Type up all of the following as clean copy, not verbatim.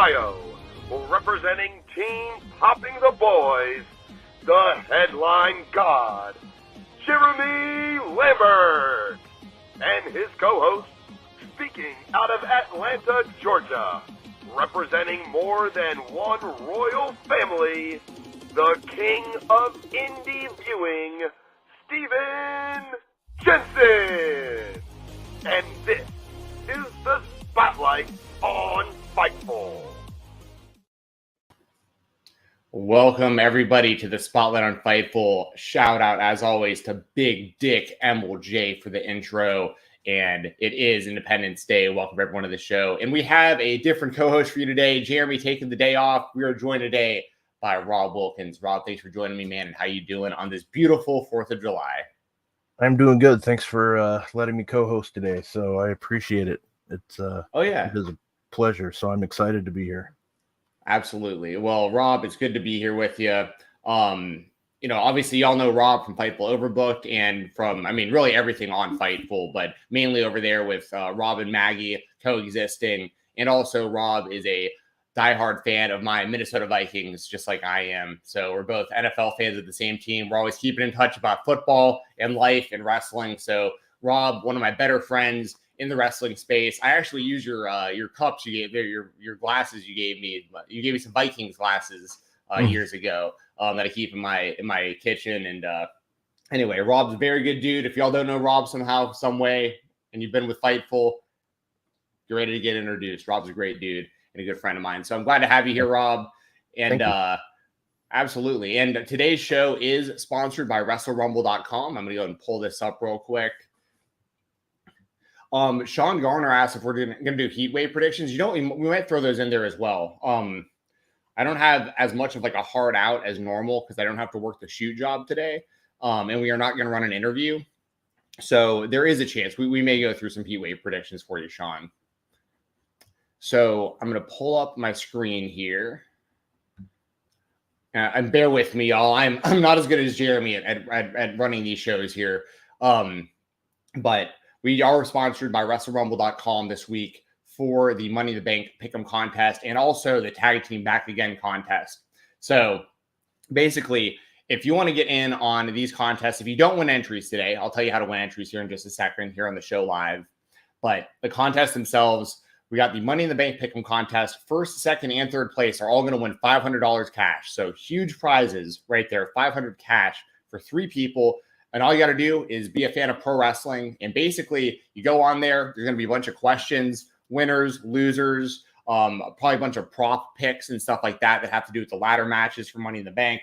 Ohio, representing Team Popping the Boys, the headline god, Jeremy Lambert, and his co-host, speaking out of Atlanta, Georgia, representing more than one royal family, the king of indie viewing, Steven Jensen. And this is the Spotlight on Fightful. Welcome, everybody, to the Spotlight on Fightful. Shout out, as always, to Big Dick MJ for the intro. And it is Independence Day. Welcome, everyone, to the show. And we have a different co-host for you today. Jeremy taking the day off. We are joined today by Rob Wilkins. Rob, thanks for joining me, man. And how you doing on this beautiful 4th of July? I'm doing good. Thanks for letting me co-host today. So I appreciate it. It's it is a pleasure. So I'm excited to be here. Absolutely. Well, Rob, it's good to be here with you. Obviously y'all know Rob from Fightful Overbooked and from, really everything on Fightful, but mainly over there with Rob and Maggie coexisting. And also Rob is a diehard fan of my Minnesota Vikings, just like I am. So we're both NFL fans of the same team. We're always keeping in touch about football and life and wrestling. So Rob, one of my better friends in the wrestling space. I actually use your cups you gave there, your glasses you gave me. You gave me some Vikings glasses years ago that I keep in my kitchen. And anyway, Rob's a very good dude. If y'all don't know Rob somehow, some way, and you've been with Fightful, you're ready to get introduced. Rob's a great dude and a good friend of mine. So I'm glad to have you here, Rob. And absolutely. And today's show is sponsored by WrestleRumble.com. I'm going to go and pull this up real quick. Sean Garner asked if we're going to do heat wave predictions. We might throw those in there as well. I don't have as much of like a hard out as normal because I don't have to work the shoot job today. And we are not going to run an interview. So there is a chance we may go through some heat wave predictions for you, Sean. So I'm going to pull up my screen here. And bear with me, y'all. I'm not as good as Jeremy at running these shows here. But we are sponsored by WrestleRumble.com this week for the Money in the Bank Pick'em contest and also the Tag Team Back Again contest. So basically, if you want to get in on these contests, if you don't win entries today, I'll tell you how to win entries here in just a second here on the show live. But the contests themselves, we got the Money in the Bank Pick'em contest. First, second, and third place are all going to win $500 cash. So huge prizes right there, $500 cash for 3 people. And all you got to do is be a fan of pro wrestling. And basically, you go on there. There's going to be a bunch of questions, winners, losers, probably a bunch of prop picks and stuff like that have to do with the ladder matches for Money in the Bank.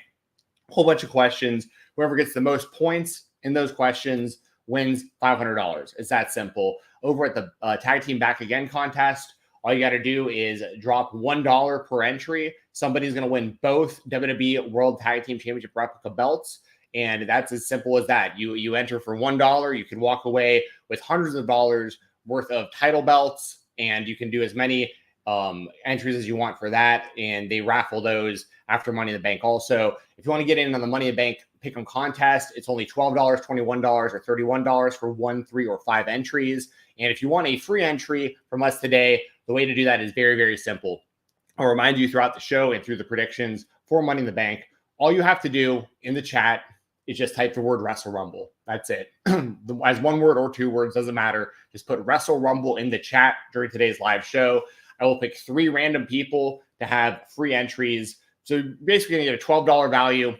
A whole bunch of questions. Whoever gets the most points in those questions wins $500. It's that simple. Over at the Tag Team Back Again contest, all you got to do is drop $1 per entry. Somebody's going to win both WWE World Tag Team Championship replica belts. And that's as simple as that. You enter for $1. You can walk away with hundreds of dollars worth of title belts, and you can do as many entries as you want for that. And they raffle those after Money in the Bank. Also, if you want to get in on the Money in the Bank Pick'em contest, it's only $12, $21, or $31 for 1, 3, or 5 entries. And if you want a free entry from us today, the way to do that is very, very simple. I'll remind you throughout the show and through the predictions for Money in the Bank. All you have to do in the chat is just type the word Wrestle Rumble. That's it. As one word or 2 words, doesn't matter. Just put Wrestle Rumble in the chat during today's live show. I will pick 3 random people to have free entries. So you're basically going to get a $12 value,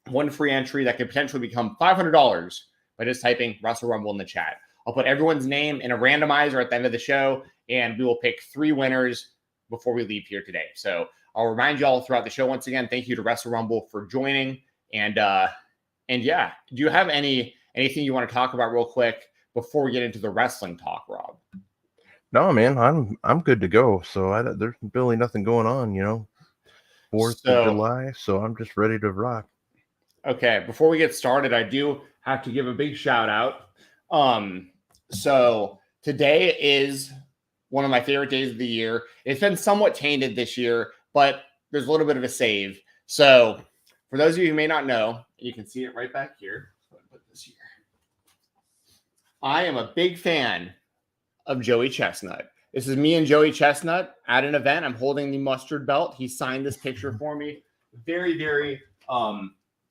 1 free entry that could potentially become $500 by just typing Wrestle Rumble in the chat. I'll put everyone's name in a randomizer at the end of the show, and we will pick 3 winners before we leave here today. So I'll remind you all throughout the show once again, thank you to Wrestle Rumble for joining. And yeah, do you have anything you want to talk about real quick before we get into the wrestling talk, Rob? No, man, I'm good to go. So there's really nothing going on, 4th of July. So I'm just ready to rock. Okay, before we get started, I do have to give a big shout out. So today is one of my favorite days of the year. It's been somewhat tainted this year, but there's a little bit of a save. So for those of you who may not know, you can see it right back here. So I'll put this here. I am a big fan of Joey Chestnut. This is me and Joey Chestnut at an event. I'm holding the mustard belt. He signed this picture for me. Very, very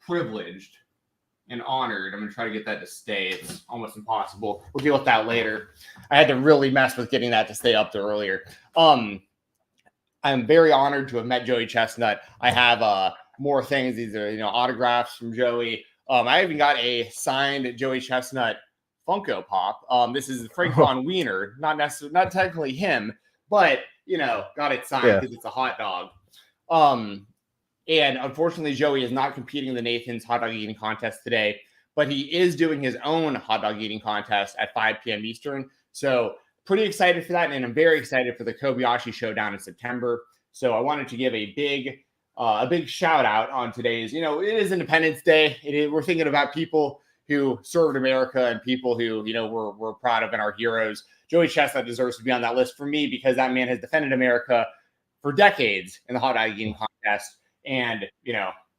privileged and honored. I'm going to try to get that to stay. It's almost impossible. We'll deal with that later. I had to really mess with getting that to stay up there earlier. I'm very honored to have met Joey Chestnut. I have more things. These are, autographs from Joey. I even got a signed Joey Chestnut Funko Pop. This is Frank Von Wiener, not technically him, but got it signed because it's a hot dog. And unfortunately, Joey is not competing in the Nathan's hot dog eating contest today, but he is doing his own hot dog eating contest at 5 p.m. Eastern. So pretty excited for that, and I'm very excited for the Kobayashi Showdown in September. So I wanted to give a big shout out on today's. It is Independence Day. We're thinking about people who served America and people who, we're proud of and our heroes. Joey Chestnut deserves to be on that list for me because that man has defended America for decades in the hot dog eating contest. And,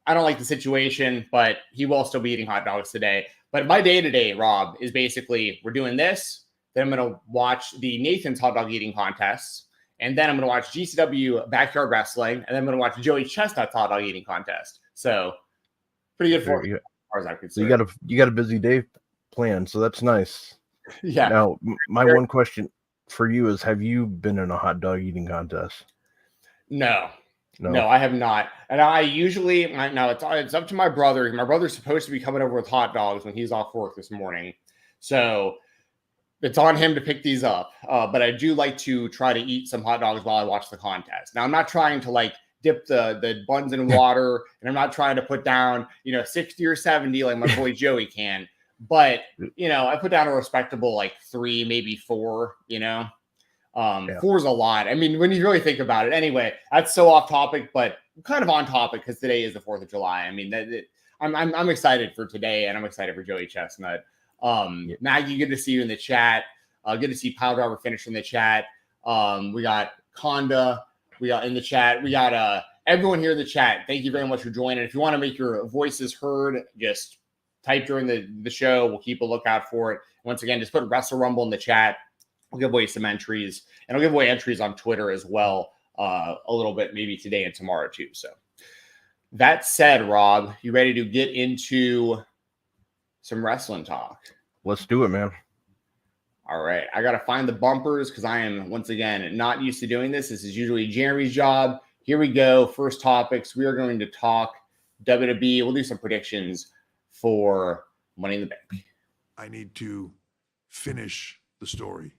I don't like the situation, but he will still be eating hot dogs today. But my day-to-day, Rob, is basically we're doing this. Then I'm going to watch the Nathan's hot dog eating contests. And then I'm going to watch GCW Backyard Wrestling. And then I'm going to watch Joey Chestnut's hot dog eating contest. So pretty good for me. As far as I'm concerned. You got a busy day planned, so that's nice. Yeah. Now, my one question for you is: have you been in a hot dog eating contest? No, I have not. And I usually it's up to my brother. My brother's supposed to be coming over with hot dogs when he's off work this morning, so it's on him to pick these up. But I do like to try to eat some hot dogs while I watch the contest. Now, I'm not trying to dip the buns in water, and I'm not trying to put down 60 or 70 like my boy Joey can, but I put down a respectable 3, maybe 4. 4 is a lot. I mean, when you really think about it. Anyway, that's so off topic, but kind of on topic because today is the 4th of July. I mean, I'm excited for today, and I'm excited for Joey Chestnut. Maggie, good to see you in the chat. Good to see Pile Driver Finish in the chat. We got Conda. We got in the chat. We got everyone here in the chat. Thank you very much for joining. If you want to make your voices heard, just type during the show. We'll keep a lookout for it. Once again, just put Wrestle Rumble in the chat. We'll give away some entries, and I'll give away entries on Twitter as well a little bit, maybe today and tomorrow too. So that said, Rob, you ready to get into some wrestling talk? Let's do it, man. All right. I got to find the bumpers because I am, once again, not used to doing this. This is usually Jeremy's job. Here we go. First topics. We are going to talk WWE. We'll do some predictions for Money in the Bank. I need to finish the story.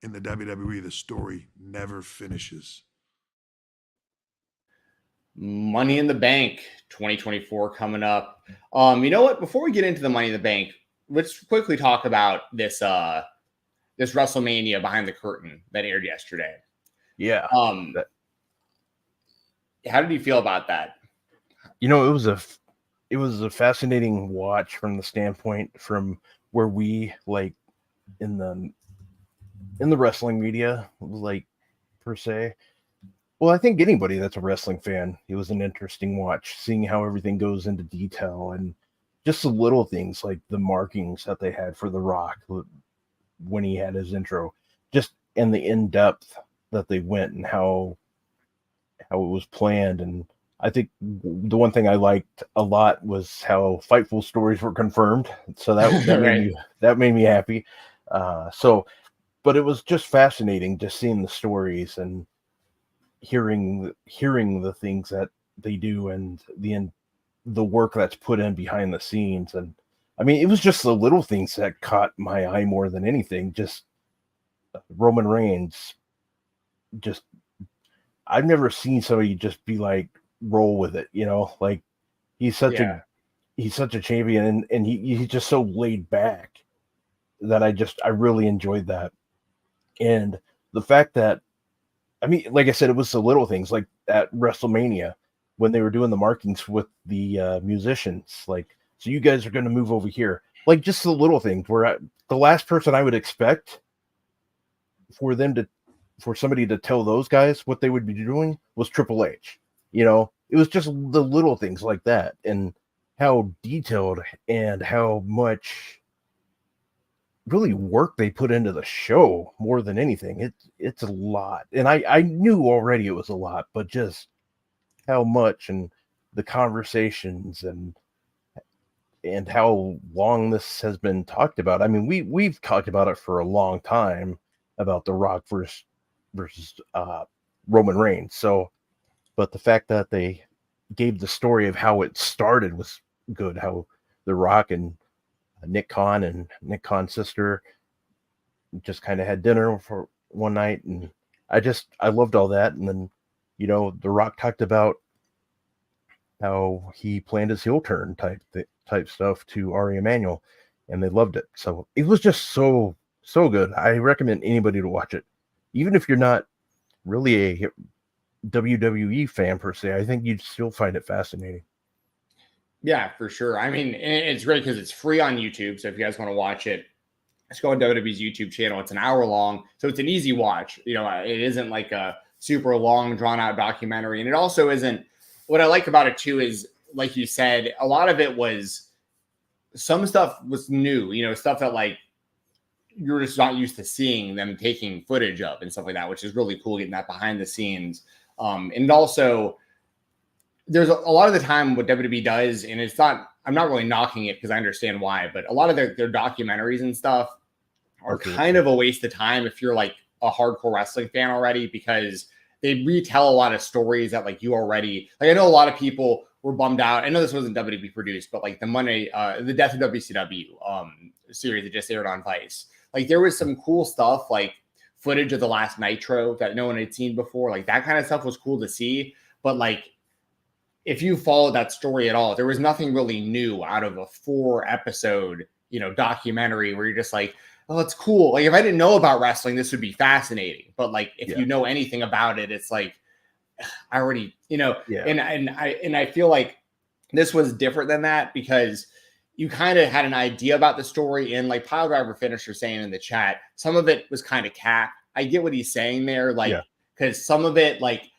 In the WWE, the story never finishes. Money in the Bank 2024 coming up. You know what? Before we get into the Money in the Bank, let's quickly talk about this WrestleMania behind the curtain that aired yesterday. Yeah. How did you feel about that? It was a fascinating watch from the standpoint from where we in the wrestling media, per se. Well, I think anybody that's a wrestling fan, it was an interesting watch, seeing how everything goes into detail and just the little things like the markings that they had for The Rock when he had his intro, just and the in-depth that they went and how it was planned. And I think the one thing I liked a lot was how Fightful stories were confirmed. So that made me happy. But it was just fascinating just seeing the stories and hearing the things that they do and the work that's put in behind the scenes. And I mean, it was just the little things that caught my eye more than anything. Just Roman Reigns, I've never seen somebody just be roll with it, he's such a champion, and he's just so laid back that I really enjoyed that. And the fact that, I mean, like I said, it was the little things like at WrestleMania when they were doing the markings with the musicians, so you guys are going to move over here, just the little things where the last person I would expect for somebody to tell those guys what they would be doing was Triple H. It was just the little things like that, and how detailed and how much really work they put into the show more than anything. It's a lot. And I knew already it was a lot, but just how much and the conversations and how long this has been talked about. I mean, we've talked about it for a long time about The Rock versus Roman Reigns. So, but the fact that they gave the story of how it started was good. How The Rock and Nick Khan's sister just kind of had dinner for one night, and I loved all that. And then, The Rock talked about how he planned his heel turn type stuff to Ari Emanuel, and they loved it. So it was just so good. I recommend anybody to watch it, even if you're not really a WWE fan per se. I think you'd still find it fascinating. Yeah, for sure. I mean, it's great because it's free on YouTube. So if you guys want to watch it, just go on WWE's YouTube channel. It's an hour long, so it's an easy watch. It isn't like a super long, drawn out documentary, and it also isn't. What I like about it too is, like you said, a lot of it was, some stuff was new. Stuff that like you're just not used to seeing them taking footage of and stuff like that, which is really cool, getting that behind the scenes. And also, there's a lot of the time what WWE does, and I'm not really knocking it because I understand why, but a lot of their documentaries and stuff are kind of a waste of time if you're like a hardcore wrestling fan already, because they retell a lot of stories that like you already, like I know a lot of people were bummed out. I know this wasn't WWE produced, but like the Death of WCW series that just aired on Vice, like there was some cool stuff, like footage of the last Nitro that no one had seen before. Like that kind of stuff was cool to see. But like, if you followed that story at all, there was nothing really new out of a 4-episode, documentary where you're just like, oh, it's cool. Like if I didn't know about wrestling, this would be fascinating. But like, if you know anything about it, it's like, I already, and I feel like this was different than that, because you kind of had an idea about the story, and like Piledriver Finisher saying in the chat, some of it was kind of cap. I get what he's saying there. Like, because some of it, like,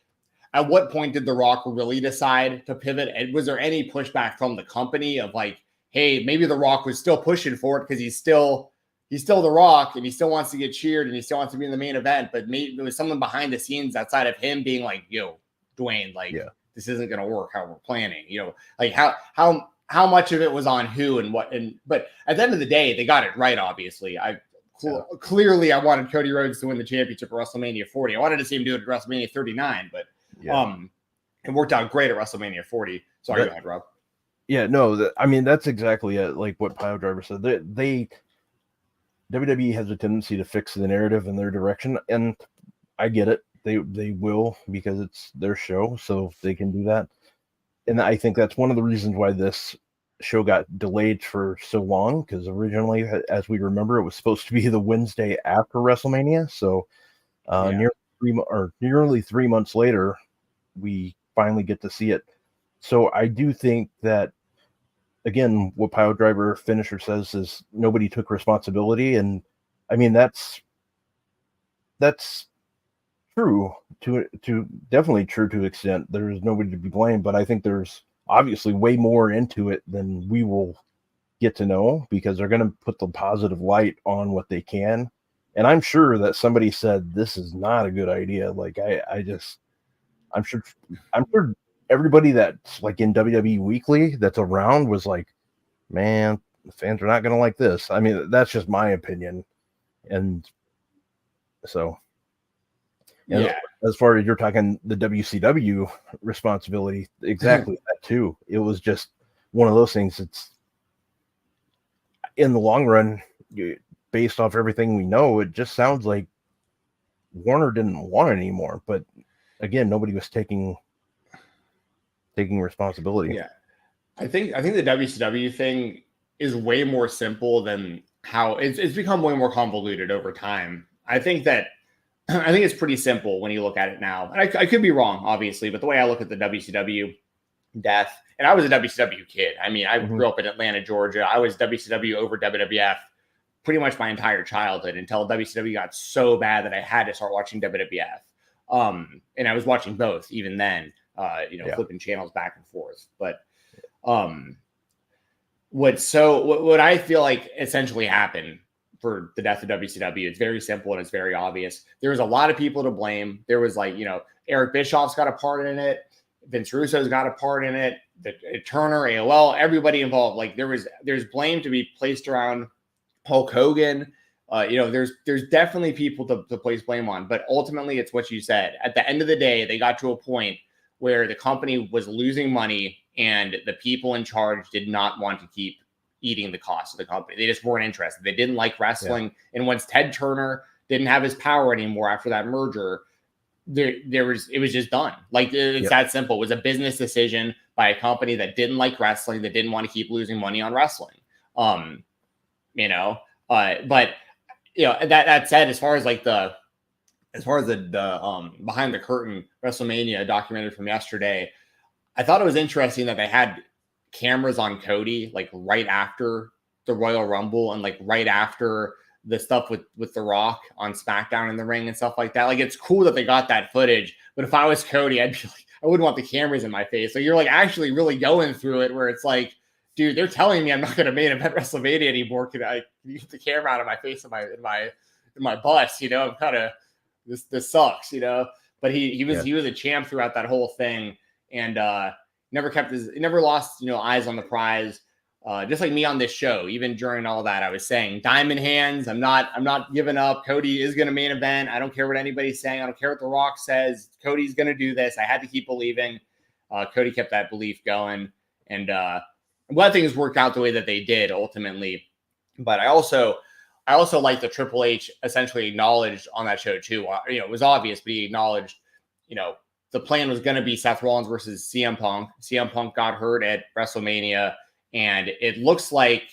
at what point did The Rock really decide to pivot? And was there any pushback from the company of like, hey, maybe The Rock was still pushing for it because he's still The Rock and he still wants to get cheered and he still wants to be in the main event, but maybe there was someone behind the scenes outside of him being like, yo, Dwayne, like this isn't going to work how we're planning, like how much of it was on who and what, but at the end of the day, they got it right. Obviously, clearly I wanted Cody Rhodes to win the championship at WrestleMania 40. I wanted to see him do it at WrestleMania 39, but it worked out great at WrestleMania 40. Sorry, go ahead, Rob. Yeah, no, I mean, that's exactly like what Piledriver said. WWE has a tendency to fix the narrative in their direction, and I get it. They will, because it's their show, so they can do that. And I think that's one of the reasons why this show got delayed for so long, because originally, as we remember, it was supposed to be the Wednesday after WrestleMania. So nearly 3 months later, we finally get to see it. So I do think that, again, what Piledriver Finisher says is nobody took responsibility, and I mean that's true to definitely true to an extent. There's nobody to be blamed, but I think there's obviously way more into it than we will get to know, because they're going to put the positive light on what they can. And I'm sure that somebody said this is not a good idea. Like I'm sure everybody that's like in WWE Weekly that's around was like, man, the fans are not going to like this. I mean, that's just my opinion. And so, as far as you're talking the WCW responsibility, exactly that too. It was just one of those things. It's in the long run, based off everything we know, it just sounds like Warner didn't want it anymore. But again, nobody was taking responsibility. Yeah, I think the WCW thing is way more simple than how it's become way more convoluted over time. I think it's pretty simple when you look at it now. And I could be wrong, obviously, but the way I look at the WCW death, and I was a WCW kid. I mean, I grew up in Atlanta, Georgia. I was WCW over WWF pretty much my entire childhood until WCW got so bad that I had to start watching WWF. And I was watching both even then, flipping channels back and forth. But what I feel like essentially happened for the death of WCW. It's very simple and it's very obvious. There was a lot of people to blame. There was Eric Bischoff's got a part in it. Vince Russo's got a part in it. Turner, AOL, everybody involved. Like there's blame to be placed around Hulk Hogan. There's definitely people to place blame on, but ultimately it's what you said. At the end of the day, they got to a point where the company was losing money and the people in charge did not want to keep eating the cost of the company. They just weren't interested. They didn't like wrestling. Yeah. And once Ted Turner didn't have his power anymore after that merger, it was just done. Like it's that simple. It was a business decision by a company that didn't like wrestling, that didn't want to keep losing money on wrestling. But that said, as far as the behind the curtain WrestleMania documentary from yesterday, I thought it was interesting that they had cameras on Cody like right after the Royal Rumble and like right after the stuff with The Rock on SmackDown in the ring and stuff like that. Like it's cool that they got that footage, but if I was Cody, I'd be like, I wouldn't want the cameras in my face. So you're like actually really going through it where it's like, dude, they're telling me I'm not going to main event WrestleMania anymore. Can you get the camera out of my face in my bus? I'm kind of this sucks, But he was a champ throughout that whole thing, and never lost eyes on the prize. Just like me on this show, even during all that, I was saying diamond hands. I'm not giving up. Cody is going to main event. I don't care what anybody's saying. I don't care what The Rock says. Cody's going to do this. I had to keep believing. Cody kept that belief going, and one things worked out the way that they did ultimately. But I also like that Triple H essentially acknowledged on that show too. It was obvious, but he acknowledged, the plan was going to be Seth Rollins versus CM Punk. CM Punk got hurt at WrestleMania, and it looks like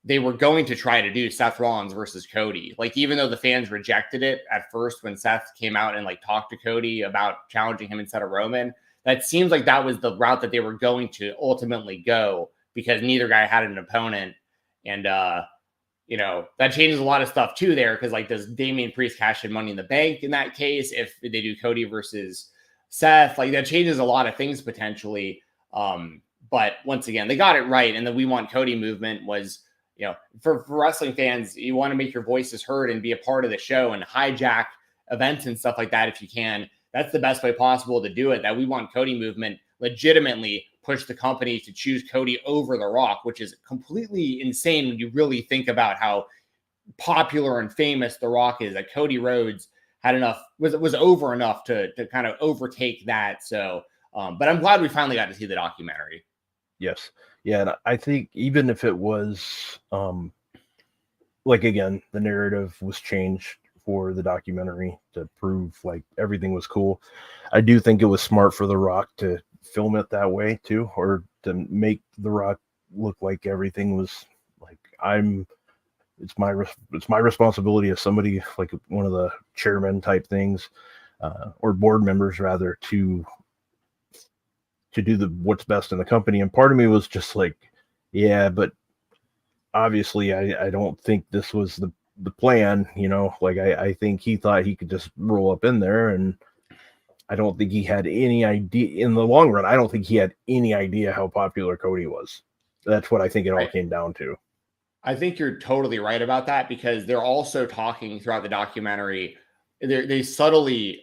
they were going to try to do Seth Rollins versus Cody. Like, even though the fans rejected it at first when Seth came out and like talked to Cody about challenging him instead of Roman, that seems like that was the route that they were going to ultimately go because neither guy had an opponent. And, that changes a lot of stuff too there. Cause like, does Damian Priest cash in Money in the Bank in that case? If they do Cody versus Seth, like that changes a lot of things potentially. But once again, they got it right. And the We Want Cody movement was, for wrestling fans, you want to make your voices heard and be a part of the show and hijack events and stuff like that if you can. That's the best way possible to do it. That We Want Cody movement legitimately pushed the company to choose Cody over The Rock, which is completely insane when you really think about how popular and famous The Rock is. That Cody Rhodes had enough, was over enough to kind of overtake that. So, but I'm glad we finally got to see the documentary. Yes. Yeah. And I think even if it was, again, the narrative was changed for the documentary to prove like everything was cool. I do think it was smart for The Rock to film it that way too, or to make The Rock look like everything was like, it's my responsibility as somebody like one of the chairman type things, or board members rather, to do what's best in the company. And part of me was just like, yeah, but obviously I don't think this was the plan, I think he thought he could just roll up in there, and I don't think he had any idea in the long run. I don't think he had any idea how popular Cody was. That's what I think it all came down to. I think you're totally right about that, because they're also talking throughout the documentary. They subtly,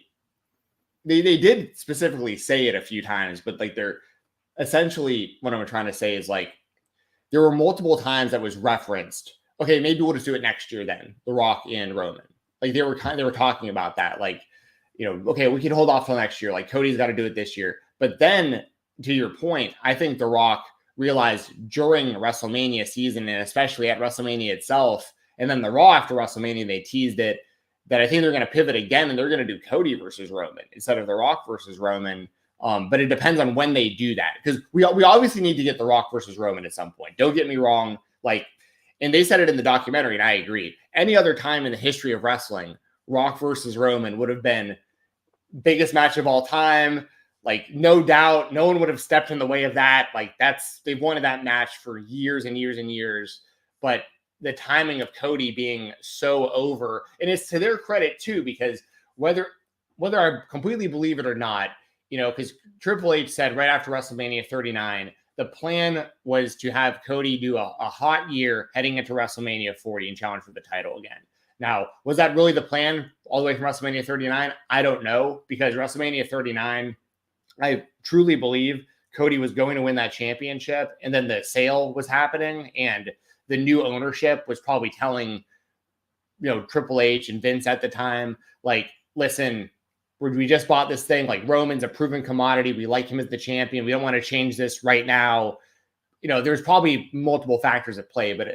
they did specifically say it a few times, but like they're essentially, what I'm trying to say is like, there were multiple times that was referenced. Okay, maybe we'll just do it next year then, The Rock and Roman. Like they were talking about that. Like, okay, we can hold off till next year. Like Cody's got to do it this year. But then to your point, I think The Rock realized during WrestleMania season, and especially at WrestleMania itself, and then the Raw after WrestleMania, they teased it, that I think they're going to pivot again and they're going to do Cody versus Roman instead of The Rock versus Roman. But it depends on when they do that, because we obviously need to get The Rock versus Roman at some point. Don't get me wrong. Like, and they said it in the documentary, and I agree. Any other time in the history of wrestling, Rock versus Roman would have been biggest match of all time. Like, no doubt, no one would have stepped in the way of that. Like, they've wanted that match for years and years and years. But the timing of Cody being so over, and it's to their credit too, because whether I completely believe it or not, because Triple H said right after WrestleMania 39 the plan was to have Cody do a hot year heading into WrestleMania 40 and challenge for the title again. Now, was that really the plan all the way from WrestleMania 39? I don't know, because WrestleMania 39, I truly believe Cody was going to win that championship, and then the sale was happening, and the new ownership was probably telling, Triple H and Vince at the time, like, listen, we just bought this thing. Like, Roman's a proven commodity. We like him as the champion. We don't want to change this right now. There's probably multiple factors at play, but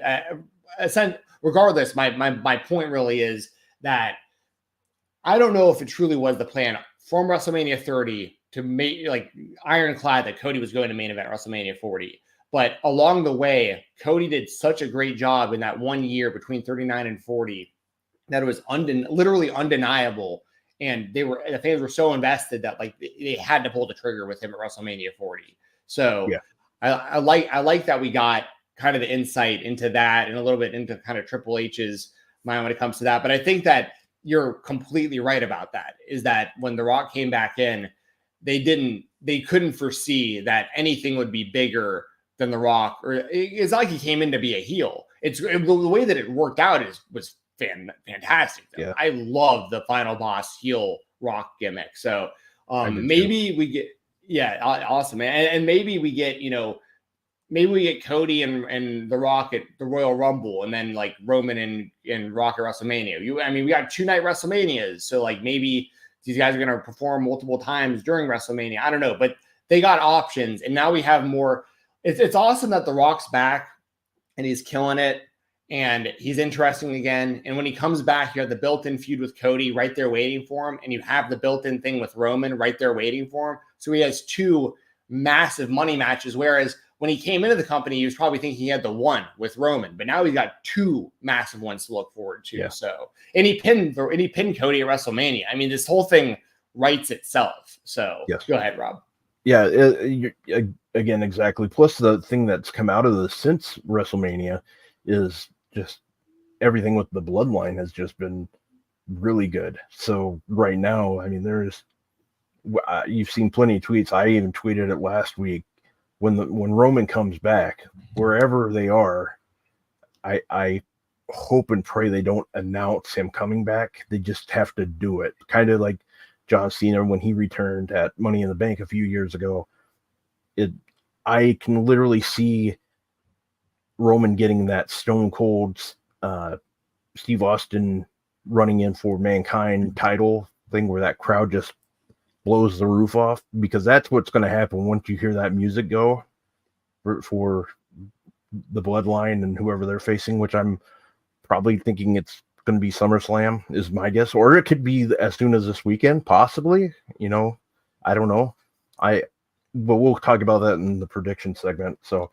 regardless, my point really is that I don't know if it truly was the plan from WrestleMania 30 to make, like, ironclad that Cody was going to main event WrestleMania 40. But along the way, Cody did such a great job in that 1 year between 39 and 40 that it was literally undeniable. And the fans were so invested that, like, they had to pull the trigger with him at WrestleMania 40. So yeah. I like that we got kind of the insight into that and a little bit into kind of Triple H's mind when it comes to that. But I think that you're completely right about that, is that when The Rock came back in, they couldn't foresee that anything would be bigger than The Rock, or it's like he came in to be a heel. The way that it worked out was fantastic. Yeah. I love the final boss heel Rock gimmick. So maybe we get, awesome, man. And maybe we get, maybe we get Cody and The Rock at the Royal Rumble, and then, like, Roman and Rock at WrestleMania. We got 2-night WrestleManias, so, like, maybe these guys are going to perform multiple times during WrestleMania. I don't know, but they got options, and now we have more. It's awesome that The Rock's back and he's killing it and he's interesting again. And when he comes back, you have the built-in feud with Cody right there waiting for him, and you have the built-in thing with Roman right there waiting for him. So he has 2 massive money matches, whereas when he came into the company, he was probably thinking he had the one with Roman, but now he's got 2 massive ones to look forward to. Yeah. So, and he pinned Cody at WrestleMania. This whole thing writes itself. So yes. Go ahead, Rob. Yeah, again, exactly. Plus, the thing that's come out of this since WrestleMania is just everything with the bloodline has just been really good. So right now, you've seen plenty of tweets. I even tweeted it last week. When Roman comes back, wherever they are, I hope and pray they don't announce him coming back. They just have to do it. Kind of like John Cena when he returned at Money in the Bank a few years ago. I can literally see Roman getting that Stone Cold Steve Austin running in for Mankind title thing, where that crowd just blows the roof off, because that's what's going to happen once you hear that music go for the bloodline and whoever they're facing, which I'm probably thinking it's going to be SummerSlam is my guess, or it could be as soon as this weekend, possibly. I don't know. But we'll talk about that in the prediction segment. So,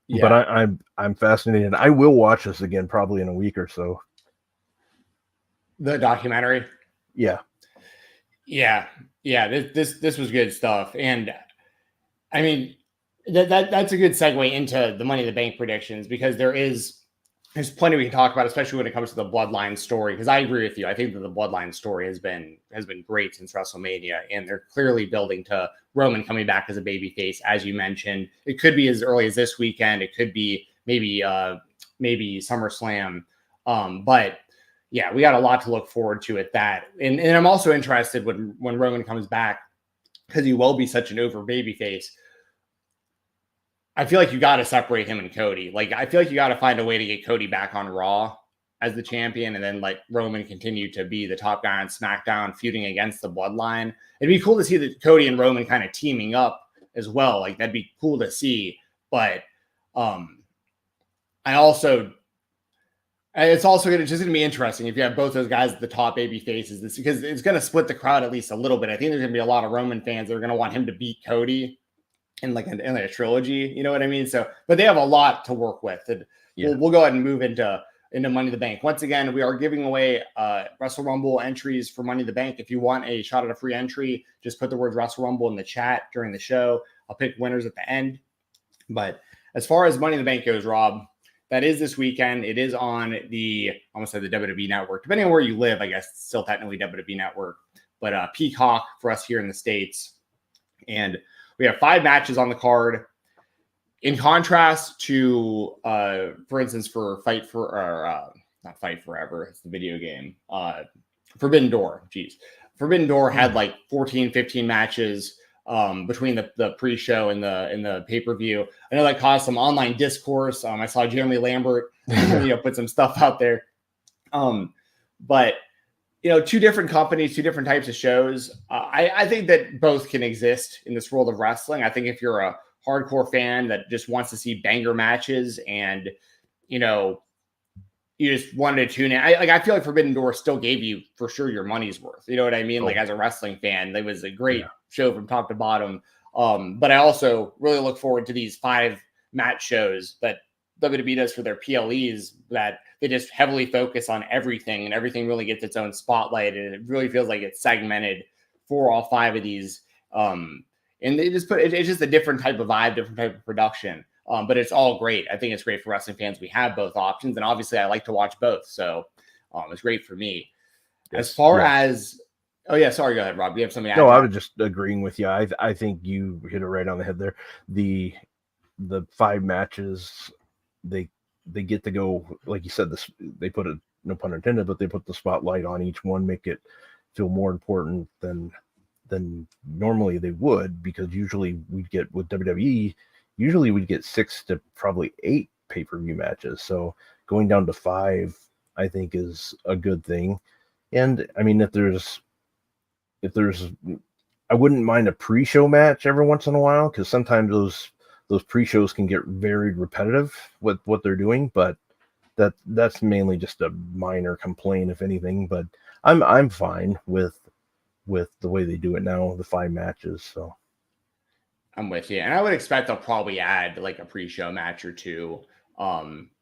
yeah. But I'm fascinated. I will watch this again probably in a week or so. The documentary. Yeah. Yeah. This was good stuff, and that's a good segue into the Money in the Bank predictions, because there's plenty we can talk about, especially when it comes to the Bloodline story. Because I agree with you. I think that the Bloodline story has been great since WrestleMania, and they're clearly building to Roman coming back as a babyface, as you mentioned. It could be as early as this weekend. It could be maybe SummerSlam. But yeah, we got a lot to look forward to at that. And I'm also interested when Roman comes back, because he will be such an over babyface. I feel like you got to separate him and Cody. Like, I feel like you got to find a way to get Cody back on Raw as the champion, and then let Roman continue to be the top guy on SmackDown, feuding against the Bloodline. It'd be cool to see that Cody and Roman kind of teaming up as well. Like, that'd be cool to see. But it's also going to be interesting if you have both those guys at the top baby faces, because it's going to split the crowd at least a little bit. I think there's going to be a lot of Roman fans that are going to want him to beat Cody in a trilogy, you know what I mean? So, but they have a lot to work with, and we'll go ahead and move into Money in the Bank. Once again, we are giving away Wrestle Rumble entries for Money in the Bank. If you want a shot at a free entry, just put the word Wrestle Rumble in the chat during the show. I'll pick winners at the end. But as far as Money in the Bank goes, Rob, that is this weekend. It is on the WWE Network. Depending on where you live, I guess it's still technically WWE Network, but Peacock for us here in the States. And we have 5 matches on the card. in contrast to, for instance, for not Fight Forever, it's the video game, Forbidden Door. Forbidden Door had like 14, 15 matches between the pre-show and the pay-per-view. I know that caused some online discourse. I saw Jeremy Lambert, put some stuff out there. But two different companies, two different types of shows. I think that both can exist in this world of wrestling. I think if you're a hardcore fan that just wants to see banger matches and, you just wanted to tune in. I feel like Forbidden Door still gave you for sure your money's worth. You know what I mean? Like as a wrestling fan, it was a great show from top to bottom. But I also really look forward to these 5 match shows that WWE does for their PLEs, that they just heavily focus on everything and everything really gets its own spotlight. And it really feels like it's segmented for all 5 of these. And they just it's just a different type of vibe, different type of production. But it's all great. I think it's great for wrestling fans. We have both options, and obviously I like to watch both. So it's great for me. As far as, sorry, go ahead, Rob. Do you have something to add? No, I was just agreeing with you. I think you hit it right on the head there. The 5 matches, they get to go, like you said, they put it, no pun intended, but they put the spotlight on each one, make it feel more important than normally they would, because usually we'd get with WWE, we'd get 6 to probably 8 pay-per-view matches. So going down to 5, I think, is a good thing. And I mean, if there's, I wouldn't mind a pre-show match every once in a while, because sometimes those pre-shows can get very repetitive with what they're doing. But that's mainly just a minor complaint, if anything. But I'm fine with the way they do it now, the 5 matches. So I'm with you. And I would expect they'll probably add like a pre-show match or 2,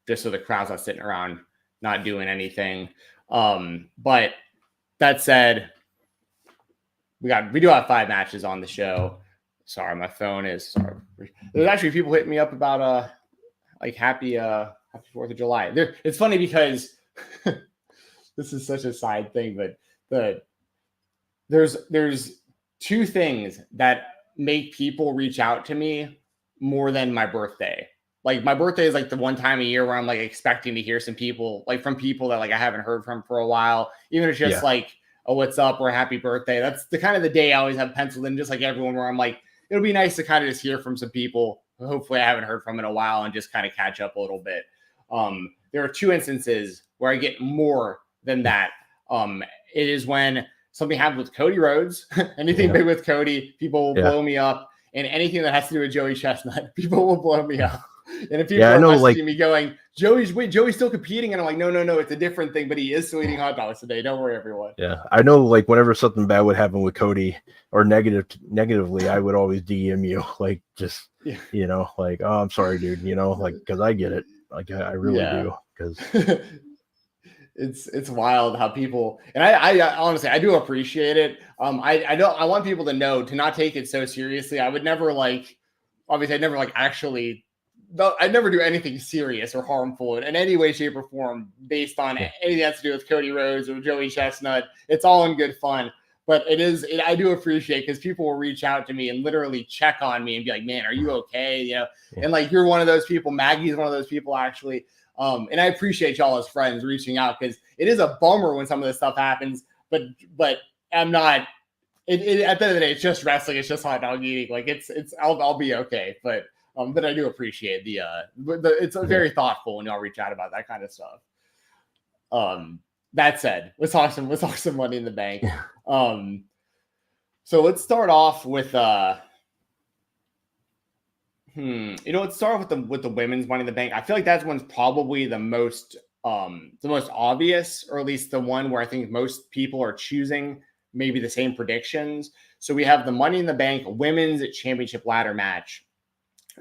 just so the crowd's not sitting around not doing anything. But that said, we do have 5 matches on the show. Sorry, my phone is sorry. There's actually people hitting me up about happy 4th of July. It's funny because this is such a side thing, but there's 2 things that make people reach out to me more than my birthday. Like my birthday is like the one time a year where I'm like expecting to hear some people, like from people that like I haven't heard from for a while, even if it's just like, oh, what's up, or happy birthday. That's the kind of the day I always have penciled in, just like everyone, where I'm like, it'll be nice to kind of just hear from some people hopefully I haven't heard from in a while and just kind of catch up a little bit. There are 2 instances where I get more than that. It is when something happened with Cody Rhodes, anything big with Cody, people will blow me up. And anything that has to do with Joey Chestnut, people will blow me up. And if people are messaging me going, Joey's still competing. And I'm like, no, it's a different thing, but he is still eating hot dogs today. Don't worry, everyone. Yeah. I know, like, whenever something bad would happen with Cody or negatively, I would always DM you, like, just, like, oh, I'm sorry, dude, like, because I get it. Like, I really do. Because it's wild how people, and I honestly, I do appreciate it. I want people to know to not take it so seriously. I would never I'd never do anything serious or harmful in any way, shape, or form based on anything that has to do with Cody Rhodes or Joey Chestnut. It's all in good fun. But I do appreciate, because people will reach out to me and literally check on me and be like, man, are you okay? And like, you're one of those people. Maggie's one of those people, actually. And I appreciate y'all as friends reaching out, because it is a bummer when some of this stuff happens, but I'm not, at the end of the day, it's just wrestling. It's just hot dog eating. Like I'll be okay. But I do appreciate it's very thoughtful when y'all reach out about that kind of stuff. That said, let's talk some Money in the Bank. So let's start off with let's start off with the women's Money in the Bank. I feel like that's one's probably the most obvious, or at least the one where I think most people are choosing maybe the same predictions. So we have the Money in the Bank Women's Championship ladder match.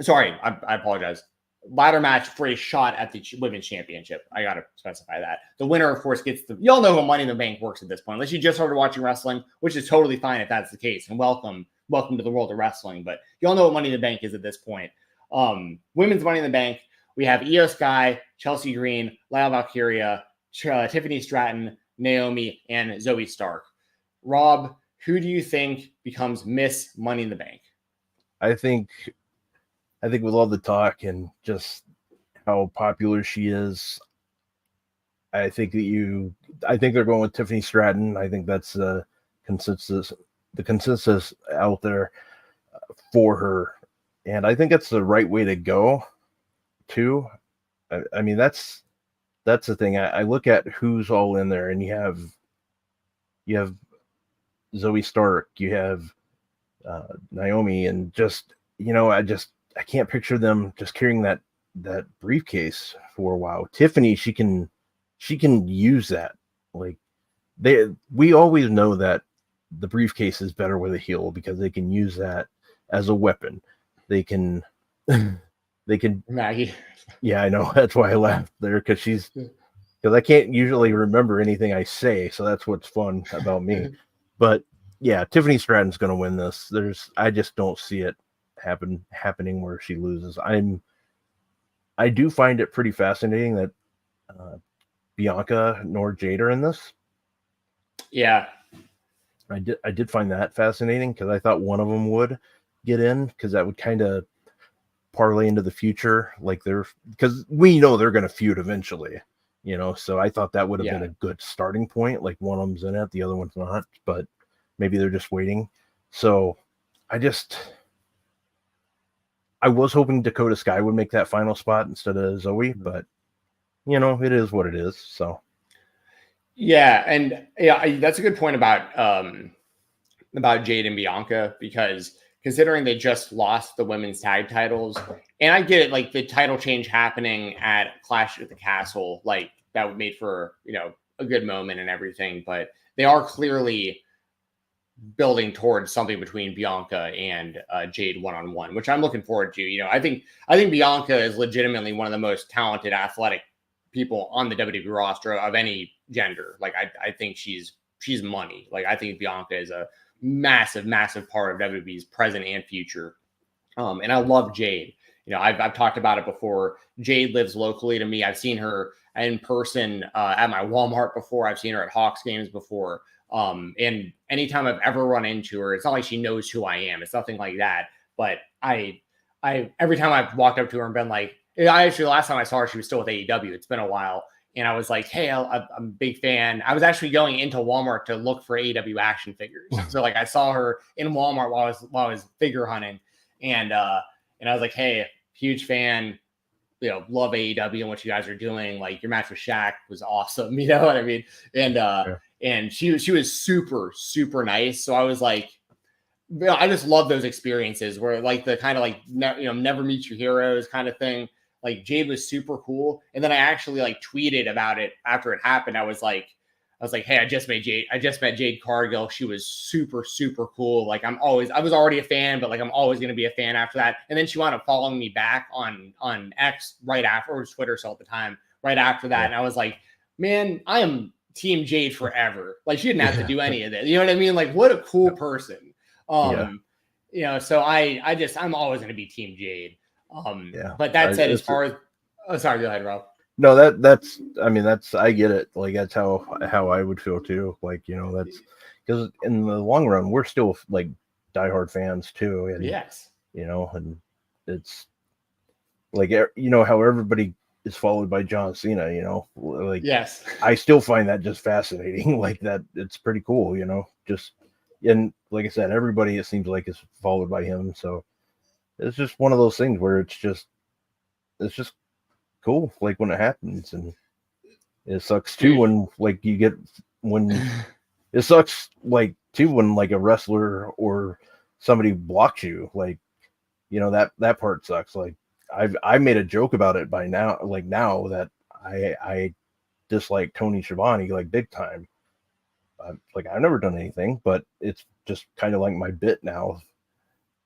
Sorry, I apologize. Ladder match for a shot at the Women's Championship. I got to specify that. The winner, of course, gets y'all know how Money in the Bank works at this point, unless you just started watching wrestling, which is totally fine if that's the case. And welcome to the world of wrestling. But y'all know what Money in the Bank is at this point. Women's Money in the Bank, we have Io Sky, Chelsea Green, Lyle Valkyria, Tiffany Stratton, Naomi, and Zoe Stark. Rob, who do you think becomes Miss Money in the Bank? I think I think with all the talk and just how popular she is, I think they're going with Tiffany Stratton. I think that's the consensus out there for her. And I think that's the right way to go too. I mean, that's the thing. I look at who's all in there, and you have Zoe Stark, you have Naomi, and just, I can't picture them just carrying that briefcase for a while. Tiffany, she can use that. Like, we always know that the briefcase is better with a heel because they can use that as a weapon. They can Maggie. Yeah, I know. That's why I laughed there, because I can't usually remember anything I say, so that's what's fun about me. But yeah, Tiffany Stratton's going to win this. I just don't see it happening where she loses. I do find it pretty fascinating that Bianca nor Jade are in this. Yeah, I did find that fascinating because I thought one of them would get in, because that would kind of parlay into the future, because we know they're going to feud eventually, so I thought that would have been a good starting point. Like, one of them's in it, the other one's not, but maybe they're just waiting. So I was hoping Dakota Sky would make that final spot instead of Zoe, but it is what it is. So yeah, and that's a good point about Jade and Bianca, because considering they just lost the women's tag titles, and I get it, like the title change happening at Clash at the Castle, like that made for, a good moment and everything, but they are clearly building towards something between Bianca and Jade one-on-one, which I'm looking forward to. I think Bianca is legitimately one of the most talented, athletic people on the WWE roster of any gender. Like, I think she's money. Like, I think Bianca is a massive part of WWE's present and future. And I love Jade. I've talked about it before. Jade lives locally to me. I've seen her in person at my Walmart before. I've seen her at Hawks games before. And anytime I've ever run into her, it's not like she knows who I am. It's nothing like that. But I every time I've walked up to her and been like, last time I saw her, she was still with AEW. It's been a while. And I was like, hey, I'm a big fan. I was actually going into Walmart to look for AEW action figures. So like, I saw her in Walmart while I was figure hunting. And I was like, hey, huge fan, love AEW and what you guys are doing. Like, your match with Shaq was awesome. You know what I mean? And, and she was super, super nice. So I was like, I just love those experiences where, like, the kind of like, never meet your heroes kind of thing. Like, Jade was super cool. And then I actually like tweeted about it after it happened. I was like, hey, I just met Jade Cargill. She was super, super cool. Like, I was already a fan, but like, I'm always going to be a fan after that. And then she wound up following me back on X right after, or Twitter, so at the time, right after that. Yeah. And I was like, man, I am Team Jade forever. Like, she didn't have to do any of this. You know what I mean? Like, what a cool person. So I'm always going to be Team Jade. But that said, as far as, sorry, go ahead, Rob. No, that's I get it. Like, that's how I would feel too. Like, that's because in the long run, we're still like diehard fans too. And, yes, and it's like, how everybody is followed by John Cena, like, yes, I still find that just fascinating. Like, that it's pretty cool, just, and like I said, everybody, it seems like, is followed by him. So it's just one of those things where it's just cool, like, when it happens. And it sucks too when like it sucks like too when like a wrestler or somebody blocks you, like, that part sucks. Like, I made a joke about it by now, like, now that I dislike Tony Schiavone like big time. Like, I've never done anything, but it's just kind of like my bit now.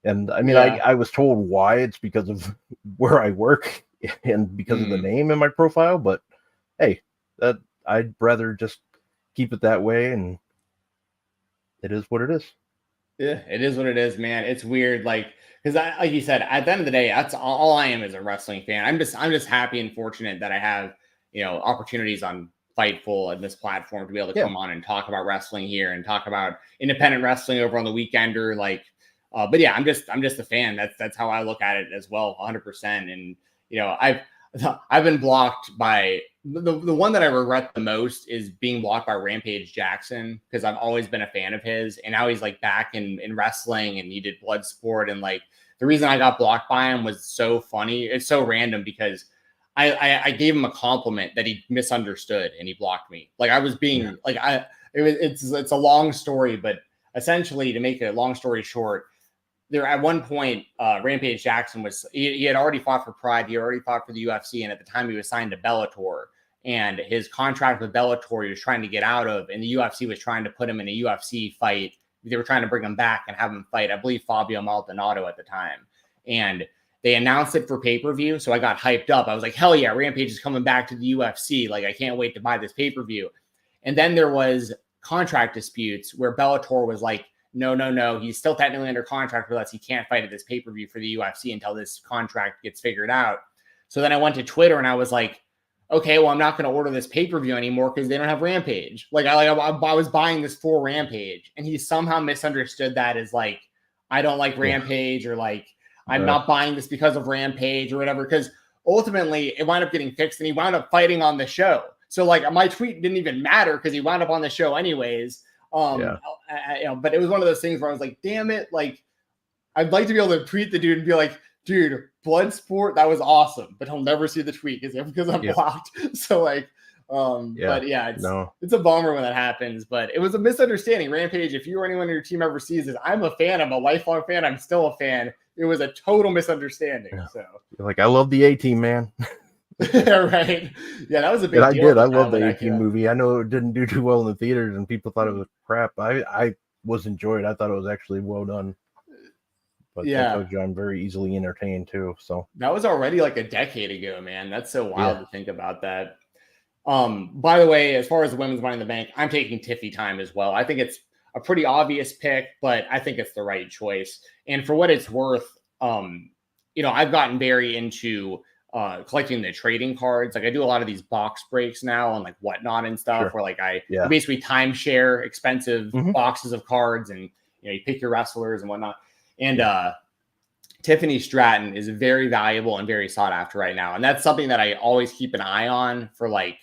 And I mean, I was told why. It's because of where I work and because of the name in my profile. But hey, I'd rather just keep it that way, and it is what it is. Yeah, it is what it is, man. It's weird, like, because like you said, at the end of the day, that's all I am as a wrestling fan. I'm just happy and fortunate that I have, opportunities on Fightful and this platform to be able to come on and talk about wrestling here and talk about independent wrestling over on the Weekender. Like, But yeah, I'm just a fan. That's how I look at it as well, 100%. And I've been blocked by the one that I regret the most is being blocked by Rampage Jackson, because I've always been a fan of his, and now he's like back in wrestling, and he did Bloodsport, and like the reason I got blocked by him was so funny. It's so random because I gave him a compliment that he misunderstood and he blocked me. Like I was being it's a long story, but essentially, to make a long story short, there at one point, Rampage Jackson he had already fought for Pride. He already fought for the UFC. And at the time he was signed to Bellator, and his contract with Bellator, he was trying to get out of, and the UFC was trying to put him in a UFC fight. They were trying to bring him back and have him fight, I believe, Fabio Maldonado at the time. And they announced it for pay-per-view. So I got hyped up. I was like, hell yeah, Rampage is coming back to the UFC. Like, I can't wait to buy this pay-per-view. And then there was contract disputes where Bellator was like, no, he's still technically under contract with us. He can't fight at this pay-per-view for the UFC until this contract gets figured out. So then I went to Twitter and I was like, okay, well, I'm not going to order this pay-per-view anymore because they don't have Rampage. Like I was buying this for Rampage, and he somehow misunderstood that as like, I don't like Rampage, or like, I'm not buying this because of Rampage or whatever. Because ultimately it wound up getting fixed and he wound up fighting on the show. So like my tweet didn't even matter because he wound up on the show anyways. But it was one of those things where I was like, damn it. Like, I'd like to be able to tweet the dude and be like, dude, Bloodsport, that was awesome. But he'll never see the tweet because I'm blocked. So like, but yeah, it's a bummer when that happens, but it was a misunderstanding. Rampage, if you or anyone in your team ever sees this, I'm a fan. I'm a lifelong fan. I'm still a fan. It was a total misunderstanding. Yeah. So like, I love the A-Team, man. Yeah, right. Yeah, that was a big deal. I love the A-Team movie. I know it didn't do too well in the theaters and people thought it was crap. I was enjoyed. I thought it was actually well done. But I'm very easily entertained too. So that was already like a decade ago, man. That's so wild to think about that. By the way, as far as the women's Money in the Bank, I'm taking Tiffy time as well. I think it's a pretty obvious pick, but I think it's the right choice. And for what it's worth, I've gotten very into collecting the trading cards. Like I do a lot of these box breaks now on like Whatnot and stuff, where like I basically timeshare expensive boxes of cards, and you pick your wrestlers and whatnot. And Tiffany Stratton is very valuable and very sought after right now. And that's something that I always keep an eye on for like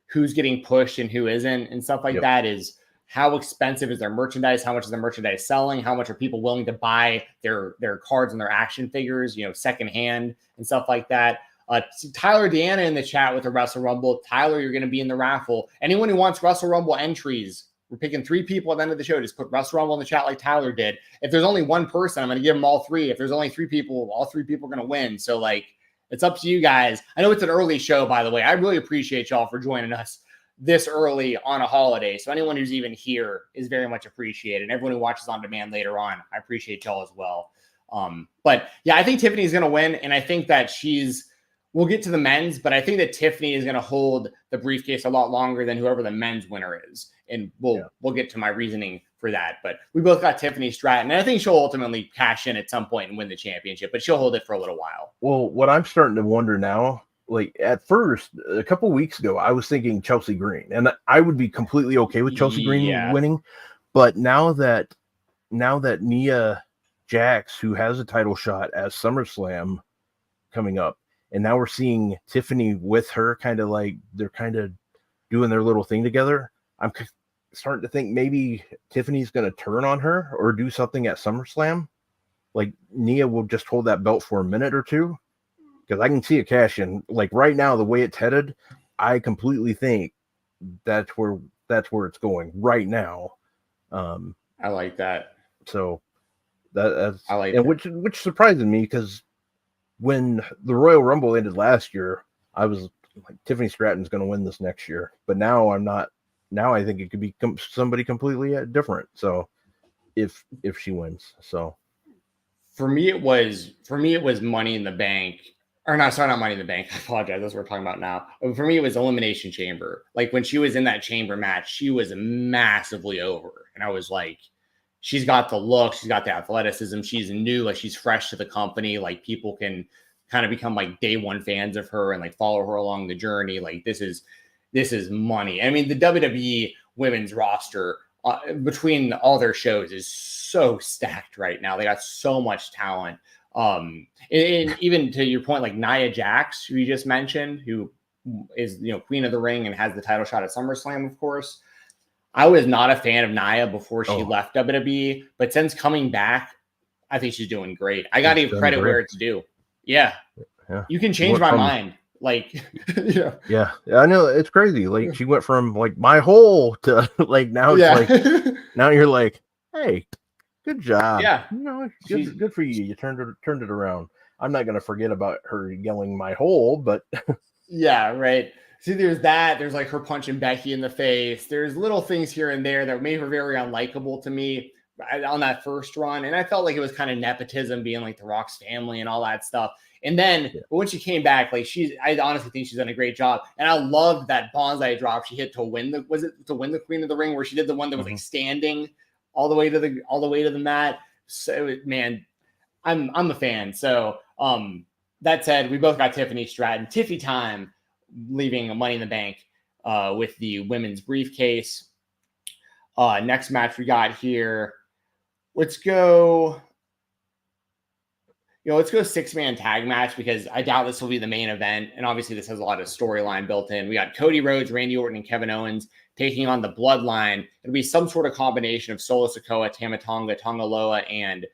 who's getting pushed and who isn't and stuff like that. Is how expensive is their merchandise? How much is their merchandise selling? How much are people willing to buy their cards and their action figures, secondhand and stuff like that? Tyler Deanna in the chat with the Wrestle Rumble. Tyler, you're going to be in the raffle. Anyone who wants Wrestle Rumble entries, we're picking 3 people at the end of the show. Just put Wrestle Rumble in the chat like Tyler did. If there's only one person, I'm going to give them all 3. If there's only 3 people, all 3 people are going to win. So like, it's up to you guys. I know it's an early show, by the way. I really appreciate y'all for joining us this early on a holiday. So anyone who's even here is very much appreciated. And everyone who watches on demand later on, I appreciate y'all as well. But yeah, I think Tiffany's going to win. And I think that we'll get to the men's, but I think that Tiffany is going to hold the briefcase a lot longer than whoever the men's winner is. And we'll get to my reasoning for that. But we both got Tiffany Stratton, and I think she'll ultimately cash in at some point and win the championship, but she'll hold it for a little while. Well, what I'm starting to wonder now, like at first, a couple of weeks ago, I was thinking Chelsea Green, and I would be completely okay with Chelsea Green winning. But now that Nia Jax, who has a title shot at SummerSlam coming up, and now we're seeing Tiffany with her, kind of like they're kind of doing their little thing together. I'm starting to think maybe Tiffany's going to turn on her or do something at SummerSlam. Like Nia will just hold that belt for a minute or two, because I can see a cash in. Like right now, the way it's headed, I completely think that's where it's going right now. I like that. So that's I like that. Which surprises me, because when the Royal Rumble ended last year, I was like, Tiffany Stratton's going to win this next year. But now I'm not. Now I think it could be somebody completely different. So if she wins, so for me it was Money in the Bank, or no, sorry, not Money in the Bank. I apologize. That's what we're talking about now. But for me, it was Elimination Chamber. Like when she was in that chamber match, she was massively over, and I was like, she's got the look, she's got the athleticism, she's new, like she's fresh to the company. Like people can kind of become like day one fans of her and like follow her along the journey. Like this is money. I mean, the WWE women's roster between all their shows is so stacked right now. They got so much talent. And even to your point, like Nia Jax, who you just mentioned, who is, Queen of the Ring and has the title shot at SummerSlam, of course. I was not a fan of Nia before she left WWE, but since coming back, I think she's doing great. I got to give credit where it's due. Yeah. You can change my mind. Like, yeah, I know, it's crazy. Like, she went from like my hole to like now it's like now you're like, hey, good job. Yeah, good for you. You turned it around. I'm not gonna forget about her yelling my hole, but yeah, right. See, there's that. There's like her punching Becky in the face. There's little things here and there that made her very unlikable to me on that first run. And I felt like it was kind of nepotism, being like the Rock's family and all that stuff. And then but when she came back, like I honestly think she's done a great job. And I loved that bonsai drop she hit to win the Queen of the Ring, where she did the one that was like standing all the way to the mat. So man, I'm a fan. So that said, we both got Tiffany Stratton. Tiffy time, leaving Money in the Bank with the women's briefcase. Next match we got here. Let's go 6-man tag match, because I doubt this will be the main event. And obviously this has a lot of storyline built in. We got Cody Rhodes, Randy Orton, and Kevin Owens taking on the Bloodline. It'll be some sort of combination of Solo Sikoa, Tama Tonga, Tonga Loa, and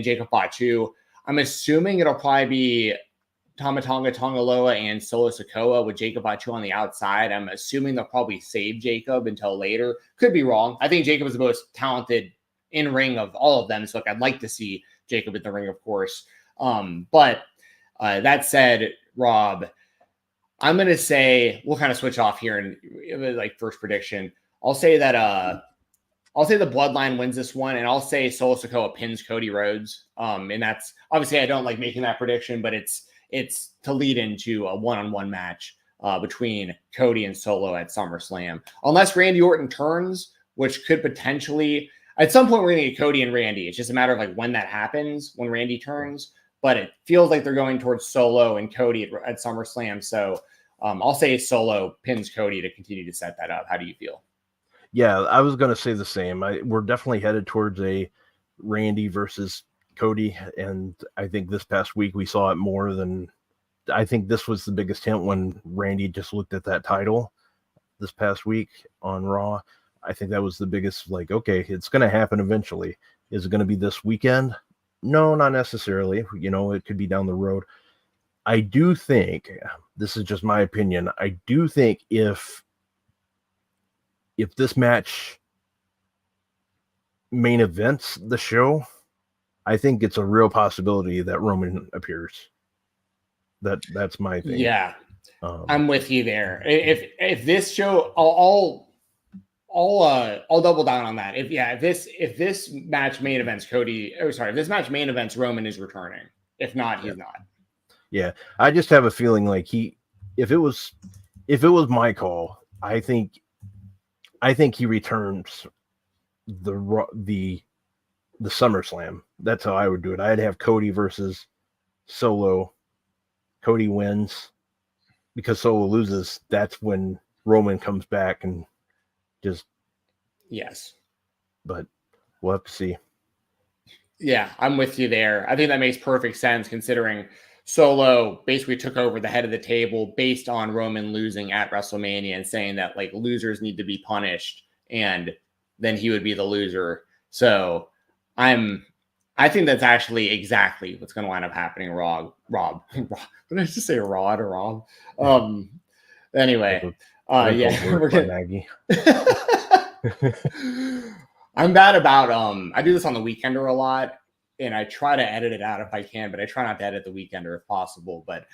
Jacob Fatu. I'm assuming it'll probably be Tama Tonga, Tonga Loa, and Solo Sikoa with Jacob Fatu on the outside. I'm assuming they'll probably save Jacob until later. Could be wrong. I think Jacob is the most talented in ring of all of them. So I'd like to see Jacob in the ring, of course. But that said, Rob, I'm going to say we'll kind of switch off here and like first prediction. I'll say that the Bloodline wins this one, and I'll say Solo Sikoa pins Cody Rhodes. And that's obviously I don't like making that prediction, but it's to lead into a one-on-one match between Cody and Solo at SummerSlam. Unless Randy Orton turns, which could potentially at some point we're going to get Cody and Randy. It's just a matter of like when that happens, when Randy turns. But it feels like they're going towards Solo and Cody at SummerSlam. So I'll say Solo pins Cody to continue to set that up. How do you feel? Yeah, I was going to say the same. We're definitely headed towards a Randy versus Cody. And I think this past week we saw it more than I think this was the biggest hint when Randy just looked at that title this past week on Raw. I think that was the biggest, like, okay, it's going to happen eventually. Is it going to be this weekend? No, not necessarily. It could be down the road. I do think, this is just my opinion, I do think if this match main events the show, I think it's a real possibility that Roman appears. That's my thing. Yeah, I'm with you there. If this show, I'll double down on that. If this match main events if this match main events Roman is returning. If not, he's not. Yeah, I just have a feeling like if it was my call, I think he returns the SummerSlam. That's how I would do it. I'd have Cody versus Solo. Cody wins because Solo loses. That's when Roman comes back and just yes. But we'll have to see. Yeah, I'm with you there. I think that makes perfect sense considering Solo basically took over the head of the table based on Roman losing at WrestleMania and saying that like losers need to be punished, and then he would be the loser. So I think that's actually exactly what's going to wind up happening. Rob. Did I just say Rod or Rob? Anyway, yeah, we're getting Maggie. I'm bad about I do this on the Weekender a lot, and I try to edit it out if I can, but I try not to edit the Weekender if possible. But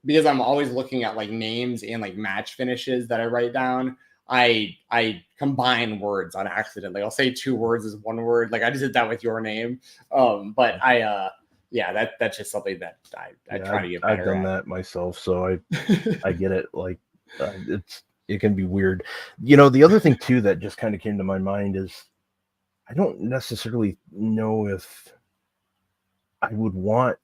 because I'm always looking at like names and like match finishes that I write down, I combine words on accident. Like I'll say two words as one word. Like I just did that with your name. But that's just something that I try to get better I've done that myself, so I get it. Like it can be weird. The other thing too that just kind of came to my mind is I don't necessarily know if I would want,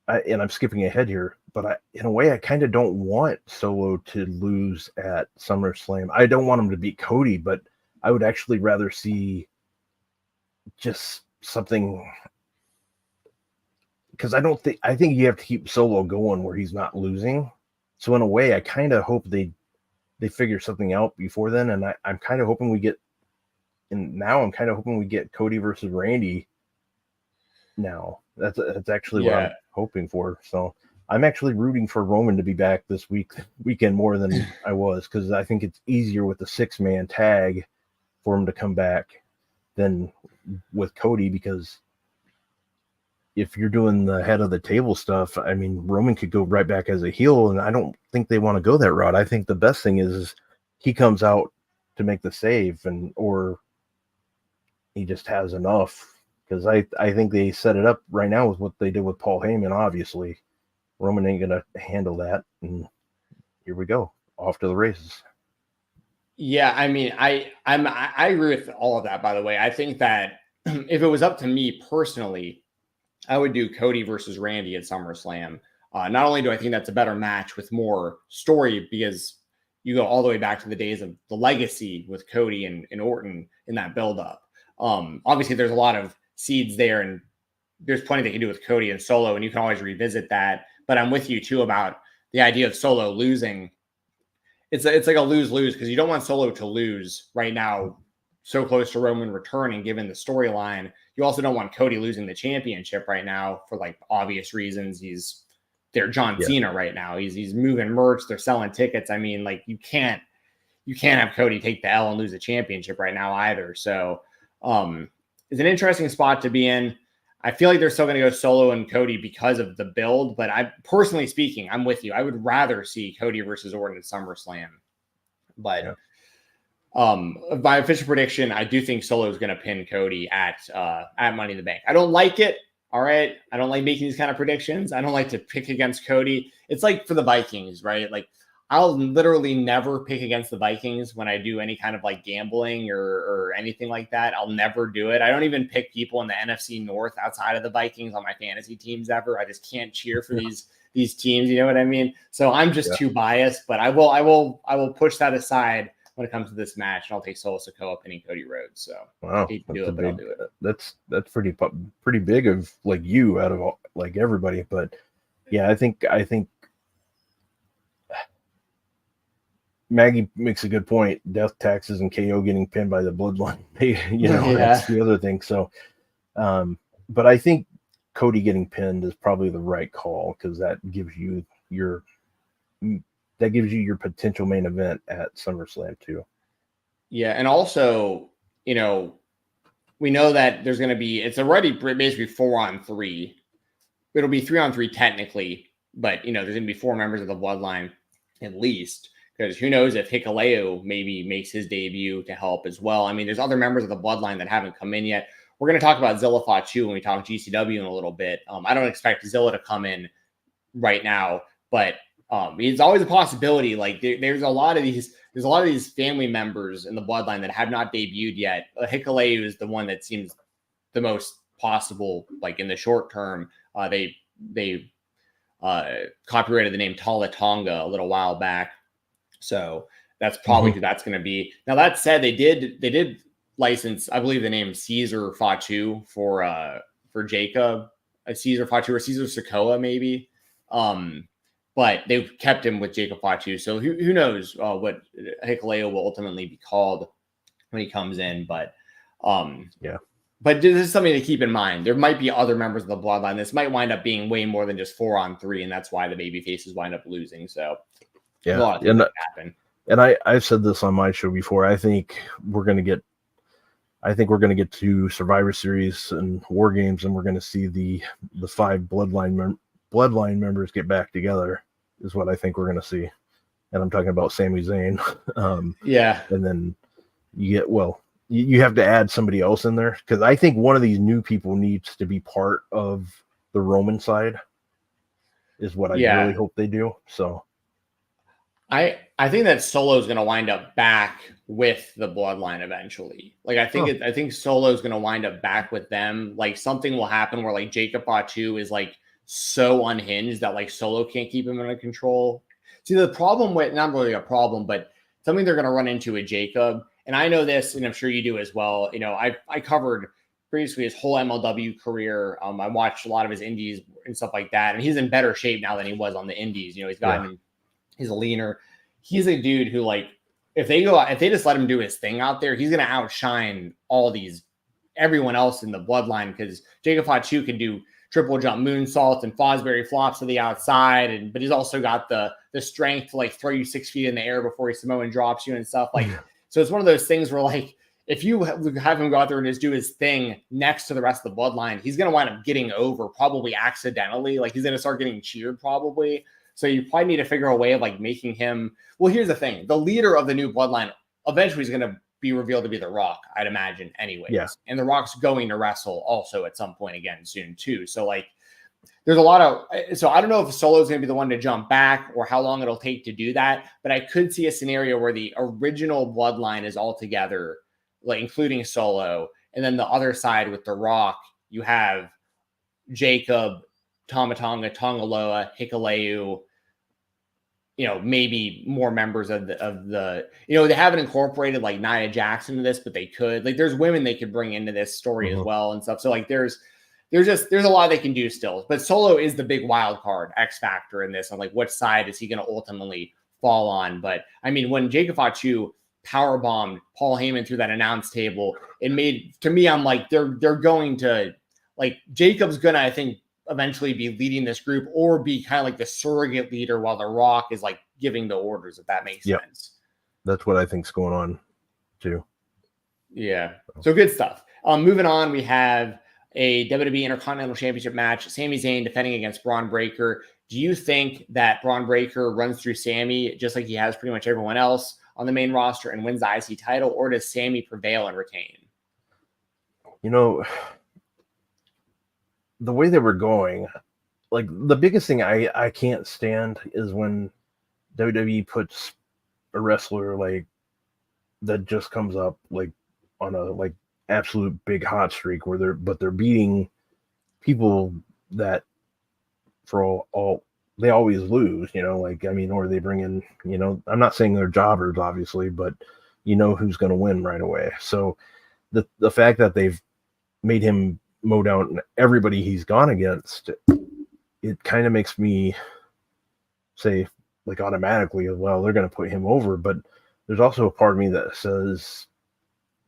and I'm skipping ahead here, but in a way, I kind of don't want Solo to lose at SummerSlam. I don't want him to beat Cody, but I would actually rather see just something, because I think you have to keep Solo going where he's not losing. So in a way, I kind of hope they figure something out before then, and I'm kind of hoping we get Cody versus Randy. Now that's actually what I'm hoping for. So I'm actually rooting for Roman to be back this weekend more than I was, because I think it's easier with the 6-man tag for him to come back than with Cody, because if you're doing the head of the table stuff, I mean, Roman could go right back as a heel, and I don't think they want to go that route. I think the best thing is he comes out to make the save, or he just has enough, because I think they set it up right now with what they did with Paul Heyman. Obviously, Roman ain't gonna handle that, and here we go, off to the races. Yeah, I mean, I agree with all of that. By the way, I think that if it was up to me personally, I would do Cody versus Randy at SummerSlam. Not only do I think that's a better match with more story, because you go all the way back to the days of the legacy with Cody and Orton in that buildup. Obviously, there's a lot of seeds there, and there's plenty they can do with Cody and Solo, and you can always revisit that. But I'm with you too about the idea of Solo losing. It's like a lose-lose, because you don't want Solo to lose right now, so close to Roman returning, given the storyline. You also don't want Cody losing the championship right now for like obvious reasons. They're John Cena right now. He's moving merch. They're selling tickets. I mean, like you can't have Cody take the L and lose the championship right now either. So it's an interesting spot to be in. I feel like they're still going to go Solo and Cody because of the build, but I personally speaking, I'm with you. I would rather see Cody versus Orton at SummerSlam. But my official prediction, I do think Solo is going to pin Cody at Money in the Bank. I don't like it. All right. I don't like making these kind of predictions. I don't like to pick against Cody. It's like for the Vikings, right? Like I'll literally never pick against the Vikings when I do any kind of like gambling or anything like that. I'll never do it. I don't even pick people in the NFC North outside of the Vikings on my fantasy teams ever. I just can't cheer for these teams. You know what I mean? So I'm just too biased, but I will push that aside when it comes to this match, and I'll take Solo Sikoa pinning Cody Rhodes. So wow, I hate to do it, but I'll do it. That's pretty big of like you out of all, like everybody. But yeah, I think Maggie makes a good point. Death, taxes, and KO getting pinned by the bloodline. That's the other thing. So, but I think Cody getting pinned is probably the right call, because that gives you your potential main event at SummerSlam too. Yeah, and also, we know that there's going to be, it's already basically 4-on-3. It'll be 3-on-3 technically, but there's going to be 4 members of the bloodline at least, because who knows if Hikuleo maybe makes his debut to help as well. I mean, there's other members of the bloodline that haven't come in yet. We're going to talk about Zilla Fatu when we talk GCW in a little bit. I don't expect Zilla to come in right now, but it's always a possibility. Like there's a lot of these family members in the bloodline that have not debuted yet. Hikuleo is the one that seems the most possible, like in the short term. They copyrighted the name Tala Tonga a little while back, so that's probably who that's going to be. Now that said, they did license, I believe, the name Caesar Fatu for Jacob, Caesar Fatu or Caesar Sikoa maybe. But they've kept him with Jacob Fatu. So who knows what Hikuleo will ultimately be called when he comes in. But But this is something to keep in mind. There might be other members of the bloodline. This might wind up being way more than just 4-on-3, and that's why the baby faces wind up losing. So a lot of things that happen. And I've said this on my show before. I think we're gonna get to Survivor Series and War Games, and we're gonna see the 5 bloodline members get back together, is what I think we're going to see. And I'm talking about Sami Zayn. And then you have to add somebody else in there, because I think one of these new people needs to be part of the Roman side, is what I really hope they do. So I think that Solo is going to wind up back with the bloodline eventually. Like I think Solo is going to wind up back with them. Like something will happen where like Jacob Fatu is like so unhinged that like Solo can't keep him under control. See, the problem with, not really a problem, but something they're going to run into with Jacob, and I know this, and I'm sure you do as well. You know, I covered basically his whole MLW career. I watched a lot of his indies and stuff like that, and he's in better shape now than he was on the indies. You know, he's leaner. He's a dude who, like, if they just let him do his thing out there, he's going to outshine everyone else in the bloodline, because Jacob Fatu can do triple jump moonsaults and Fosbury flops to the outside, but he's also got the strength to like throw you 6 feet in the air before he Samoan drops you and stuff like. So it's one of those things where, like, if you have him go out there and just do his thing next to the rest of the bloodline, he's going to wind up getting over, probably accidentally. Like, he's going to start getting cheered probably. So you probably need to figure a way of like making him. Well, here's the thing: the leader of the new bloodline eventually is going to be revealed to be The Rock, I'd imagine, anyways. Yeah. And The Rock's going to wrestle also at some point again soon too. So like, there's a lot of. So I don't know if Solo's going to be the one to jump back or how long it'll take to do that. But I could see a scenario where the original bloodline is all together, like including Solo, and then the other side with The Rock, you have Jacob, Tomatonga, Tongaloa, Hikuleu, you know, maybe more members of the, you know, they haven't incorporated like Nia Jax into this, but they could. Like, there's women they could bring into this story as well and stuff. So like, there's a lot they can do still. But Solo is the big wild card X factor in this, and like, what side is he going to ultimately fall on? But I mean, when Jacob Fatu powerbombed Paul Heyman through that announce table, it made, to me, I'm like, they're going to, like, Jacob's gonna, I think, eventually be leading this group or be kind of like the surrogate leader while The Rock is like giving the orders, if that makes sense. That's what I think's going on too. Yeah. So good stuff. Moving on, we have a WWE Intercontinental Championship match. Sami Zayn defending against Braun Breaker. Do you think that Braun Breaker runs through Sami just like he has pretty much everyone else on the main roster and wins the IC title, or does Sami prevail and retain? You know, the way they were going, like, the biggest thing I can't stand is when WWE puts a wrestler like that just comes up like on a like absolute big hot streak where they're beating people that for all they always lose, you know, like, I mean, or they bring in, you know, I'm not saying they're jobbers obviously, but you know who's going to win right away. So the fact that they've made him mow down everybody he's gone against, it kind of makes me say, like, automatically, well, they're going to put him over. But there's also a part of me that says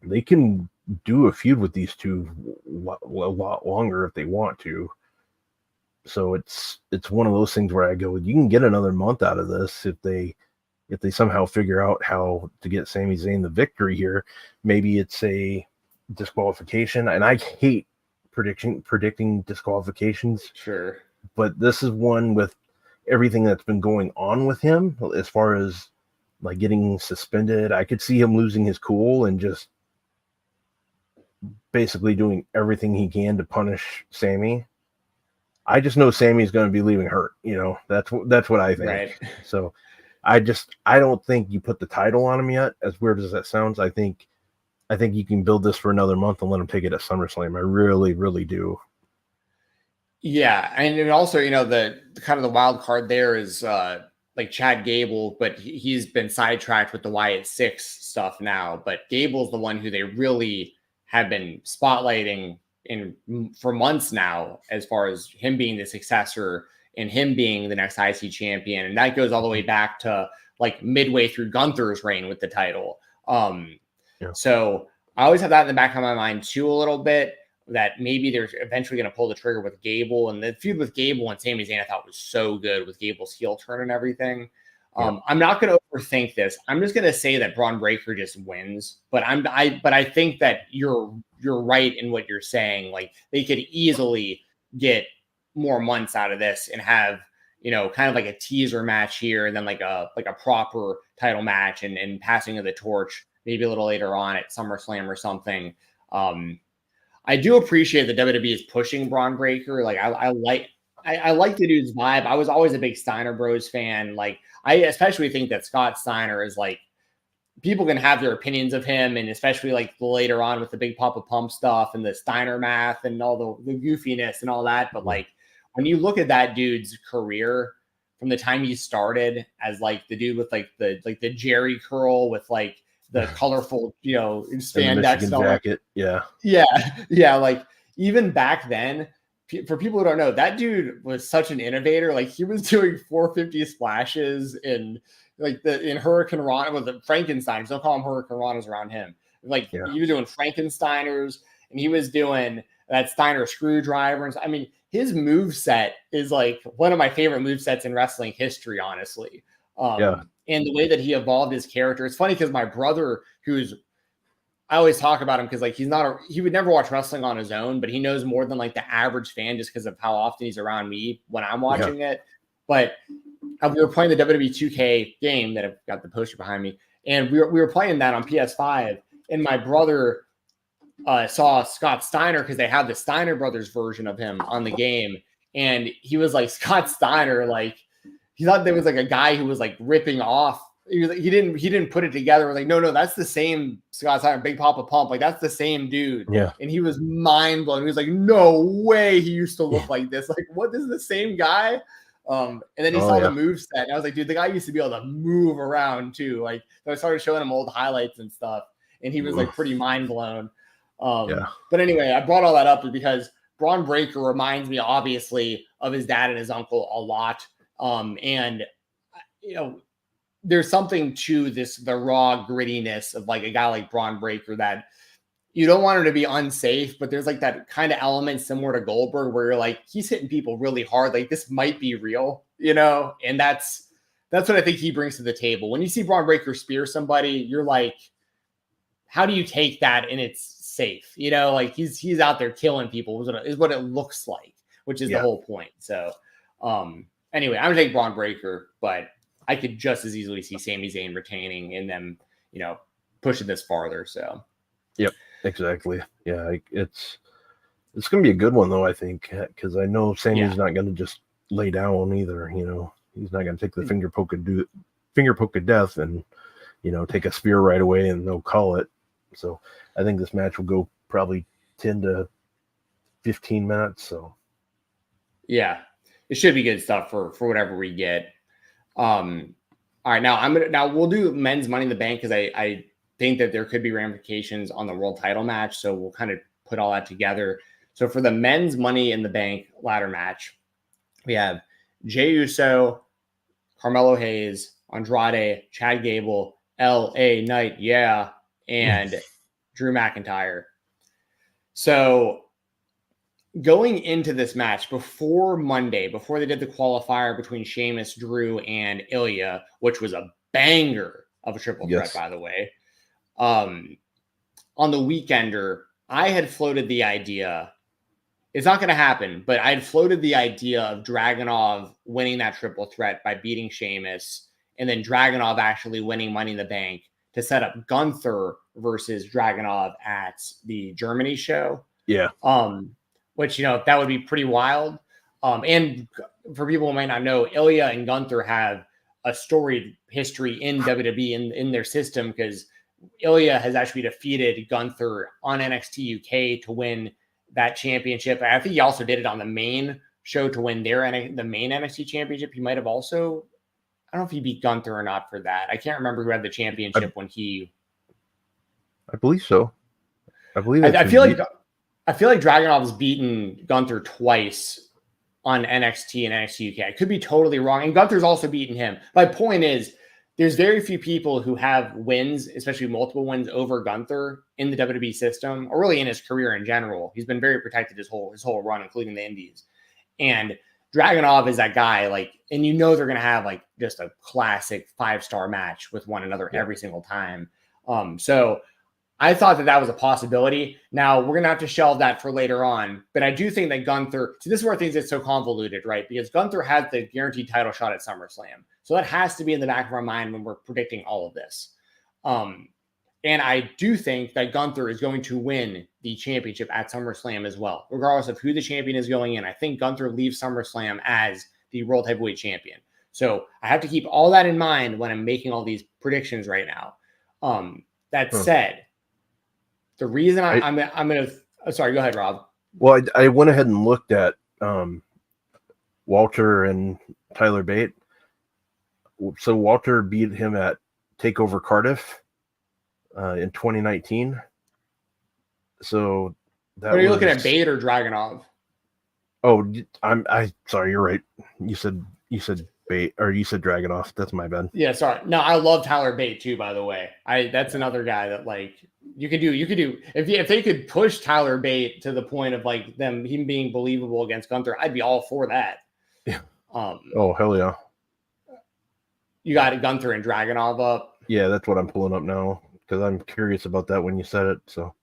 they can do a feud with these two a lot longer if they want to. So it's one of those things where I go, you can get another month out of this if they somehow figure out how to get Sami Zayn the victory here. Maybe it's a disqualification, and I hate predicting disqualifications. Sure. But this is one with everything that's been going on with him as far as like getting suspended. I could see him losing his cool and just basically doing everything he can to punish Sami. I just know Sammy's going to be leaving hurt. You know, that's what I think. Right. So I don't think you put the title on him yet. As weird as that sounds, I think you can build this for another month and let him take it at SummerSlam. I really, really do. Yeah, and also, you know, the kind of the wild card there is like Chad Gable, but he's been sidetracked with the Wyatt Six stuff now. But Gable's the one who they really have been spotlighting for months now, as far as him being the successor and him being the next IC champion, and that goes all the way back to like midway through Gunther's reign with the title. So I always have that in the back of my mind too, a little bit, that maybe they're eventually going to pull the trigger with Gable. And the feud with Gable and Sami Zayn I thought was so good with Gable's heel turn and everything. I'm not going to overthink this. I'm just going to say that Braun Breaker just wins. But I think that you're right in what you're saying. Like, they could easily get more months out of this and have, you know, kind of like a teaser match here, and then like a proper title match and passing of the torch maybe a little later on at SummerSlam or something. I do appreciate that WWE is pushing Braun Breaker. Like, I like the dude's vibe. I was always a big Steiner Bros fan. Like, I especially think that Scott Steiner is like, people can have their opinions of him, and especially like later on with the Big Papa Pump stuff and the Steiner math and all the goofiness and all that. But like, when you look at that dude's career from the time he started as like the dude with like the Jerry curl with like the colorful, spandex and the jacket. Yeah. Yeah. Like even back then, for people who don't know, that dude was such an innovator. Like he was doing 450 splashes in Hurricane Ron with the Frankensteins. Don't call him Hurricane Ranas around him. Like he was doing Frankensteiners and he was doing that Steiner screwdriver. I mean, his move set is like one of my favorite move sets in wrestling history, honestly. And the way that he evolved his character, it's funny because my brother, I always talk about him because like he would never watch wrestling on his own, but he knows more than like the average fan just because of how often he's around me when I'm watching it. But we were playing the WWE 2K game that I've got the poster behind me, and we were playing that on PS5, and my brother saw Scott Steiner because they had the Steiner Brothers version of him on the game, and he was like, Scott Steiner, like he thought there was like a guy who was like ripping off. He didn't put it together. We're like, no, that's the same Scott Steiner, Big Papa Pump, like that's the same dude. Yeah, and he was mind blown. He was like, no way, he used to look like this. Like, what? This is the same guy. And then he saw the move set, and I was like, dude, the guy used to be able to move around too. Like, so I started showing him old highlights and stuff, and he was like pretty mind blown. But anyway, I brought all that up because Braun Breaker reminds me obviously of his dad and his uncle a lot. And there's something to the raw grittiness of like a guy like Braun Breaker that you don't want him to be unsafe, but there's like that kind of element similar to Goldberg where you're like, he's hitting people really hard. Like this might be real, and that's what I think he brings to the table. When you see Braun Breaker spear somebody, you're like, how do you take that and it's safe? Like he's out there killing people is what it looks like, which is the whole point. So anyway, I'm gonna take Braun Breaker, but I could just as easily see Sami Zayn retaining and them, pushing this farther. So yep, exactly. Yeah, it's gonna be a good one though, I think, because I know Sami's not gonna just lay down either. He's not gonna take the finger poke of death and take a spear right away and they'll call it. So I think this match will go probably 10 to 15 minutes. So yeah, it should be good stuff for whatever we get. All right, now we'll do men's Money in the Bank because I think that there could be ramifications on the world title match. So we'll kind of put all that together. So for the men's Money in the Bank ladder match, we have Jey Uso, Carmelo Hayes, Andrade, Chad Gable, L.A. Knight, and Drew McIntyre. So going into this match before Monday, before they did the qualifier between Sheamus, Drew, and Ilya, which was a banger of a triple threat, by the way, on the Weekender, I had floated the idea, it's not going to happen, but I had floated the idea of Dragunov winning that triple threat by beating Sheamus, and then Dragunov actually winning Money in the Bank to set up Gunther versus Dragunov at the Germany show. Yeah. Which, that would be pretty wild. And for people who might not know, Ilya and Gunther have a storied history in WWE in their system because Ilya has actually defeated Gunther on NXT UK to win that championship. I think he also did it on the main show to win the main NXT championship. He might have also, I don't know if he beat Gunther or not for that. I can't remember who had the championship when he. I believe so. I feel like Dragunov has beaten Gunther twice on NXT and NXT UK. I could be totally wrong. And Gunther's also beaten him. My point is, there's very few people who have wins, especially multiple wins over Gunther in the WWE system, or really in his career in general. He's been very protected his whole run, including the Indies. And Dragunov is that guy, and they're going to have just a classic 5-star match with one another every single time. So I thought that was a possibility. Now we're going to have to shelve that for later on, but I do think that Gunther, this is where things get so convoluted, right? Because Gunther has the guaranteed title shot at SummerSlam. So that has to be in the back of our mind when we're predicting all of this. And I do think that Gunther is going to win the championship at SummerSlam as well, regardless of who the champion is going in. I think Gunther leaves SummerSlam as the World Heavyweight Champion. So I have to keep all that in mind when I'm making all these predictions right now. That said, the reason I'm going to, sorry, go ahead, Rob. Well, I went ahead and looked at Walter and Tyler Bate. So Walter beat him at TakeOver Cardiff in 2019. So that Are you looking at Bate or Dragunov? Oh, I sorry, you're right. You said Bate, or you said Dragunov. That's my bad. Yeah, sorry. No, I love Tyler Bate too, by the way. That's another guy that like you could do if they could push Tyler Bate to the point of like him being believable against Gunther, I'd be all for that. Yeah. Oh, hell yeah. You got Gunther and Dragunov up. Yeah, that's what I'm pulling up now because I'm curious about that when you said it. So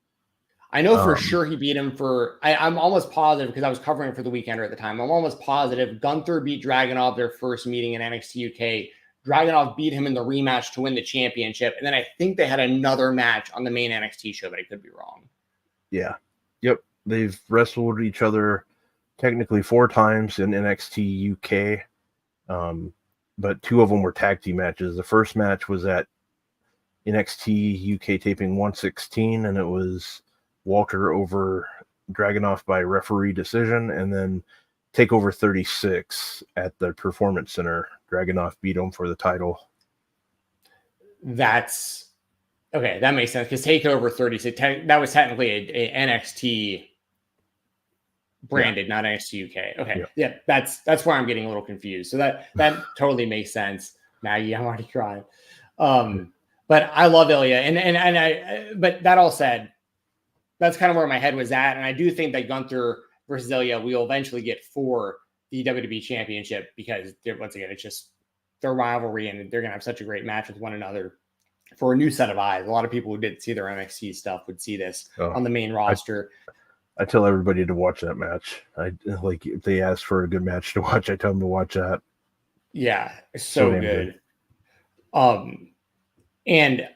I know for sure he beat him for. I'm almost positive because I was covering for the Weekender at the time. I'm almost positive Gunther beat Dragunov their first meeting in NXT UK. Dragunov beat him in the rematch to win the championship, and then I think they had another match on the main NXT show, but I could be wrong. Yeah, yep, they've wrestled each other technically 4 times in NXT UK. But 2 of them were tag team matches. The first match was at NXT UK taping 116, and it was Walter over Dragunov by referee decision, and then TakeOver 36 at the Performance Center. Dragunov beat him for the title. That's okay. That makes sense because TakeOver 36 that was technically a NXT branded, not NXT UK. Okay, yeah, that's where I'm getting a little confused. So that totally makes sense. Maggie, I'm already crying. But I love Ilya, and I. But that all said, that's kind of where my head was at, and I do think that Gunther versus Ilya we'll eventually get for the WWE Championship because once again, it's just their rivalry, and they're gonna have such a great match with one another for a new set of eyes. A lot of people who didn't see their NXT stuff would see this on the main roster. I tell everybody to watch that match. I like if they ask for a good match to watch, I tell them to watch that. Yeah, it's so good. And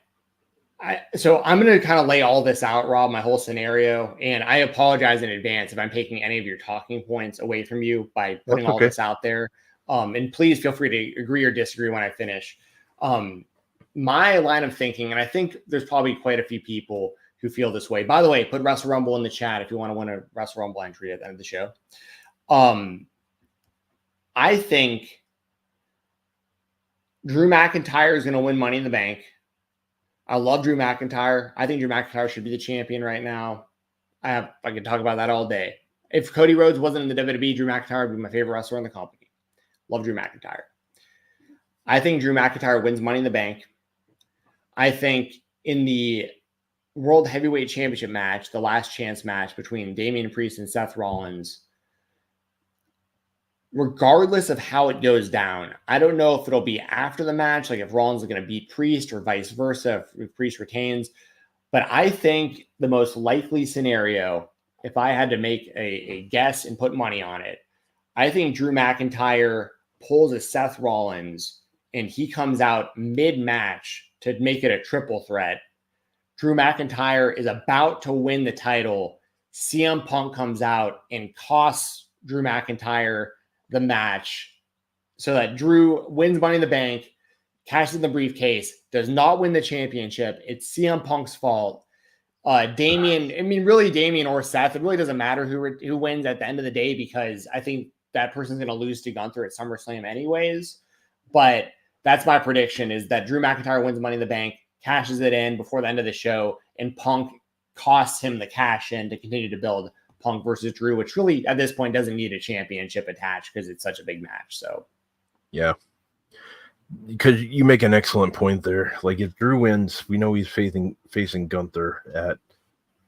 so I'm going to kind of lay all this out, Rob, my whole scenario. And I apologize in advance if I'm taking any of your talking points away from you by putting all this out there. And please feel free to agree or disagree when I finish. My line of thinking, and I think there's probably quite a few people who feel this way. By the way, put Wrestle Rumble in the chat if you want to win a Wrestle Rumble entry at the end of the show. I think Drew McIntyre is going to win Money in the Bank. I love Drew McIntyre. I think Drew McIntyre should be the champion right now. I could talk about that all day. If Cody Rhodes wasn't in the WWE, Drew McIntyre would be my favorite wrestler in the company. Love Drew McIntyre. I think Drew McIntyre wins Money in the Bank. I think in the World Heavyweight Championship match, the last chance match between Damian Priest and Seth Rollins, regardless of how it goes down, I don't know if it'll be after the match, like if Rollins is going to beat Priest or vice versa, if Priest retains. But I think the most likely scenario, if I had to make a guess and put money on it, I think Drew McIntyre pulls a Seth Rollins and he comes out mid-match to make it a triple threat. Drew McIntyre is about to win the title. CM Punk comes out and costs Drew McIntyre the match so that Drew wins Money in the Bank, cashes in the briefcase, does not win the championship. It's CM Punk's fault. Damian or Seth, it really doesn't matter who wins at the end of the day because I think that person's going to lose to Gunther at SummerSlam anyways. But that's my prediction is that Drew McIntyre wins Money in the Bank, cashes it in before the end of the show, and Punk costs him the cash in to continue to build Punk versus Drew, which really at this point doesn't need a championship attached because it's such a big match. So, yeah, because you make an excellent point there. Like if Drew wins, we know he's facing Gunther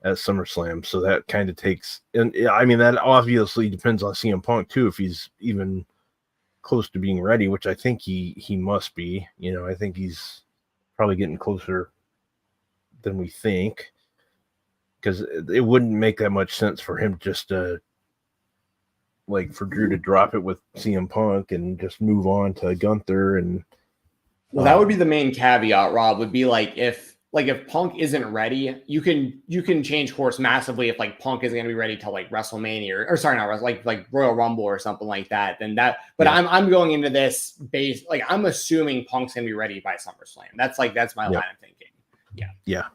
at SummerSlam, so that kind of takes. And I mean that obviously depends on CM Punk too, if he's even close to being ready, which I think he must be. You know, I think he's probably getting closer than we think. Because it wouldn't make that much sense for him just to, like, for Drew to drop it with CM Punk and just move on to Gunther. And well, that would be the main caveat, Rob, would be like if Punk isn't ready, you can change course massively if like Punk isn't going to be ready till like WrestleMania or sorry, not like Royal Rumble or something like that. Then that, but yeah. I'm going into this base like I'm assuming Punk's going to be ready by SummerSlam. That's my line of thinking. Yeah. Yeah.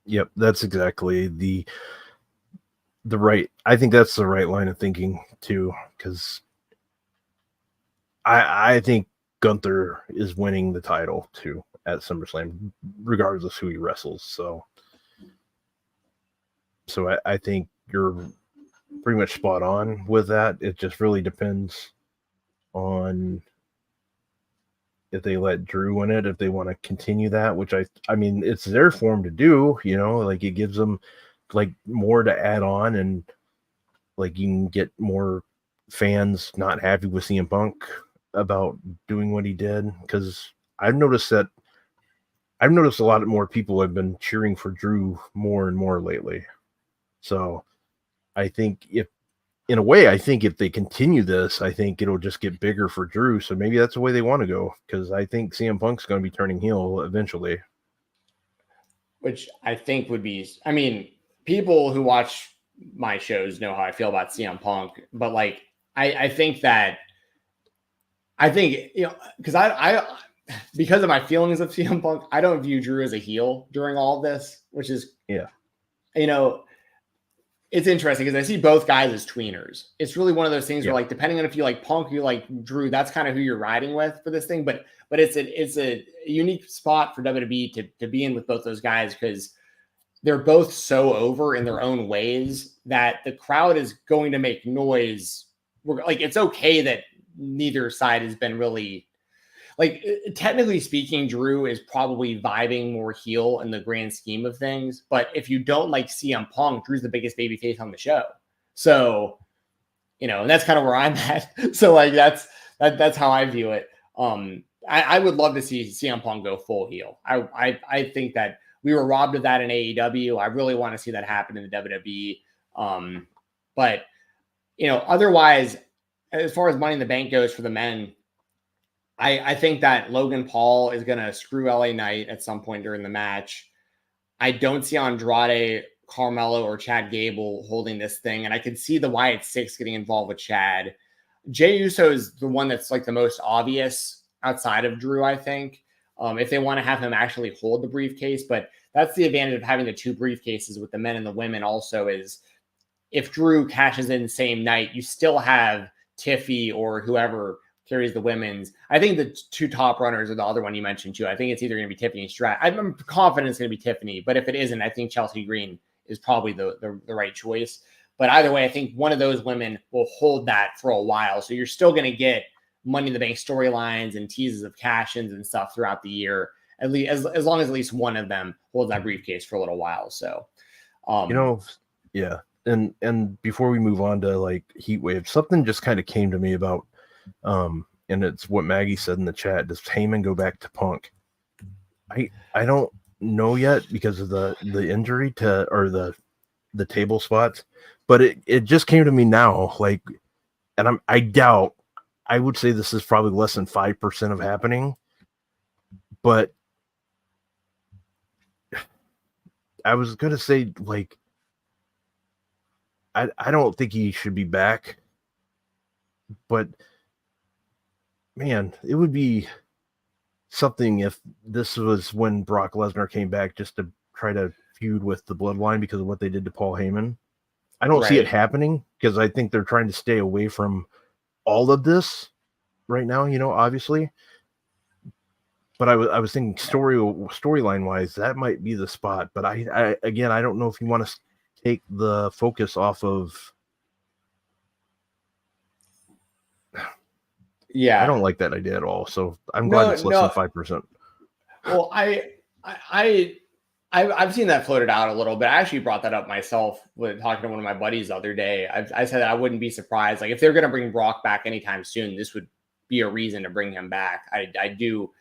Yep, that's exactly the right. I think that's the right line of thinking too, because I think Gunther is winning the title too at SummerSlam, regardless who he wrestles. So I think you're pretty much spot on with that. It just really depends on if they let Drew win it, if they want to continue that, which I mean, it's their form to do, like it gives them like more to add on, and like you can get more fans not happy with CM Punk about doing what he did. Because I've noticed a lot more people have been cheering for Drew more and more lately. So I think if they continue this, I think it'll just get bigger for Drew. So maybe that's the way they want to go, because I think CM Punk's going to be turning heel eventually. Which I think would be, I mean, people who watch my shows know how I feel about CM Punk, but like, I think, because because of my feelings of CM Punk, I don't view Drew as a heel during all of this, which is, it's interesting because I see both guys as tweeners. It's really one of those things where, like, depending on if you like Punk, you like Drew, that's kind of who you're riding with for this thing. But it's a unique spot for WWE to be in with both those guys, because they're both so over in their own ways that the crowd is going to make noise. Like, it's okay that neither side has been really, like, technically speaking, Drew is probably vibing more heel in the grand scheme of things. But if you don't like CM Punk, Drew's the biggest babyface on the show. So, and that's kind of where I'm at. So, like, that's how I view it. I would love to see CM Punk go full heel. I think that we were robbed of that in AEW. I really want to see that happen in the WWE. But, otherwise, as far as Money in the Bank goes for the men, I think that Logan Paul is going to screw LA Knight at some point during the match. I don't see Andrade, Carmelo, or Chad Gable holding this thing. And I could see the Wyatt Six getting involved with Chad. Jey Uso is the one that's like the most obvious outside of Drew, I think, if they want to have him actually hold the briefcase. But that's the advantage of having the two briefcases with the men and the women also, is if Drew cashes in the same night, you still have Tiffy or whoever carries the women's. I think the two top runners are the other one you mentioned too. I think it's either going to be Tiffany Stratton. I'm confident it's going to be Tiffany, but if it isn't, I think Chelsea Green is probably the right choice. But either way, I think one of those women will hold that for a while. So you're still going to get Money in the Bank storylines and teases of cash-ins and stuff throughout the year, at least as long as at least one of them holds that briefcase for a little while. So, yeah. And before we move on to like Heat Wave, something just kind of came to me about, and it's what Maggie said in the chat. Does Heyman go back to Punk? I don't know yet because of the injury or the table spots, but it just came to me now. Like, and I would say this is probably less than 5% of happening, but I was gonna say, like, I don't think he should be back, but man, it would be something if this was when Brock Lesnar came back just to try to feud with the Bloodline because of what they did to Paul Heyman. I don't see it happening because I think they're trying to stay away from all of this right now, obviously. But I was thinking storyline wise, that might be the spot. But I don't know if you want to take the focus off of. Yeah, I don't like that idea at all. So I'm glad it's less than 5%. Well, I've seen that floated out a little bit. I actually brought that up myself when talking to one of my buddies the other day. I said that I wouldn't be surprised. Like, if they're going to bring Brock back anytime soon, this would be a reason to bring him back. I do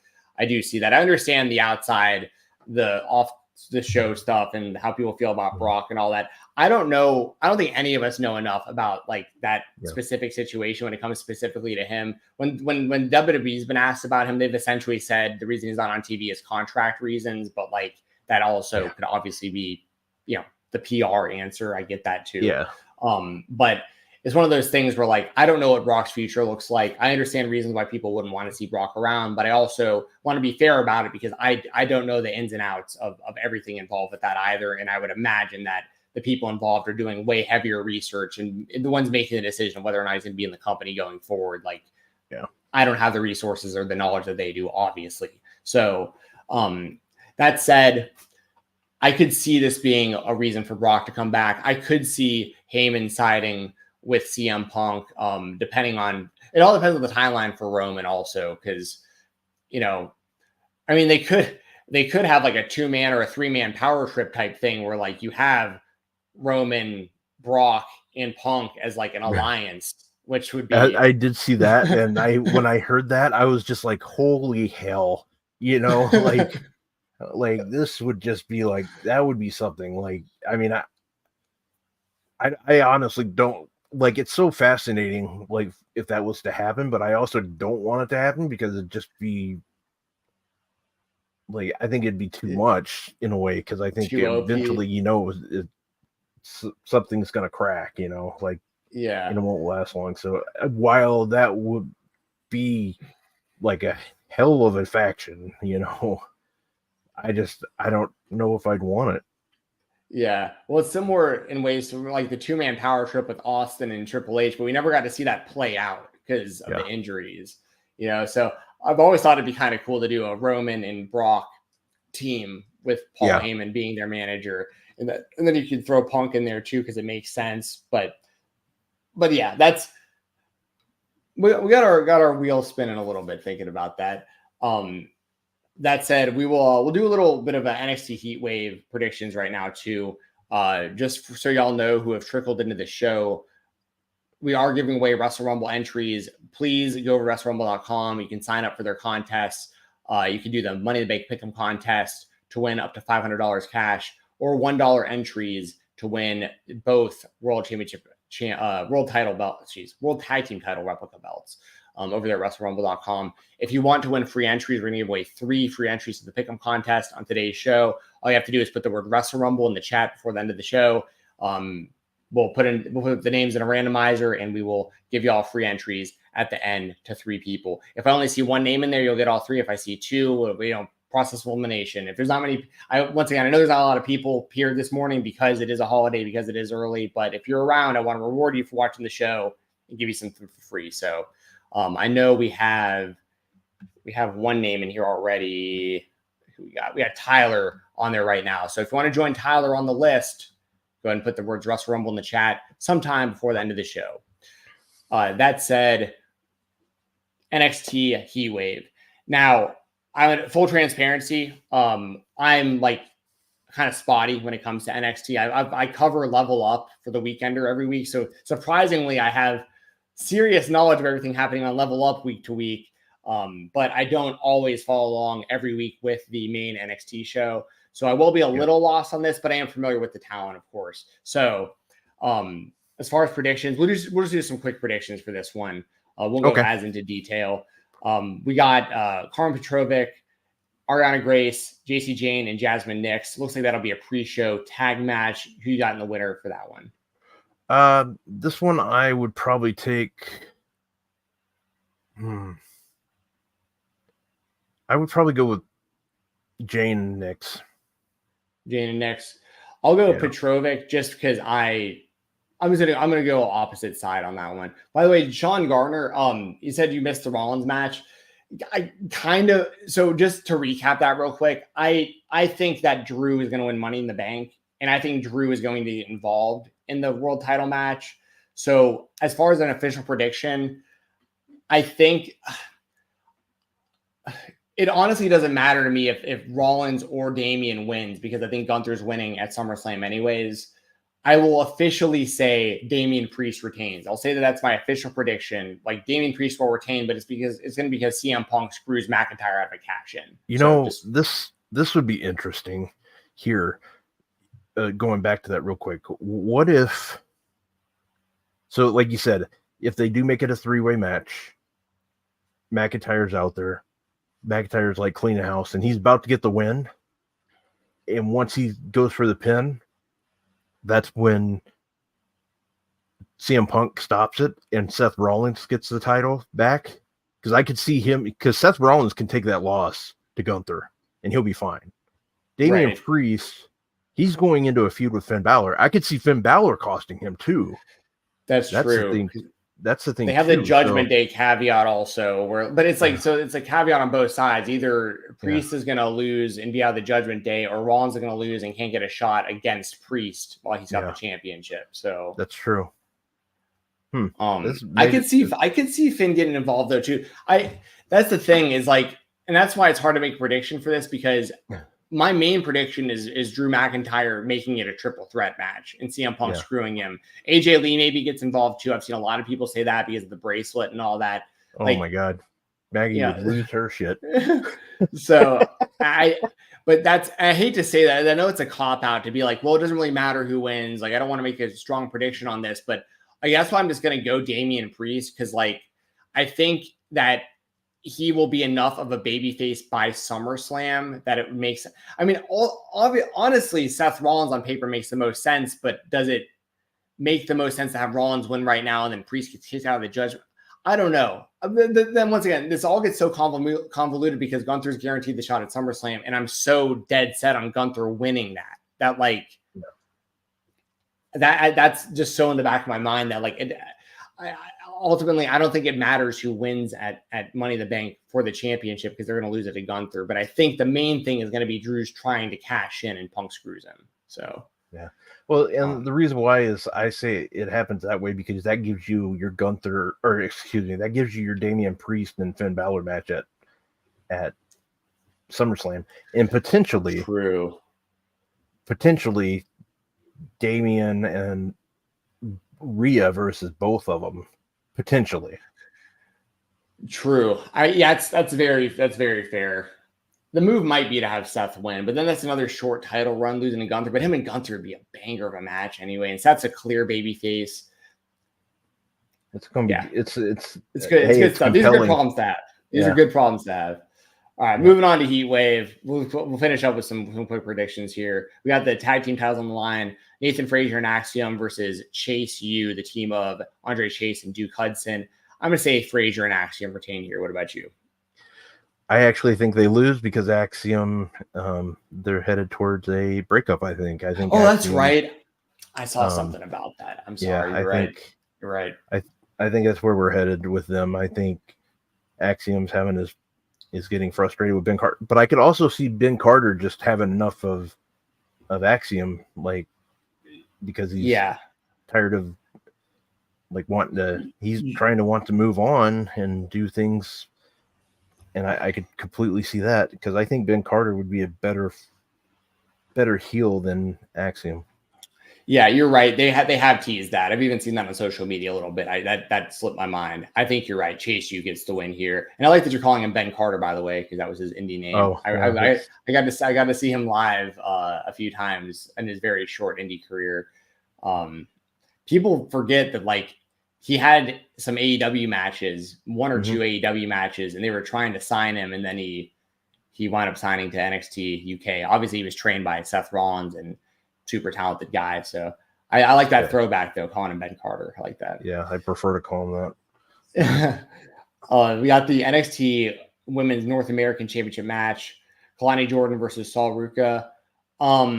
see that. I understand the outside, the off the show stuff and how people feel about Brock and all that. I don't know. I don't think any of us know enough about like that specific situation when it comes specifically to him. When WWE's been asked about him, they've essentially said the reason he's not on TV is contract reasons, but like that also could obviously be, the PR answer. I get that too. Yeah. But it's one of those things where, like, I don't know what Brock's future looks like. I understand reasons why people wouldn't want to see Brock around, but I also want to be fair about it because I don't know the ins and outs of everything involved with that either. And I would imagine that the people involved are doing way heavier research and the ones making the decision of whether or not he's going to be in the company going forward. Like, I don't have the resources or the knowledge that they do, obviously. So that said, I could see this being a reason for Brock to come back. I could see Heyman siding with CM Punk, depending on, it all depends on the timeline for Roman also, because, you know, I mean, they could have like a 2-man or a 3-man power trip type thing where like you have Roman, Brock, and Punk as like an alliance, which would be. I did see that, and when I heard that, I was just like, "Holy hell!" You know, like this would just be like, that would be something. Like, I mean, I honestly don't like. It's so fascinating, like if that was to happen, but I also don't want it to happen because it'd just be like, I think it'd be too much in a way, because I think eventually, you know, something's gonna crack. You know, like. Yeah, and it won't last long. So while that would be like a hell of a faction, you know, I don't know if I'd want it. Yeah, well, it's similar in ways to like the 2-man power trip with Austin and Triple H, but we never got to see that play out because of the injuries, you know. So I've always thought it'd be kind of cool to do a Roman and Brock team with Paul Heyman being their manager, and then you can throw Punk in there too because it makes sense. But yeah, that's we got our wheels spinning a little bit thinking about that. That said, we'll do a little bit of an NXT Heat Wave predictions right now too. Just so y'all know who have trickled into the show, we are giving away Wrestle Rumble entries. Please go over to WrestleRumble.com. You can sign up for their contests. You can do the Money in the Bank Pick'em contest to win up to $500 cash, or $1 entries to win both World Championship. World tag team title replica belts over there at WrestleRumble.com. If you want to win free entries, we're going to give away 3 free entries to the Pick'em contest on today's show. All you have to do is put the word Wrestle Rumble in the chat before the end of the show. We'll put the names in a randomizer, and we will give you all free entries at the end to 3 people. If I only see 1 name in there, you'll get all 3. If I see 2, process of elimination. If there's not many, I know there's not a lot of people here this morning because it is a holiday, because it is early, but if you're around, I want to reward you for watching the show and give you something for free. So I know we have 1 name in here already. Who we got? We got Tyler on there right now. So if you want to join Tyler on the list, go ahead and put the words Wrestle Rumble in the chat sometime before the end of the show. That said, NXT Heat Wave. Now, I'm full transparency. I'm like kind of spotty when it comes to NXT. I cover Level Up for the Weekender every week. So surprisingly, I have serious knowledge of everything happening on Level Up week to week. But I don't always follow along every week with the main NXT show. So I will be a little lost on this, but I am familiar with the talent, of course. So as far as predictions, we'll just do some quick predictions for this one. We'll go as into detail. We got Karma Petrovic, Ariana Grace, JC Jane, and Jasmine Nix. Looks like that'll be a pre-show tag match. Who you got in the winner for that one? This one I would probably take. I would probably go with Jane and Nix. Jane and Nix. I'll go with Petrovic just because I'm gonna go opposite side on that one. By the way, Sean Garner, you said you missed the Rollins match. So just to recap that real quick, I think that Drew is going to win Money in the Bank, and I think Drew is going to get involved in the world title match. So as far as an official prediction, I think it honestly doesn't matter to me if Rollins or Damian wins, because I think Gunther's winning at SummerSlam anyways. I will officially say Damian Priest retains. I'll say that's my official prediction. Like, Damian Priest will retain, but it's going to be because CM Punk screws McIntyre out of a cash in. This would be interesting here. Going back to that real quick. What if, so like you said, if they do make it a 3-way match, McIntyre's out there, McIntyre's like cleaning house, and he's about to get the win. And once he goes for the pin, that's when CM Punk stops it and Seth Rollins gets the title back. Because I could see him, because Seth Rollins can take that loss to Gunther and he'll be fine. Damian Priest, he's going into a feud with Finn Balor. I could see Finn Balor costing him too. That's true. that's the thing. They have too, the Judgment Day caveat also, but it's like, so it's a caveat on both sides. Either Priest is going to lose and be out of the Judgment Day, or Rollins is going to lose and can't get a shot against Priest while he's got the championship. So that's true. I could see Finn getting involved though too. That's the thing is like, and that's why it's hard to make a prediction for this, because my main prediction is Drew McIntyre making it a triple threat match and CM Punk screwing him. AJ Lee maybe gets involved too. I've seen a lot of people say that because of the bracelet and all that. Oh my God. Maggie would lose her shit. So I hate to say that. I know it's a cop out to be like, well, it doesn't really matter who wins. Like, I don't want to make a strong prediction on this, but I guess why I'm just going to go Damian Priest. Cause like, I think that he will be enough of a babyface by SummerSlam that it makes, I mean, honestly, Seth Rollins on paper makes the most sense, but does it make the most sense to have Rollins win right now and then Priest gets kicked out of the Judgment? I don't know. Then once again, this all gets so convoluted because Gunther's guaranteed the shot at SummerSlam, and I'm so dead set on Gunther winning that that's just so in the back of my mind that like ultimately, I don't think it matters who wins at Money in the Bank for the championship because they're going to lose it to Gunther. But I think the main thing is going to be Drew's trying to cash in and Punk screws him. So, yeah. Well, and the reason why is I say it happens that way because that gives you your that gives you your Damian Priest and Finn Balor match at SummerSlam. And potentially Damian and Rhea versus both of them. Potentially. True. That's very fair. The move might be to have Seth win, but then that's another short title run losing to Gunther. But him and Gunther would be a banger of a match anyway. And Seth's a clear baby face. It's gonna be it's good. It's good stuff. These are good problems to have. These are good problems to have. All right, moving on to Heat Wave. We'll finish up with some quick predictions here. We got the tag team titles on the line. Nathan Frazier and Axiom versus Chase U, the team of Andre Chase and Duke Hudson. I'm going to say Frazier and Axiom retain here. What about you? I actually think they lose because Axiom, they're headed towards a breakup, I think. Oh, Axiom, that's right. I saw something about that. I'm sorry. You're right. I think that's where we're headed with them. I think Axiom's is getting frustrated with Ben Carter. But I could also see Ben Carter just having enough of Axiom, like, because he's tired of like he's trying to want to move on and do things. And I could completely see that because I think Ben Carter would be a better heel than Axiom. Yeah, you're right. They have teased that. I've even seen that on social media a little bit. That slipped my mind. I think you're right. Chase U gets the win here, and I like that you're calling him Ben Carter, by the way, because that was his indie name. Oh, I got to see him live a few times in his very short indie career. People forget that like he had some AEW matches, one or two AEW matches, and they were trying to sign him, and then he wound up signing to NXT UK. Obviously, he was trained by Seth Rollins and super talented guy. So I like that throwback though, calling him Ben Carter. I like that. Yeah, I prefer to call him that. We got the NXT Women's North American Championship match. Kalani Jordan versus Sol Ruka. I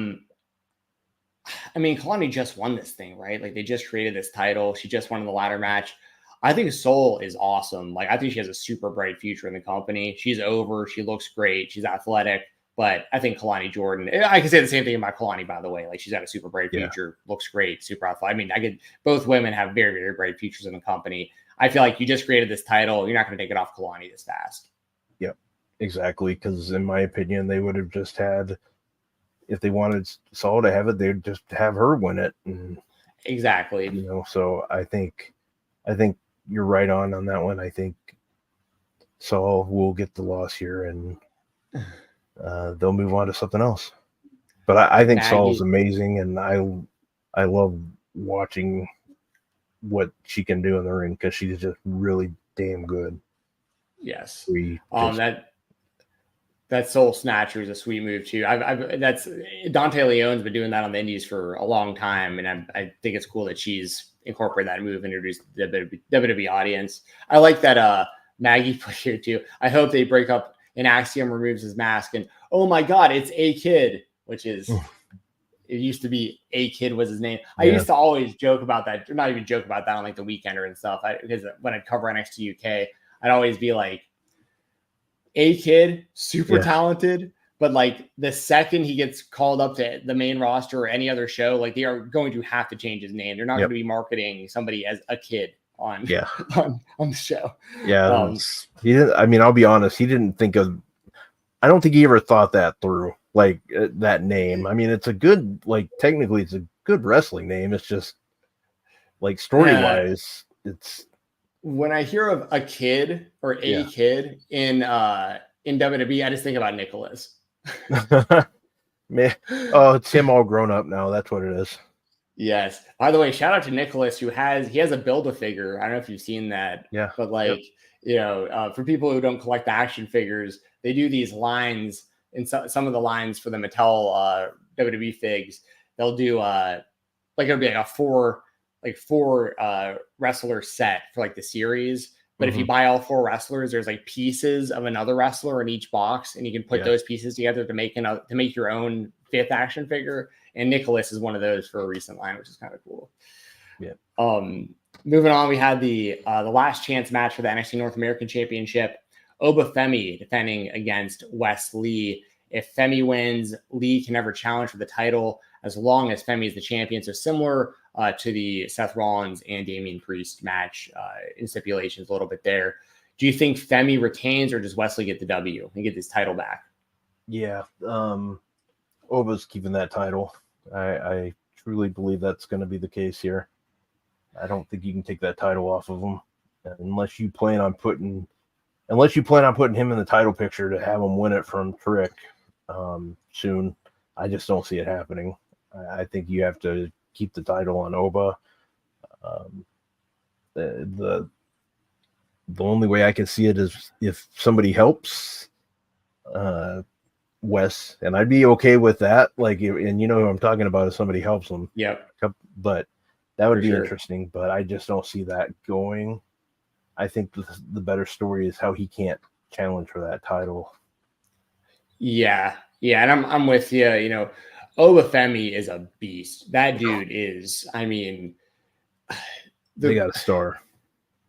mean, Kalani just won this thing, right? Like they just created this title. She just won in the ladder match. I think Sol is awesome. Like I think she has a super bright future in the company. She's over. She looks great. She's athletic. But I think Kalani Jordan, I can say the same thing about Kalani, by the way. Like she's got a super bright future, looks great, super athletic. I mean, both women have very, very bright futures in the company. I feel like you just created this title. You're not going to take it off Kalani this fast. Yep, exactly. Because in my opinion, they would have just had, if they wanted Sol to have it, they'd just have her win it. And, exactly. So I think you're right on that one. I think Sol will get the loss here and they'll move on to something else. But I think Sol's amazing, and I love watching what she can do in the ring because she's just really damn good. Yes. That Soul Snatcher is a sweet move too. That's Dante Leon's been doing that on the Indies for a long time, and I think it's cool that she's incorporated that move and introduced the WWE audience. I like that Maggie put here too. I hope they break up and Axiom removes his mask and oh my God, it's a kid, which is It used to be A Kid was his name. I used to always joke about that, or not even joke about that on like the Weekender and stuff. Because when I'd cover NXT UK, I'd always be like, A Kid, super talented, but like the second he gets called up to the main roster or any other show, like they are going to have to change his name. They're not going to be marketing somebody as a kid on the show. Yeah, he didn't. I mean, I'll be honest. He didn't think of. I don't think he ever thought that through. Like that name. I mean, it's a good. Like technically, it's a good wrestling name. It's just like story wise, it's. When I hear of a kid or a kid in WWE, I just think about Nicholas. Man, oh, it's him all grown up now. That's what it is. Yes. By the way, shout out to Nicholas, who has a Build-A-Figure. I don't know if you've seen that. Yeah. But like, for people who don't collect the action figures, they do these lines in some of the lines for the Mattel WWE figs. They'll do like it'll be like a four wrestler set for like the series. But if you buy all 4 wrestlers, there's like pieces of another wrestler in each box, and you can put those pieces together to make your own 5th action figure. And Nicholas is one of those for a recent line, which is kind of cool. Yeah. Moving on, we had the last chance match for the NXT North American Championship. Oba Femi defending against Wes Lee. If Femi wins, Lee can never challenge for the title as long as Femi is the champion. So similar to the Seth Rollins and Damian Priest match in stipulations a little bit there. Do you think Femi retains, or does Wesley get the W and get his title back? Yeah. Oba's keeping that title. I truly believe that's going to be the case here. I don't think you can take that title off of him unless you plan on putting him in the title picture to have him win it from Trick soon. I just don't see it happening. I think you have to keep the title on Oba. The only way I can see it is if somebody helps Wes, and I'd be okay with that. Like, and you know who I'm talking about if somebody helps him. Yeah. But that would be interesting. But I just don't see that going. I think the better story is how he can't challenge for that title. Yeah, and I'm with you. You know, Oba Femi is a beast. That dude is. I mean, they got a star.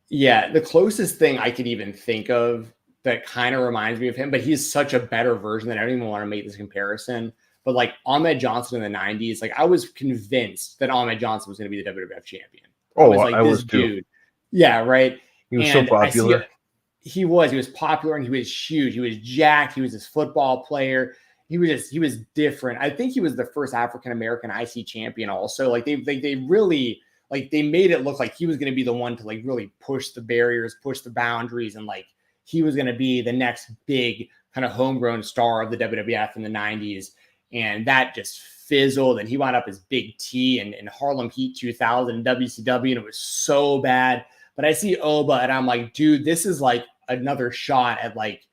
Yeah, the closest thing I could even think of that kind of reminds me of him, but he's such a better version that I don't even want to make this comparison. But like Ahmed Johnson in the 90s, like I was convinced that Ahmed Johnson was going to be the WWF champion. I was too. Dude. Yeah, right. He was so popular. He was popular and he was huge. He was jacked. He was this football player. He was different. I think he was the first African-American IC champion also. Like they really, like they made it look like he was going to be the one to like really push the barriers, push the boundaries. And like, he was going to be the next big kind of homegrown star of the WWF in the 90s. And that just fizzled. And he wound up as Big T in Harlem Heat 2000 in WCW. And it was so bad. But I see Oba and I'm like, dude, this is like another shot at like,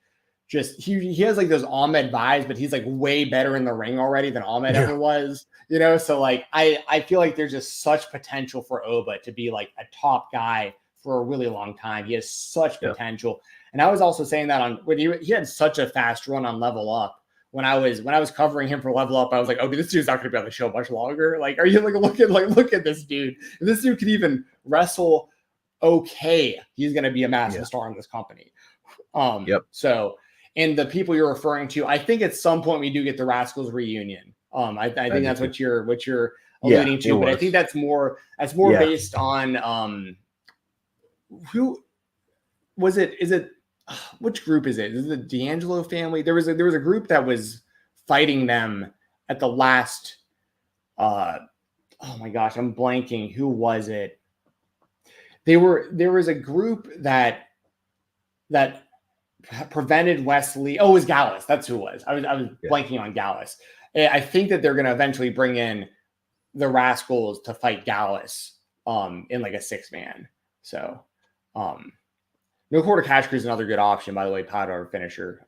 just he has like those Ahmed vibes, but he's like way better in the ring already than Ahmed ever was, you know? So like, I feel like there's just such potential for Oba to be like a top guy for a really long time. He has such potential. And I was also saying that when he had such a fast run on Level Up. When I was covering him for Level Up, I was like, oh, dude, this dude's not going to be on the show much longer. Like, are you like, look at this dude. If this dude could even wrestle okay, he's going to be a massive star in this company. So, and the people you're referring to, I think at some point we do get the Rascals reunion. I think that's what you're alluding to, but I think that's more based on who was it? Is it which group is it? Is it the D'Angelo family? There was a group that was fighting them at the last. Oh my gosh, I'm blanking. Who was it? There was a group that prevented Wesley. Oh, it was Gallus. That's who it was. I was blanking on Gallus. I think that they're going to eventually bring in the Rascals to fight Gallus in like a 6-man. So No Quarter Cash Crew is another good option, by the way, powder finisher.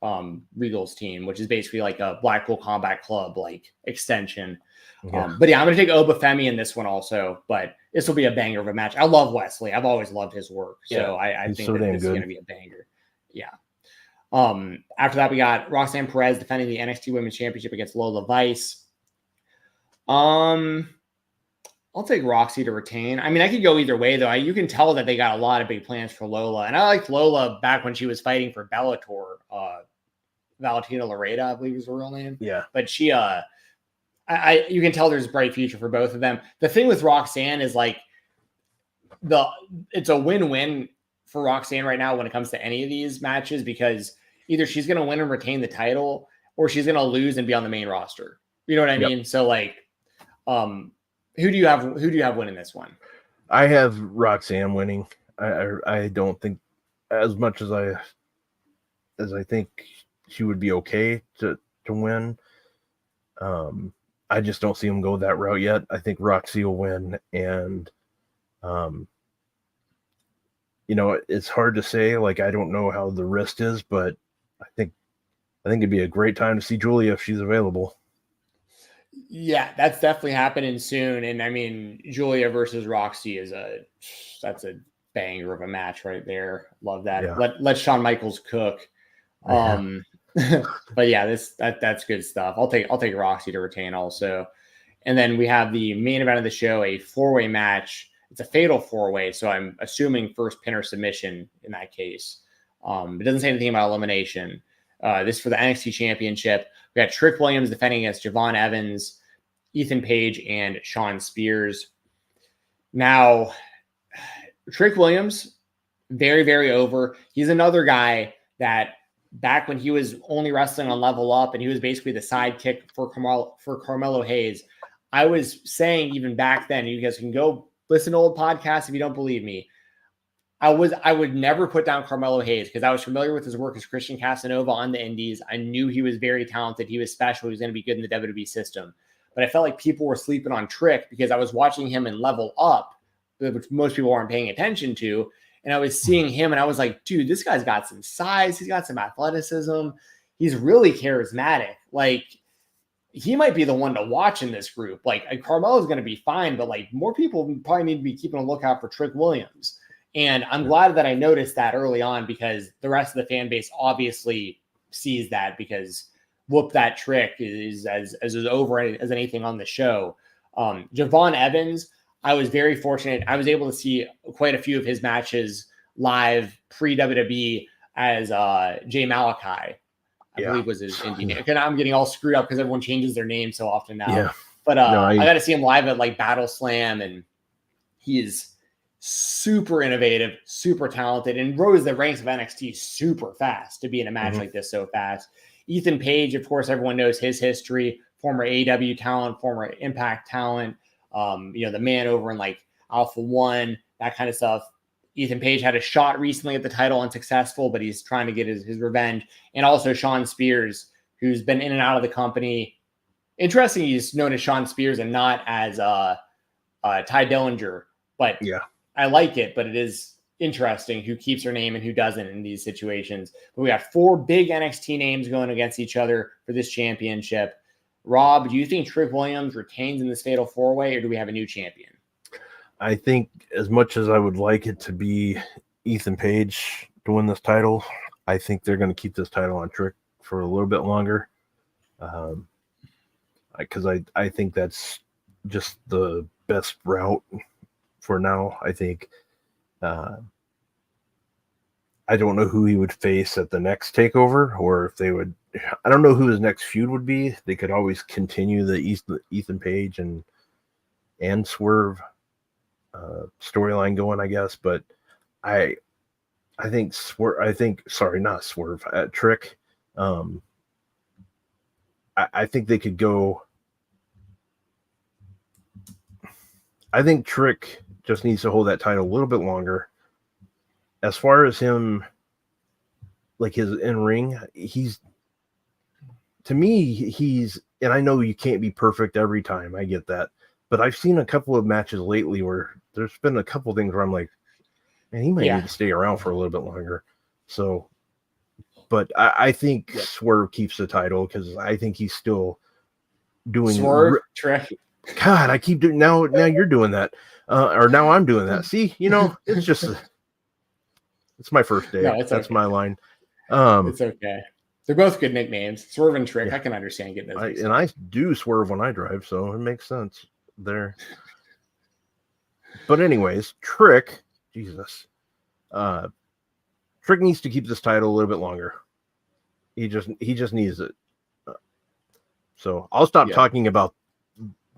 Regal's team, which is basically like a Blackpool Combat Club like extension. But yeah, I'm going to take Oba Femi in this one also, but this will be a banger of a match. I love Wesley. I've always loved his work. So I think that this is going to be a banger. Yeah. After that, we got Roxanne Perez defending the NXT Women's Championship against Lola Vice. I'll take Roxy to retain. I mean, I could go either way, though. You can tell that they got a lot of big plans for Lola. And I liked Lola back when she was fighting for Bellator. Valentina Lareda, I believe is her real name. Yeah. But she, you can tell there's a bright future for both of them. The thing with Roxanne is like, it's a win-win for Roxanne right now when it comes to any of these matches, because either she's going to win and retain the title, or she's going to lose and be on the main roster. You know what I mean? So like, who do you have winning this one? I have Roxanne winning. I don't think, as much as I think she would be okay to win. I just don't see him go that route yet. I think Roxy will win, and it's hard to say. Like, I don't know how the wrist is, but I think it'd be a great time to see Julia if she's available. Yeah, that's definitely happening soon. And I mean, Julia versus Roxy that's a banger of a match right there. Love that. Yeah. Let Shawn Michaels cook. But yeah, that's good stuff. I'll take Roxy to retain also. And then we have the main event of the show, a 4-way match. It's a fatal 4-way, so I'm assuming first pin or submission in that case. It doesn't say anything about elimination. This for the NXT Championship. We got Trick Williams defending against Javon Evans, Ethan Page, and Sean Spears. Now, Trick Williams, very, very over. He's another guy that back when he was only wrestling on Level Up and he was basically the sidekick for Carmelo Hayes, I was saying even back then, you guys can go listen to old podcasts if you don't believe me, I would never put down Carmelo Hayes because I was familiar with his work as Christian Casanova on the Indies. I knew he was very talented. He was special. He was going to be good in the WWE system. But I felt like people were sleeping on Trick because I was watching him in Level Up, which most people aren't paying attention to. And I was seeing him and I was like, dude, this guy's got some size. He's got some athleticism. He's really charismatic. Like, he might be the one to watch in this group. Like, Carmelo's going to be fine, but like more people probably need to be keeping a lookout for Trick Williams. And I'm glad that I noticed that early on because the rest of the fan base obviously sees that because whoop that Trick is as over as anything on the show. Javon Evans, I was very fortunate. I was able to see quite a few of his matches live pre-WWE as Jay Malachi, I believe was his indie name. And I'm getting all screwed up because everyone changes their name so often now. Yeah. But I got to see him live at like Battle Slam, and he is super innovative, super talented, and rose the ranks of NXT super fast to be in a match like this so fast. Ethan Page, of course, everyone knows his history, former AEW talent, former Impact talent, the man over in like Alpha One, that kind of stuff. Ethan Page had a shot recently at the title, unsuccessful, but he's trying to get his revenge. And also Sean Spears, who's been in and out of the company. Interesting, he's known as Sean Spears and not as Ty Dillinger, but yeah. I like it, but it is interesting who keeps her name and who doesn't in these situations. But we got 4 big NXT names going against each other for this championship. Rob, do you think Trick Williams retains in this fatal 4-way, or do we have a new champion? I think as much as I would like it to be Ethan Page to win this title, I think they're going to keep this title on Trick for a little bit longer. Because I think that's just the best route for now. I think I don't know who he would face at the next takeover, or if they would. I don't know who his next feud would be. They could always continue the Ethan Page and Swerve storyline going, I guess. But I think not Swerve. Trick. I think they could go. I think Trick just needs to hold that title a little bit longer. As far as him, like his in-ring, to me, and I know you can't be perfect every time. I get that. But I've seen a couple of matches lately where there's been a couple things where I'm like, man, he might need to stay around for a little bit longer. So, but I think Swerve keeps the title because I think he's still doing Swerve, Trick. God, I keep doing now you're doing that. Or now I'm doing that. See, it's just it's my first day. No, That's okay. My line. It's okay. They're both good nicknames. Swerve and Trick. Yeah. I can understand getting those. And I do swerve when I drive, so it makes sense there. But anyways, Trick, Jesus. Trick needs to keep this title a little bit longer. He just needs it. So I'll stop talking about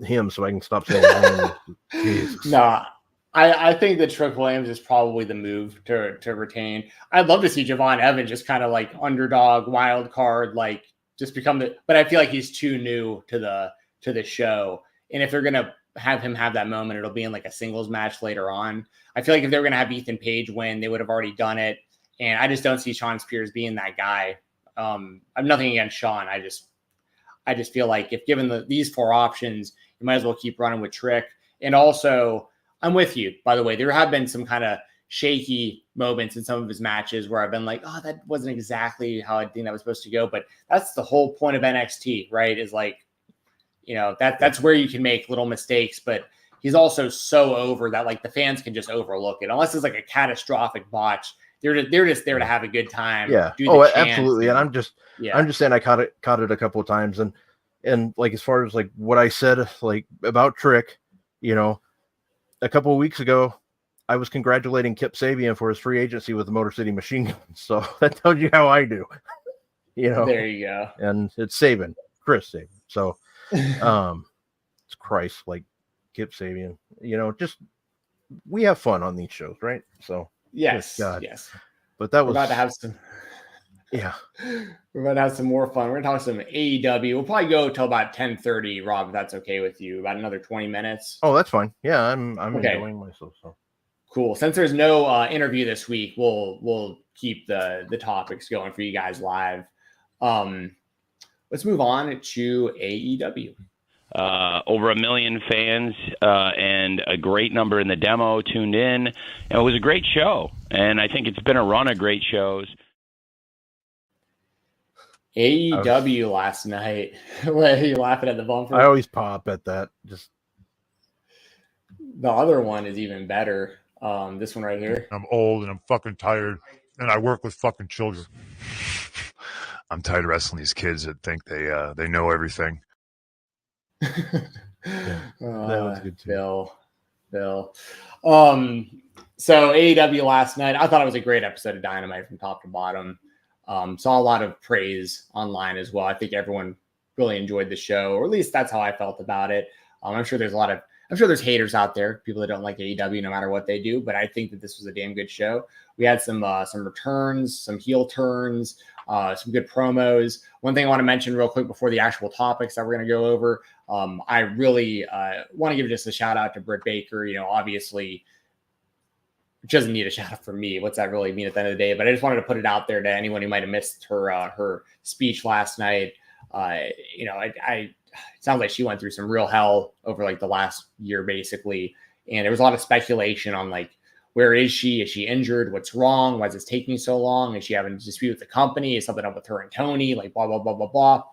him so I can stop saying Jesus. No, I think that Trick Williams is probably the move to retain. I'd love to see Javon Evans just kind of like underdog, wild card, like just become but I feel like he's too new to the show. And if they're gonna have him have that moment, it'll be in like a singles match later on. I feel like if they were gonna have Ethan Page win, they would have already done it. And I just don't see Sean Spears being that guy. I'm nothing against Sean. I just feel like if given these four options, you might as well keep running with Trick. And also, I'm with you, by the way. There have been some kind of shaky moments in some of his matches where I've been like, oh, that wasn't exactly how I think that was supposed to go. But that's the whole point of NXT, right? Is like, that's where you can make little mistakes. But he's also so over that like the fans can just overlook it. Unless it's like a catastrophic botch. They're just there to have a good time. Yeah. Absolutely. And I'm just saying I caught it a couple of times. And like, as far as like what I said, like about Trick, a couple of weeks ago, I was congratulating Kip Sabian for his free agency with the Motor City Machine Guns. So that tells you how I do, There you go. And it's Chris Sabian. So, it's Christ, like Kip Sabian, just, we have fun on these shows, right? So yes. But that was about to have some. Yeah. We're going to have some more fun. We're going to talk some AEW. We'll probably go till about 10:30, Rob, if that's okay with you. About another 20 minutes. Oh, that's fine. Yeah, I'm okay. Enjoying myself. So cool. Since there's no interview this week, we'll keep the topics going for you guys live. Let's move on to AEW. Over 1 million fans and a great number in the demo tuned in. And it was a great show. And I think it's been a run of great shows. AEW last night. What, are you laughing at the bumper? I always pop at that. Just the other one is even better. This one right here. I'm old and I'm fucking tired and I work with fucking children. I'm tired of wrestling these kids that think they know everything. That was good too. Bill. So AEW last night, I thought it was a great episode of Dynamite from top to bottom. Saw a lot of praise online as well. I think everyone really enjoyed the show, or at least that's how I felt about it. I'm sure there's haters out there, people that don't like AEW no matter what they do, but I think that this was a damn good show. We had some returns, some heel turns, some good promos. One thing I want to mention real quick before the actual topics that we're going to go over, I really want to give just a shout out to Britt Baker. Obviously, it doesn't need a shout out from me. What's that really mean at the end of the day? But I just wanted to put it out there to anyone who might have missed her speech last night. It sounds like she went through some real hell over like the last year, basically. And there was a lot of speculation on like, where is she? Is she injured? What's wrong? Why is this taking so long? Is she having a dispute with the company? Is something up with her and Tony? Like blah, blah, blah, blah, blah.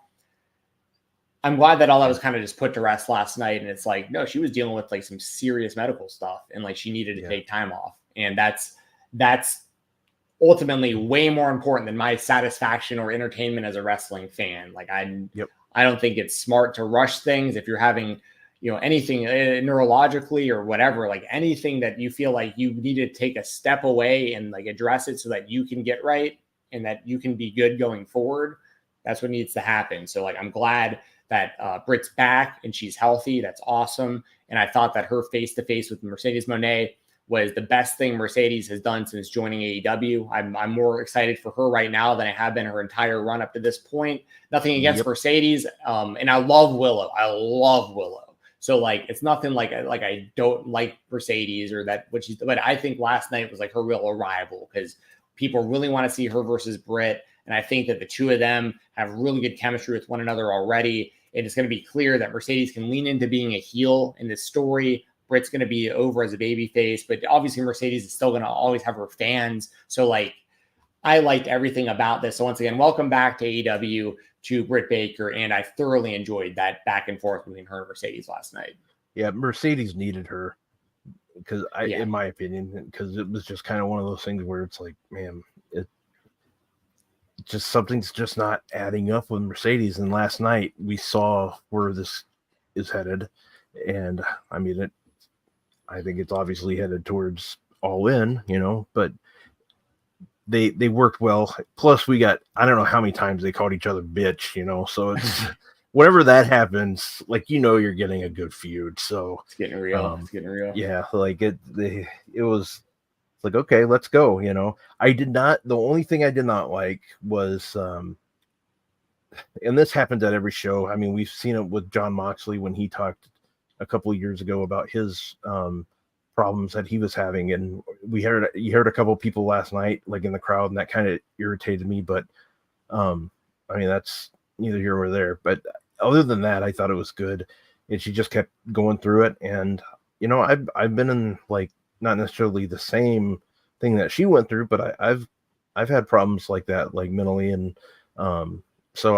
I'm glad that all that was kind of just put to rest last night. And it's like, no, she was dealing with like some serious medical stuff and like she needed to take time off. And that's ultimately way more important than my satisfaction or entertainment as a wrestling fan. Like I don't think it's smart to rush things. If you're having, anything neurologically or whatever, like anything that you feel like you need to take a step away and like address it so that you can get right and that you can be good going forward. That's what needs to happen. So like, I'm glad that Britt's back and she's healthy. That's awesome. And I thought that her face-to-face with Mercedes Moné was the best thing Mercedes has done since joining AEW. I'm more excited for her right now than I have been her entire run up to this point. Nothing against Mercedes. And I love Willow. So like, it's nothing like I don't like Mercedes or that, but I think last night was like her real arrival because people really want to see her versus Britt. And I think that the two of them have really good chemistry with one another already. And it's going to be clear that Mercedes can lean into being a heel in this story. Britt's going to be over as a babyface, but obviously Mercedes is still going to always have her fans. So like, I liked everything about this. So once again, welcome back to AEW to Britt Baker. And I thoroughly enjoyed that back and forth between her and Mercedes last night. Yeah. Mercedes needed her because in my opinion, because it was just kind of one of those things where it's like, man, just something's just not adding up with Mercedes. And last night we saw where this is headed, and I mean I think it's obviously headed towards All In, but they worked well. Plus we got, I don't know how many times they called each other bitch, so it's whenever that happens, like, you're getting a good feud. So It's getting real. Yeah, like it was like, okay, let's go. The only thing I did not like was, and this happens at every show. I mean, we've seen it with John Moxley when he talked a couple of years ago about his problems that he was having, and you heard a couple of people last night, like in the crowd, and that kind of irritated me. But I mean, that's neither here nor there. But other than that, I thought it was good, and she just kept going through it. And I've been in, like, not necessarily the same thing that she went through, but I've had problems like that, like mentally, and so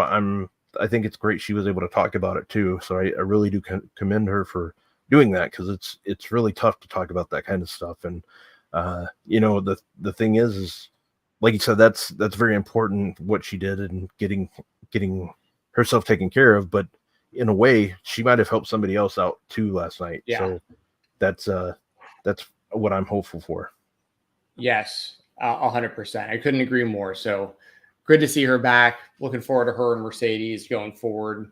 I think it's great she was able to talk about it too. So I really do commend her for doing that, because it's really tough to talk about that kind of stuff. And the thing is like you said, that's very important what she did and getting herself taken care of. But in a way, she might have helped somebody else out too last night. Yeah. So that's what I'm hopeful for. Yes, 100%. I couldn't agree more. So good to see her back. Looking forward to her and Mercedes going forward.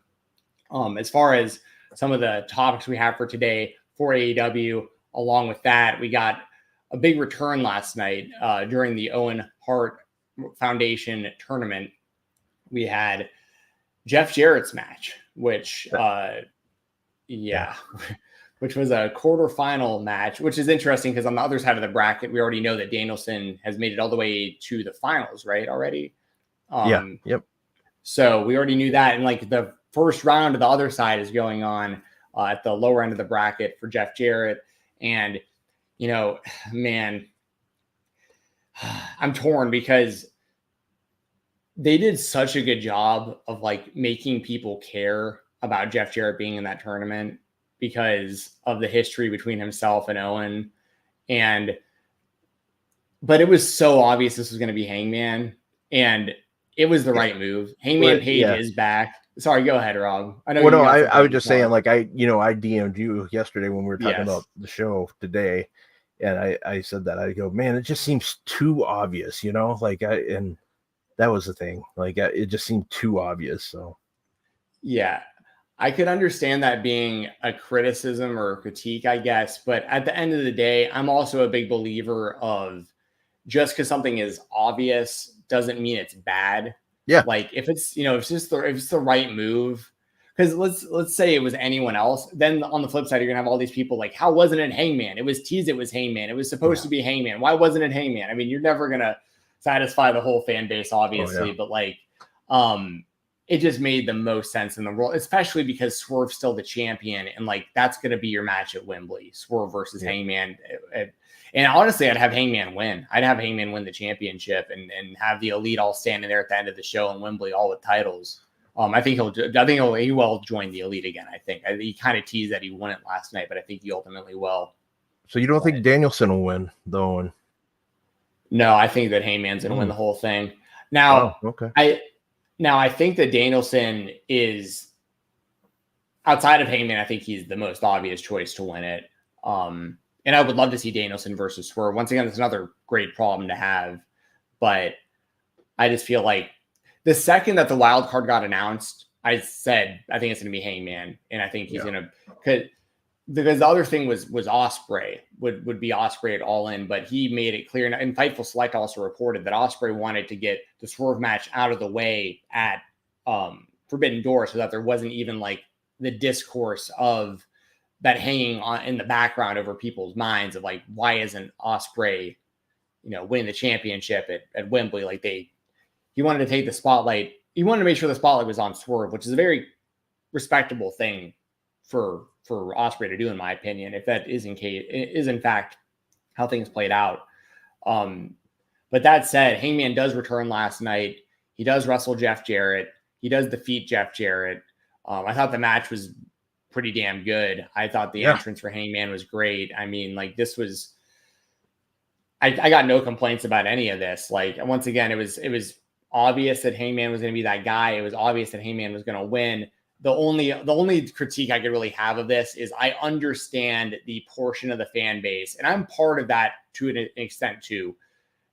As far as some of the topics we have for today for AEW, along with that, we got a big return last night during the Owen Hart Foundation tournament. We had Jeff Jarrett's match, which which was a quarterfinal match, which is interesting because on the other side of the bracket, we already know that Danielson has made it all the way to the finals, right? Already. Yep. So we already knew that. And like the first round of the other side is going on at the lower end of the bracket for Jeff Jarrett. And, man, I'm torn because they did such a good job of like making people care about Jeff Jarrett being in that tournament because of the history between himself and Owen. But it was so obvious this was going to be Hangman, and it was the right move. Hangman Page is back. Sorry, go ahead, Rob. I know. Well, no, I was just saying, like, I DM'd you yesterday when we were talking about the show today, and I said that, I go, man, it just seems too obvious, and that was the thing. Like, it just seemed too obvious. So, yeah, I could understand that being a criticism or a critique, I guess. But at the end of the day, I'm also a big believer of just because something is obvious doesn't mean it's bad. Yeah. Like if it's, if it's the right move, because let's say it was anyone else, then on the flip side, you're gonna have all these people like, how wasn't it Hangman? It was teased it was Hangman. It was supposed to be Hangman. Why wasn't it Hangman? I mean, you're never gonna satisfy the whole fan base, obviously, but like, it just made the most sense in the world, especially because Swerve's still the champion, and like that's gonna be your match at Wembley, Swerve versus Hangman. And honestly, I'd have Hangman win. I'd have Hangman win the championship and have the Elite all standing there at the end of the show in Wembley, all with titles. I think he will join the Elite again. I think he kind of teased that he wouldn't last night, but I think he ultimately will. So you don't think Danielson will win, though? No, I think that Hangman's going to win the whole thing. Now, I think that Danielson is outside of Hangman. I think he's the most obvious choice to win it. And I would love to see Danielson versus Swerve. Once again, it's another great problem to have. But I just feel like the second that the wild card got announced, I said, I think it's going to be Hangman. And I think he's going to, because the other thing was Ospreay would be Ospreay at All In, but he made it clear. And Fightful Select also reported that Ospreay wanted to get the Swerve match out of the way at Forbidden Door so that there wasn't even like the discourse of that hanging on in the background over people's minds of like, why isn't Ospreay, winning the championship at Wembley? Like he wanted to take the spotlight. He wanted to make sure the spotlight was on Swerve, which is a very respectable thing for Ospreay to do, in my opinion, if that is in fact how things played out. But that said, Hangman does return last night. He does wrestle Jeff Jarrett. He does defeat Jeff Jarrett. I thought the match was pretty damn good. I thought the entrance for Hangman was great. I mean, like this was, I got no complaints about any of this. Like once again, it was obvious that Hangman was going to be that guy. It was obvious that Hangman was going to win. The only critique I could really have of this is I understand the portion of the fan base, and I'm part of that to an extent too,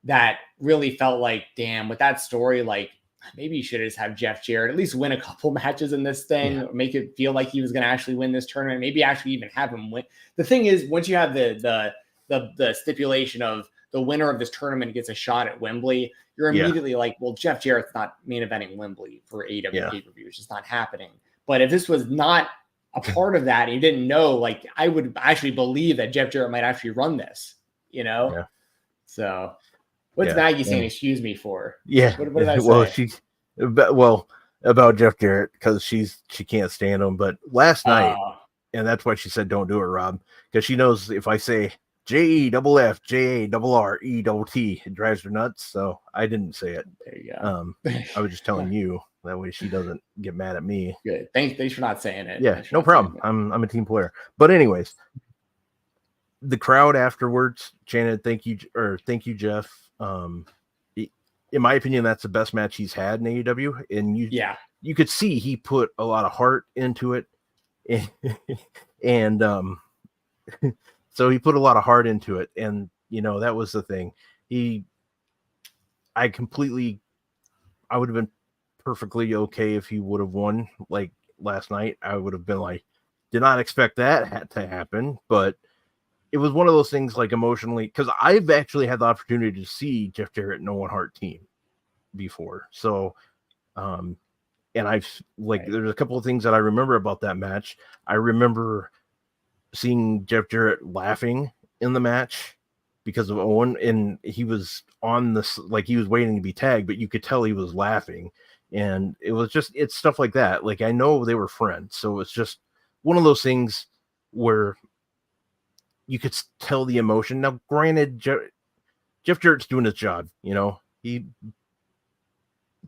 that really felt like, damn, with that story, like maybe you should just have Jeff Jarrett at least win a couple matches in this thing, or make it feel like he was going to actually win this tournament. Maybe actually even have him win. The thing is, once you have the stipulation of the winner of this tournament gets a shot at Wembley, you're immediately like, well, Jeff Jarrett's not main eventing Wembley for AEW pay-per-view. It's just not happening. But if this was not a part of that and you didn't know, like, I would actually believe that Jeff Jarrett might actually run this, you know? Yeah. So what's Maggie saying excuse me for? Yeah. What did I say? Well, about Jeff Jarrett, because she can't stand him. But last night, and that's why she said don't do it, Rob, because she knows if I say JEFFJARRET, it drives her nuts. So I didn't say it. There you go. I was just telling you. That way she doesn't get mad at me. Good. Thanks for not saying it. Yeah, no problem. I'm a team player. But anyways, the crowd afterwards chanted, "Thank you, Jeff." In my opinion, that's the best match he's had in AEW. And you could see he put a lot of heart into it. And so he put a lot of heart into it. And that was the thing. I would have been perfectly okay if he would have won like last night. I would have been like, did not expect that to happen, but it was one of those things, like, emotionally, because I've actually had the opportunity to see Jeff Jarrett and Owen Hart team before. So and I've there's a couple of things that I remember about that match. I remember seeing Jeff Jarrett laughing in the match because of Owen, and he was on this, like, he was waiting to be tagged, but you could tell he was laughing. And it's stuff like that. Like, I know they were friends, so it's just one of those things where you could tell the emotion. Now, granted, Jeff Jarrett's doing his job,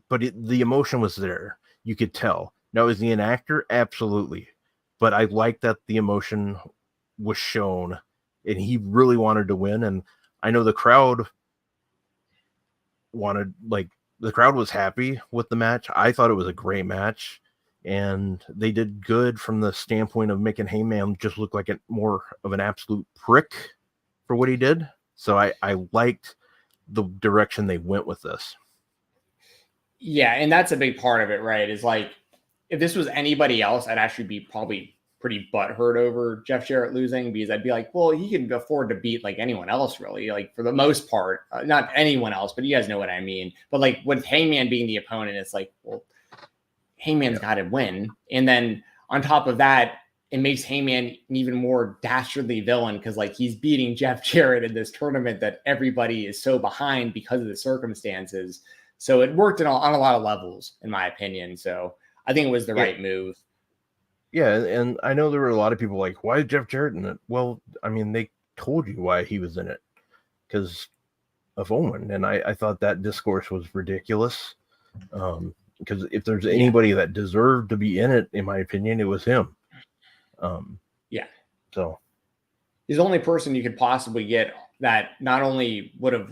but the emotion was there. You could tell. Now, is he an actor? Absolutely. But I like that the emotion was shown, and he really wanted to win. And I know the crowd the crowd was happy with the match. I thought it was a great match, and they did good from the standpoint of making Hangman just look like more of an absolute prick for what he did. So I liked the direction they went with this. Yeah, and that's a big part of it, right? Is like, if this was anybody else, I'd actually be probably pretty butthurt over Jeff Jarrett losing, because I'd be like, well, he can afford to beat like anyone else, really, like, for the most part. Not anyone else, but you guys know what I mean. But like, with Hangman being the opponent, it's like, well, Hangman's got to win. And then on top of that, it makes Hangman an even more dastardly villain, because like, he's beating Jeff Jarrett in this tournament that everybody is so behind because of the circumstances. So it worked on a lot of levels, in my opinion. So I think it was the right move. Yeah, and I know there were a lot of people like, why is Jeff Jarrett in it? Well, I mean, they told you why he was in it, because of Owen. And I thought that discourse was ridiculous. Because if there's anybody that deserved to be in it, in my opinion, it was him. So he's the only person you could possibly get that not only would have,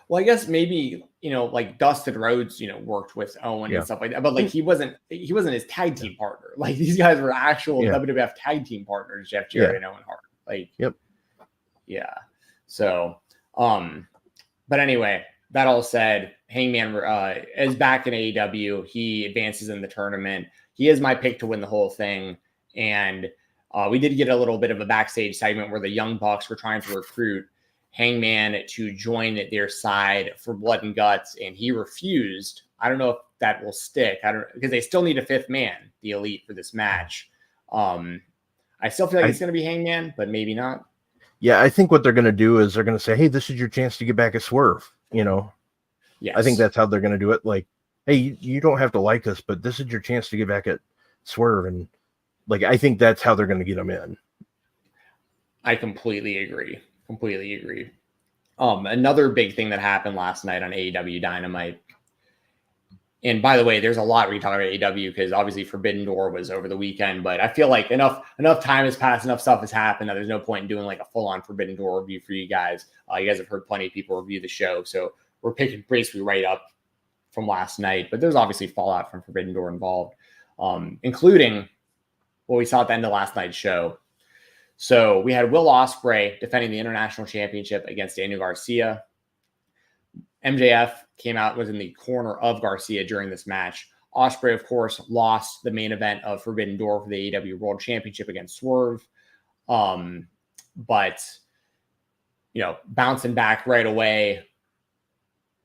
well, I guess maybe, like Dustin Rhodes, worked with Owen and stuff like that, but like, he wasn't his tag team partner. Like, these guys were actual WWF tag team partners, Jeff Jarrett and Owen Hart. Like, So, but anyway, that all said, Hangman is back in AEW. He advances in the tournament. He is my pick to win the whole thing. And we did get a little bit of a backstage segment where the Young Bucks were trying to recruit Hangman to join their side for Blood and Guts, and he refused. I don't know if that will stick. Because they still need a fifth man, the Elite, for this match. I still feel like it's going to be Hangman, but maybe not. Yeah, I think what they're going to do is they're going to say, hey, this is your chance to get back at Swerve. Yes. I think that's how they're going to do it. Like, hey, you don't have to like us, but this is your chance to get back at Swerve. And like, I think that's how they're going to get them in. I completely agree. Another big thing that happened last night on AEW Dynamite, and by the way, there's a lot we talk about AEW because obviously Forbidden Door was over the weekend, but I feel like enough time has passed, enough stuff has happened that there's no point in doing like a full-on Forbidden Door review for you guys. You guys have heard plenty of people review the show, so we're picking basically right up from last night, but there's obviously fallout from Forbidden Door involved, including what we saw at the end of last night's show. So we had Will Ospreay defending the International Championship against Daniel Garcia. MJF came out, was in the corner of Garcia during this match. Ospreay, of course, lost the main event of Forbidden Door for the AEW World Championship against Swerve. But, bouncing back right away.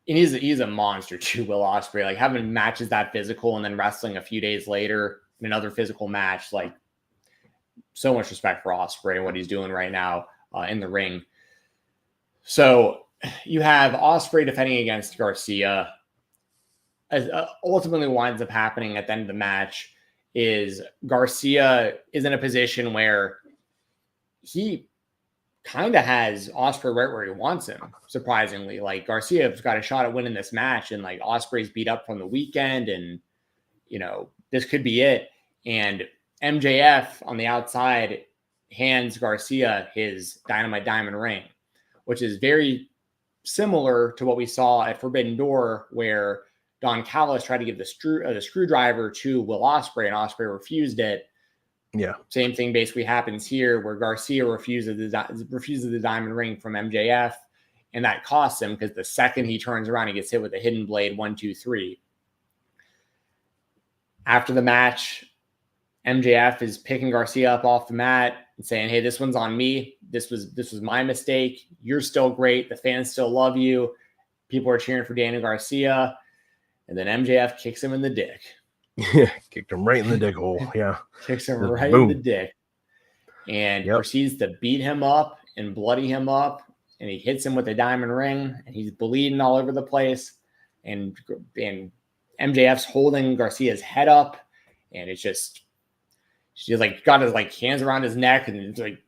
And he's a monster too, Will Ospreay. Like, having matches that physical and then wrestling a few days later in another physical match, like, so much respect for Ospreay and what he's doing right now in the ring. So you have Ospreay defending against Garcia. As ultimately winds up happening at the end of the match is Garcia is in a position where he kind of has Ospreay right where he wants him, surprisingly. Like, Garcia's got a shot at winning this match, and like Ospreay's beat up from the weekend, and this could be it. And MJF on the outside hands Garcia his Dynamite Diamond ring, which is very similar to what we saw at Forbidden Door, where Don Callis tried to give the screwdriver to Will Ospreay, and Ospreay refused it. Yeah. Same thing basically happens here, where Garcia refuses the diamond ring from MJF, and that costs him, because the second he turns around, he gets hit with a hidden blade 1, 2, 3. After the match, MJF is picking Garcia up off the mat and saying, "Hey, this one's on me. This was my mistake. You're still great. The fans still love you. People are cheering for Daniel Garcia." And then MJF kicks him in the dick. Yeah, kicked him right in the dick hole. Yeah. Kicks him Just right boom. in the dick. And proceeds to beat him up and bloody him up. And he hits him with a diamond ring. And he's bleeding all over the place. And MJF's holding Garcia's head up. And it's just, she's like got his like hands around his neck and it's like,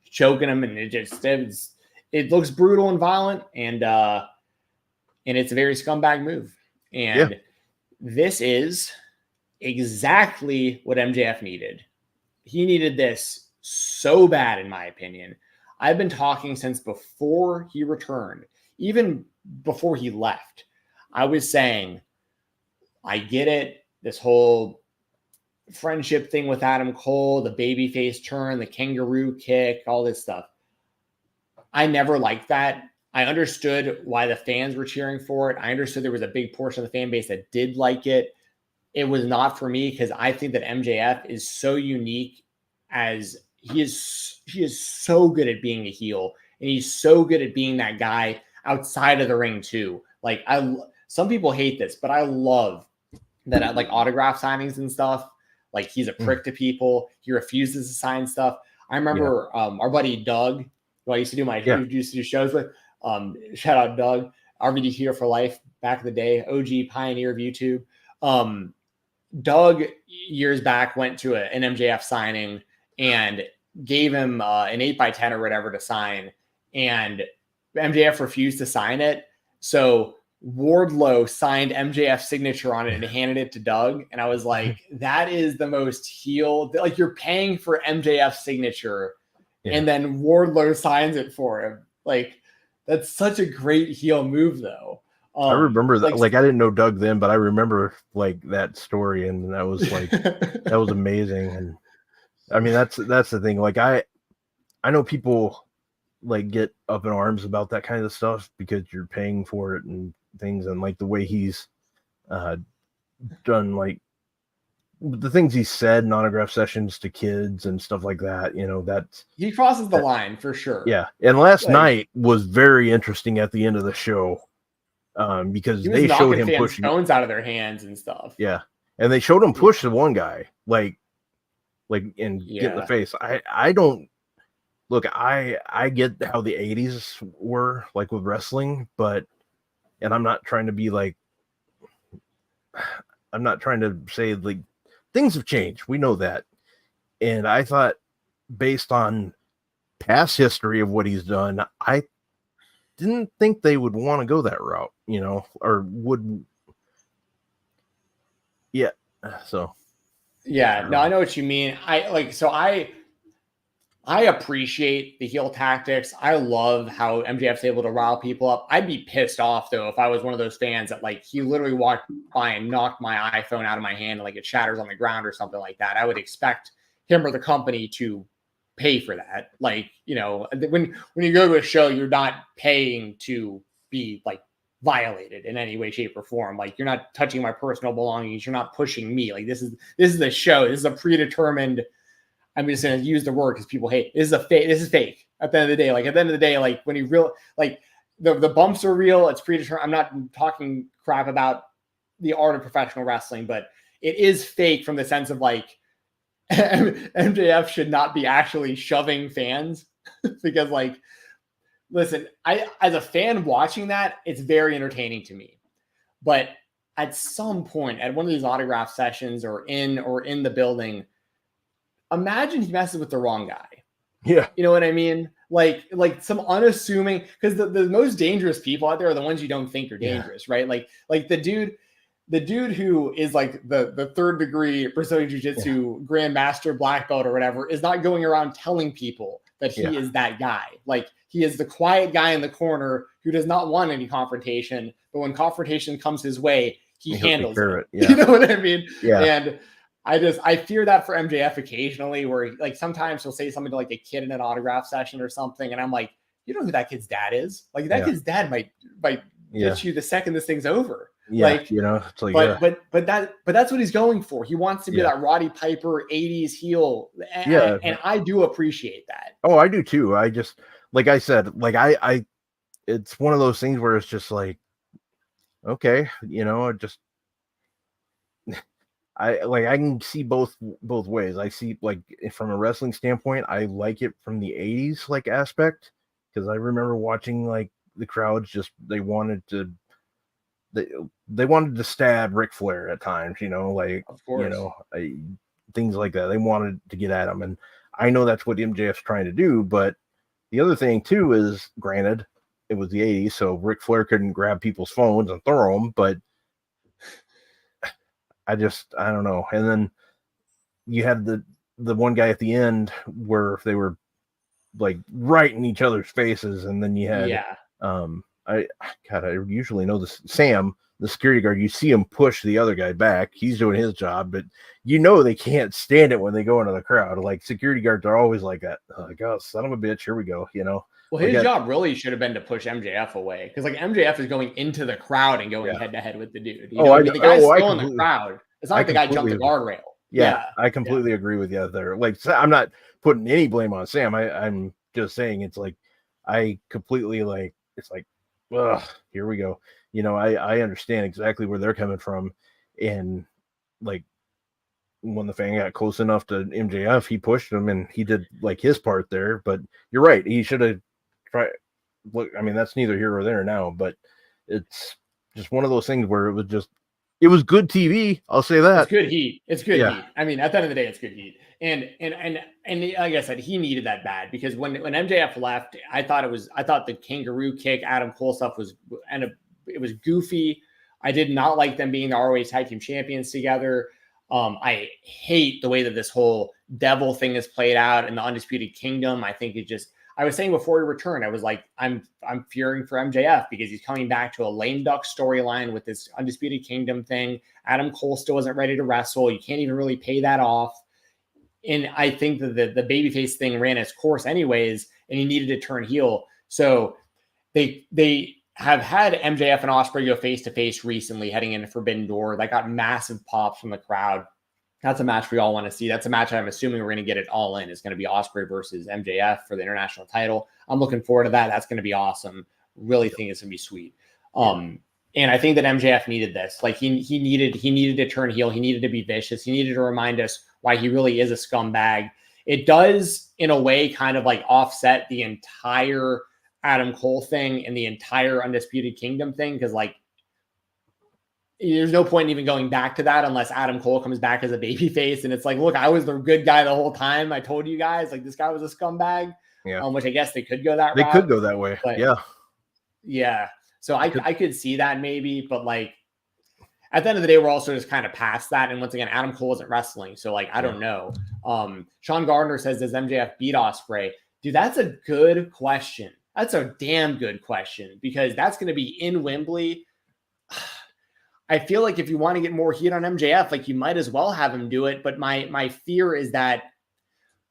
choking him. And it looks brutal and violent. And it's a very scumbag move. And this is exactly what MJF needed. He needed this so bad, in my opinion. I've been talking since before he returned, even before he left. I was saying, I get it. This whole friendship thing with Adam Cole, the babyface turn, the kangaroo kick, all this stuff. I never liked that. I understood why the fans were cheering for it. I understood there was a big portion of the fan base that did like it. It was not for me, because I think that MJF is so unique, as he is so good at being a heel, and he's so good at being that guy outside of the ring too. Like, some people hate this, but I love that at like autograph signings and stuff. Like, he's a prick to people. He refuses to sign stuff. I remember our buddy Doug, who I used to do shows with. Shout out Doug, RVD here for life back in the day, OG pioneer of YouTube. Doug years back went to an MJF signing and gave him an 8x10 or whatever to sign, and MJF refused to sign it. So Wardlow signed MJF's signature on it and handed it to Doug. And I was like, that is the most heel. Like, you're paying for MJF's signature and then Wardlow signs it for him. Like, that's such a great heel move, though. I remember that. Like, I didn't know Doug then, but I remember like that story, and that was like that was amazing. And I mean, that's the thing. Like, I know people like get up in arms about that kind of stuff because you're paying for it and things, and like the way he's done, like the things he said in autograph sessions to kids and stuff like that, that's he crosses the line for sure. Yeah. And last night was very interesting at the end of the show, because they showed him pushing phones out of their hands and stuff. Yeah. And they showed him push the one guy, like get in the face. I don't look, I get how the 80s were like with wrestling, and I'm not trying to be like, I'm not trying to say like things have changed. We know that. And I thought, based on past history of what he's done, I didn't think they would want to go that route, or would. Yeah. So. Yeah. No, I know what you mean. I appreciate the heel tactics. I love how MJF's able to rile people up. I'd be pissed off though if I was one of those fans that like he literally walked by and knocked my iPhone out of my hand and like it shatters on the ground or something like that. I would expect him or the company to pay for that. Like, you know, when you go to a show, you're not paying to be like violated in any way, shape, or form. Like you're not touching my personal belongings. You're not pushing me. Like this is the show. This is a predetermined. I'm just going to use the word because people hate. This is a fake. This is fake. At the end of the day, like at the end of the day, like when you real like the bumps are real. It's predetermined. I'm not talking crap about the art of professional wrestling, but it is fake from the sense of like MJF should not be actually shoving fans because like, listen, I as a fan watching that, it's very entertaining to me, but at some point at one of these autograph sessions or in the building, imagine he messes with the wrong guy. Yeah. You know what I mean? Like some unassuming, because the most dangerous people out there are the ones you don't think are dangerous, right? Like the dude who is like the third degree Brazilian Jiu-Jitsu grandmaster black belt or whatever is not going around telling people that he is that guy. Like he is the quiet guy in the corner who does not want any confrontation, but when confrontation comes his way, he handles it. Yeah. You know what I mean? Yeah. And I fear that for MJF occasionally, where like sometimes he'll say something to like a kid in an autograph session or something, and I'm like, you know who that kid's dad is? Like that kid's dad might get you the second this thing's over. Yeah, like, you know, it's like, but that's what he's going for. He wants to be that Roddy Piper 80s heel. And I do appreciate that. Oh, I do too. I just, like I said, like I it's one of those things where it's just like, okay, you know, I can see both ways. I see like from a wrestling standpoint, I like it from the 80s like aspect, because I remember watching like the crowds just they wanted to stab Ric Flair at times, you know, like, of course, you know, things like that. They wanted to get at him, and I know that's what MJF's trying to do. But the other thing too is, granted, it was the 80s, so Ric Flair couldn't grab people's phones and throw them, but I don't know. And then you had the one guy at the end where they were like right in each other's faces, and then you had I usually know this Sam, the security guard. You see him push the other guy back. He's doing his job, but you know they can't stand it when they go into the crowd. Like security guards are always like that. Like, oh, son of a bitch, here we go. You know. Well, his job really should have been to push MJF away, because like MJF is going into the crowd and going head to head with the dude. You know? I mean, the guy's still in the crowd. It's not like the guy jumped the guardrail. Yeah, I completely agree with you there. Like, I'm not putting any blame on Sam. I'm just saying it's like I completely like it's like, ugh, here we go. You know, I understand exactly where they're coming from, and like when the fan got close enough to MJF, he pushed him and he did like his part there. But you're right, he should have tried. Look, I mean, that's neither here or there now, but it's just one of those things where it was good TV. I'll say that. It's good heat. It's good heat. I mean, at the end of the day, it's good heat. And like I said, he needed that bad, because when MJF left, I thought the kangaroo kick Adam Cole stuff it was goofy. I did not like them being the ROH Tag Team Champions together. I hate the way that this whole devil thing is played out in the Undisputed Kingdom. I think I was saying before he returned, I was like, I'm fearing for MJF, because he's coming back to a lame duck storyline with this Undisputed Kingdom thing. Adam Cole still isn't ready to wrestle. You can't even really pay that off. And I think that the babyface thing ran its course anyways, and he needed to turn heel. So they have had MJF and Ospreay go face-to-face recently heading into Forbidden Door. That got massive pops from the crowd. That's a match we all want to see. That's a match I'm assuming we're going to get it all in. It's going to be Ospreay versus MJF for the international title. I'm looking forward to that. That's going to be awesome. Really think it's going to be sweet. And I think that MJF needed this. Like he needed to turn heel. He needed to be vicious. He needed to remind us why he really is a scumbag. It does, in a way, kind of like offset the entire Adam Cole thing and the entire Undisputed Kingdom thing, because like there's no point in even going back to that unless Adam Cole comes back as a babyface, and it's like, look, I was the good guy the whole time. I told you guys, like, this guy was a scumbag. Yeah. Which I guess they could go that route. They could go that way. But, yeah. Yeah. So I could see that maybe, but like at the end of the day, we're also just kind of past that. And once again, Adam Cole isn't wrestling. So like, I don't know. Sean Gardner says, does MJF beat Ospreay? Dude, that's a good question. That's a damn good question, because that's going to be in Wembley. I feel like if you want to get more heat on MJF, like you might as well have him do it. But my fear is that,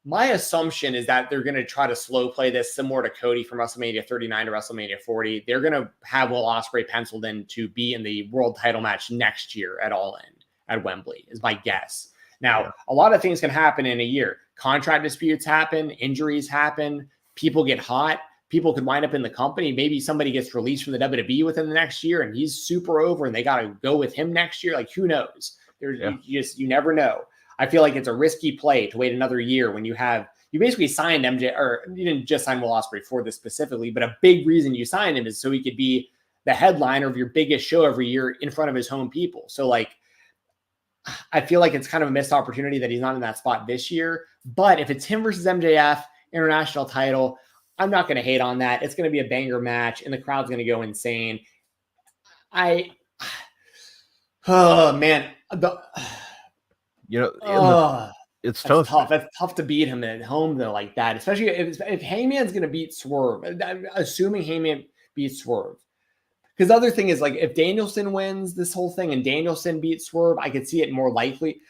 my assumption is that they're going to try to slow play this similar to Cody from WrestleMania 39 to WrestleMania 40. They're going to have Will Ospreay penciled in to be in the world title match next year at All In at Wembley, is my guess. Now, a lot of things can happen in a year. Contract disputes happen, injuries happen, people get hot, people could wind up in the company. Maybe somebody gets released from the WWE within the next year and he's super over and they got to go with him next year. Like, who knows? You never know. I feel like it's a risky play to wait another year when you basically signed MJ, or you didn't just sign Will Ospreay for this specifically, but a big reason you signed him is so he could be the headliner of your biggest show every year in front of his home people. So like, I feel like it's kind of a missed opportunity that he's not in that spot this year. But if it's him versus MJF, international title, I'm not going to hate on that. It's going to be a banger match and the crowd's going to go insane. Oh man. It's tough. That's tough to beat him at home though, like that. Especially if Hangman's going to beat Swerve. I'm assuming Hangman beats Swerve. Because the other thing is, like, if Danielson wins this whole thing and Danielson beats Swerve, I could see it more likely.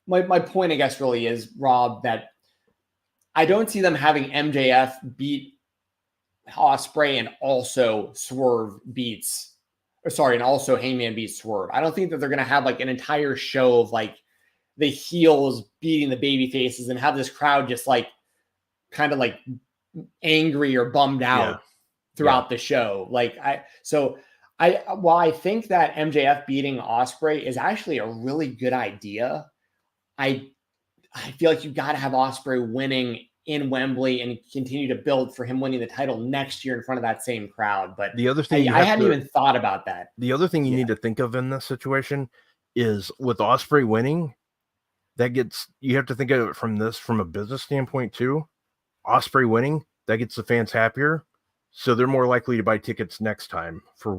My point, I guess, really is, Rob, that I don't see them having MJF beat Ospreay and also and also Hangman beats Swerve. I don't think that they're going to have like an entire show of like the heels beating the baby faces and have this crowd just like kind of like angry or bummed out throughout the show. While I think that MJF beating Ospreay is actually a really good idea, I feel like you got to have Ospreay winning in Wembley and continue to build for him winning the title next year in front of that same crowd. But the other thing I hadn't even thought about that. The other thing you need to think of in this situation is with Ospreay winning, you have to think of it from a business standpoint too. Ospreay winning, that gets the fans happier, so they're more likely to buy tickets next time for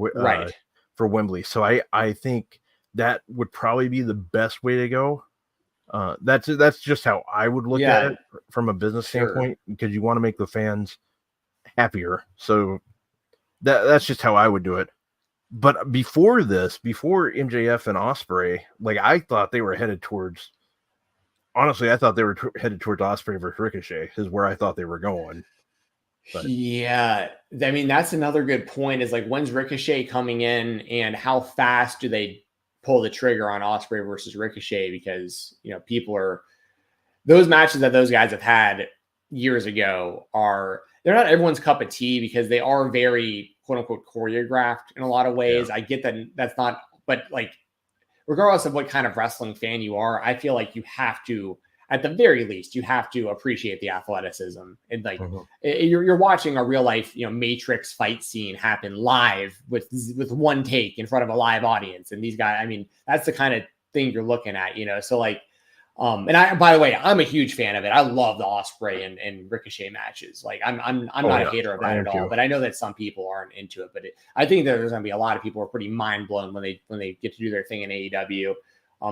Wembley. So I think that would probably be the best way to go. That's just how I would look at it from a business standpoint, because you want to make the fans happier. So that's just how I would do it. But before MJF and Ospreay, like, I thought they were headed towards. Honestly, I thought they were headed towards Ospreay versus Ricochet is where I thought they were going. But. Yeah, I mean, that's another good point. Is like, when's Ricochet coming in, and how fast do they pull the trigger on Ospreay versus Ricochet? Because those matches that those guys have had years ago they're not everyone's cup of tea, because they are very quote unquote choreographed in a lot of ways. I get that that's not, but like, regardless of what kind of wrestling fan you are, I feel like you have to, at the very least, you have to appreciate the athleticism. And like, you're watching a real life, Matrix fight scene happen live with one take in front of a live audience. And these guys, I mean, that's the kind of thing you're looking at, So like, and by the way, I'm a huge fan of it. I love the Ospreay and Ricochet matches. Like, I'm not a hater of that at all, but I know that some people aren't into it. But I think that there's going to be a lot of people who are pretty mind blown when they get to do their thing in AEW.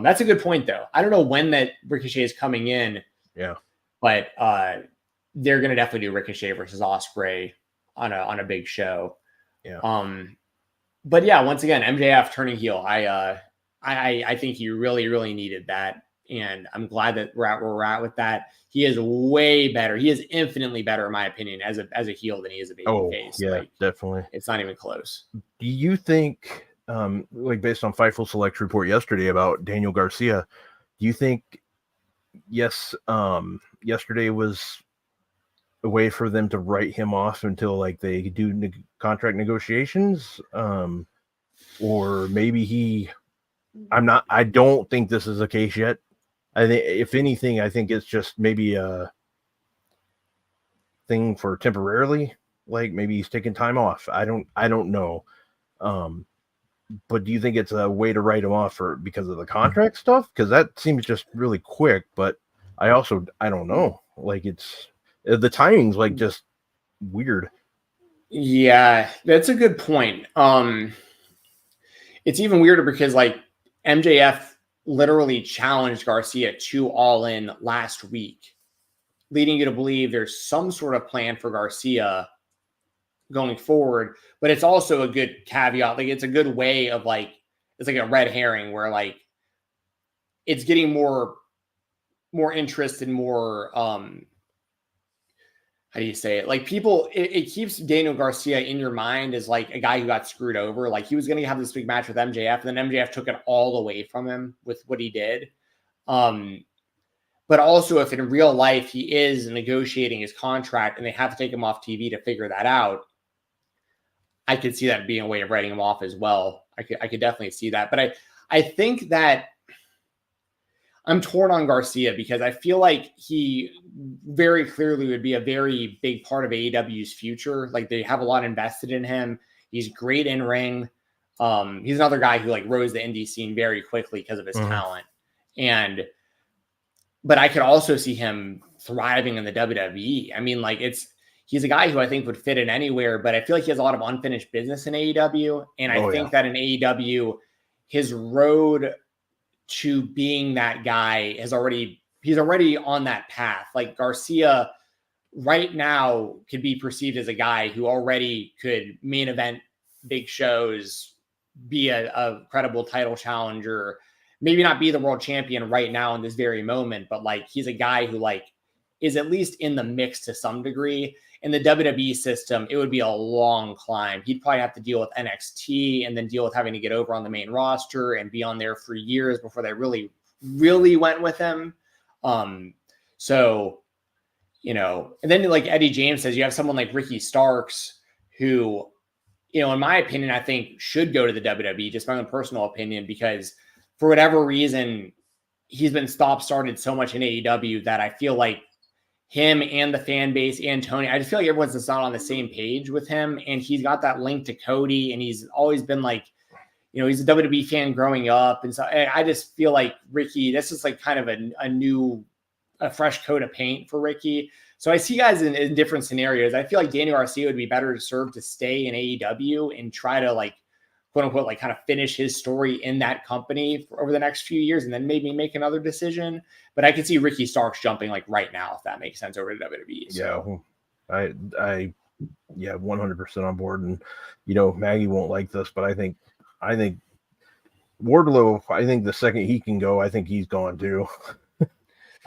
That's a good point, though. I don't know when that Ricochet is coming in. Yeah, but they're going to definitely do Ricochet versus Ospreay on a big show. Yeah. But yeah, once again, MJF turning heel. I think he really, really needed that. And I'm glad that we're at where we're at with that. He is way better. He is infinitely better, in my opinion, as a heel than he is a baby face. Yeah, definitely. It's not even close. Do you think, like based on Fightful Select report yesterday about Daniel Garcia, do you think, yesterday was a way for them to write him off until like they do contract negotiations? Or maybe I don't think this is the case yet. I think, if anything, I think it's just maybe a thing for temporarily. Like, maybe he's taking time off. I don't know. But do you think it's a way to write him off because of the contract stuff? Because that seems just really quick. But I don't know. Like, it's the timing's like just weird. Yeah, that's a good point. It's even weirder because like, MJF literally challenged Garcia to All In last week, leading you to believe there's some sort of plan for Garcia going forward. But it's also a good caveat. Like, it's a good way of like, it's like a red herring where like it's getting more interest and more, how do you say it? Like, people, it keeps Daniel Garcia in your mind as like a guy who got screwed over. Like, he was going to have this big match with MJF, and then MJF took it all away from him with what he did. But also, if in real life he is negotiating his contract and they have to take him off TV to figure that out, I could see that being a way of writing him off as well. I could definitely see that. But I think that I'm torn on Garcia because I feel like he very clearly would be a very big part of AEW's future. Like, they have a lot invested in him. He's great in ring. He's another guy who like rose the indie scene very quickly because of his talent. But I could also see him thriving in the WWE. I mean, like, he's a guy who I think would fit in anywhere, but I feel like he has a lot of unfinished business in AEW. And I think that in AEW, his road to being that guy he's already on that path. Like, Garcia right now could be perceived as a guy who already could main event big shows, be a credible title challenger, maybe not be the world champion right now in this very moment, but like, he's a guy who like is at least in the mix to some degree. In the WWE system, it would be a long climb. He'd probably have to deal with NXT and then deal with having to get over on the main roster and be on there for years before they really, really went with him. So, you know, and then like Eddie James says, you have someone like Ricky Starks who, you know, in my opinion, I think should go to the WWE, just my own personal opinion, because for whatever reason, he's been stop-started so much in AEW that I feel like him and the fan base and Tony, I just feel like everyone's just not on the same page with him. And he's got that link to Cody, and he's always been like, you know, he's a WWE fan growing up. And so I just feel like Ricky, this is like kind of a fresh coat of paint for Ricky. So I see guys in different scenarios. I feel like Daniel Garcia would be better served to stay in AEW and try to like, quote unquote, like kind of finish his story in that company over the next few years and then maybe make another decision. But I could see Ricky Starks jumping like right now, if that makes sense, over to WWE. So. Yeah, yeah, 100% on board. And, you know, Maggie won't like this, but I think Wardlow, I think the second he can go, I think he's gone too.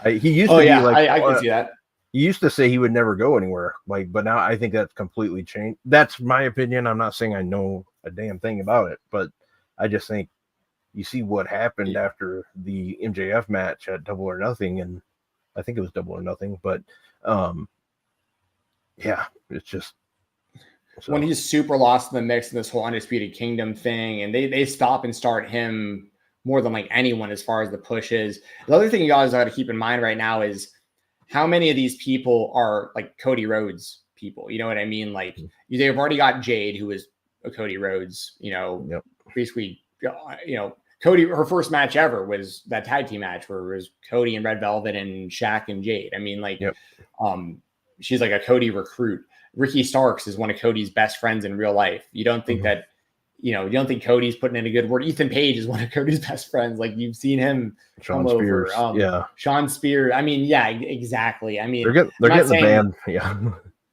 He used to be like, I can see that. He used to say he would never go anywhere, like, but now I think that's completely changed. That's my opinion. I'm not saying I know a damn thing about it, but I just think you see what happened after the MJF match at Double or Nothing, and I think it was Double or Nothing, but yeah, it's just when he's super lost in the mix in this whole Undisputed Kingdom thing, and they stop and start him more than like anyone as far as the push is. The other thing you guys got to keep in mind right now is how many of these people are like Cody Rhodes people. You know what I mean? Like, they've already got Jade, who is a Cody Rhodes, you know, basically, you know, Cody, her first match ever was that tag team match where it was Cody and Red Velvet and Shaq and Jade. I mean, like, she's like a Cody recruit. Ricky Starks is one of Cody's best friends in real life. You don't think that, you know, you don't think Cody's putting in a good word. Ethan Page is one of Cody's best friends. Like, you've seen him Sean Spears. Sean Spears. I mean, yeah, exactly. I mean, they're getting the band. Yeah.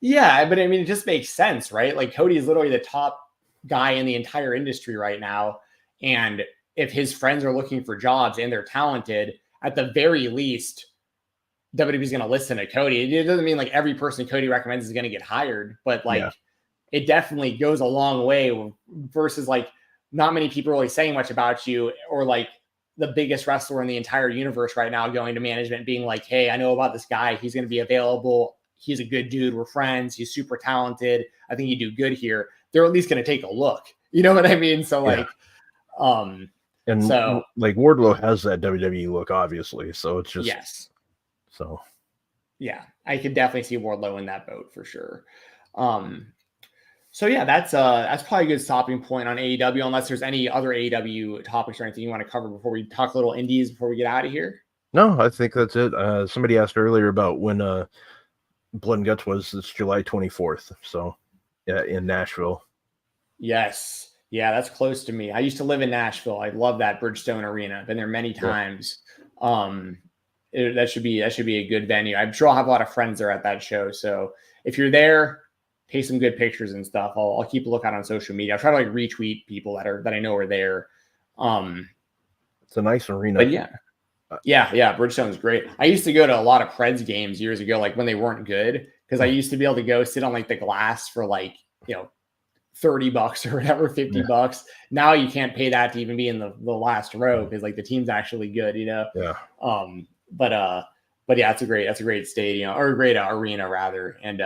Yeah. But I mean, it just makes sense, right? Like, Cody is literally the top guy in the entire industry right now. And if his friends are looking for jobs and they're talented, at the very least, WWE is going to listen to Cody. It doesn't mean like every person Cody recommends is going to get hired, but like, it definitely goes a long way versus like not many people really saying much about you, or like the biggest wrestler in the entire universe right now going to management being like, hey, I know about this guy. He's going to be available. He's a good dude. We're friends. He's super talented. I think you do good here. They're at least going to take a look. You know what I mean? So like, and so like Wardlow has that WWE look, obviously. So it's just, so yeah, I could definitely see Wardlow in that boat for sure. So yeah, that's probably a good stopping point on AEW, unless there's any other AEW topics or anything you want to cover before we talk a little indies before we get out of here. No, I think that's it. Somebody asked earlier about when Blood and Guts was. It's July 24th. So yeah, in Nashville. Yes. Yeah, that's close to me. I used to live in Nashville. I love that Bridgestone Arena. Been there many times. That should be a good venue. I'm sure I'll have a lot of friends there at that show. So if you're there, take some good pictures and stuff. I'll keep a lookout on social media. I'll try to like retweet people that I know are there. It's a nice arena. But yeah, Bridgestone's great. I used to go to a lot of Preds games years ago, like when they weren't good, because I used to be able to go sit on like the glass for like, $30 or whatever, $50. Now you can't pay that to even be in the last row because like the team's actually good, Yeah. But yeah, it's a great stadium or a great arena rather, and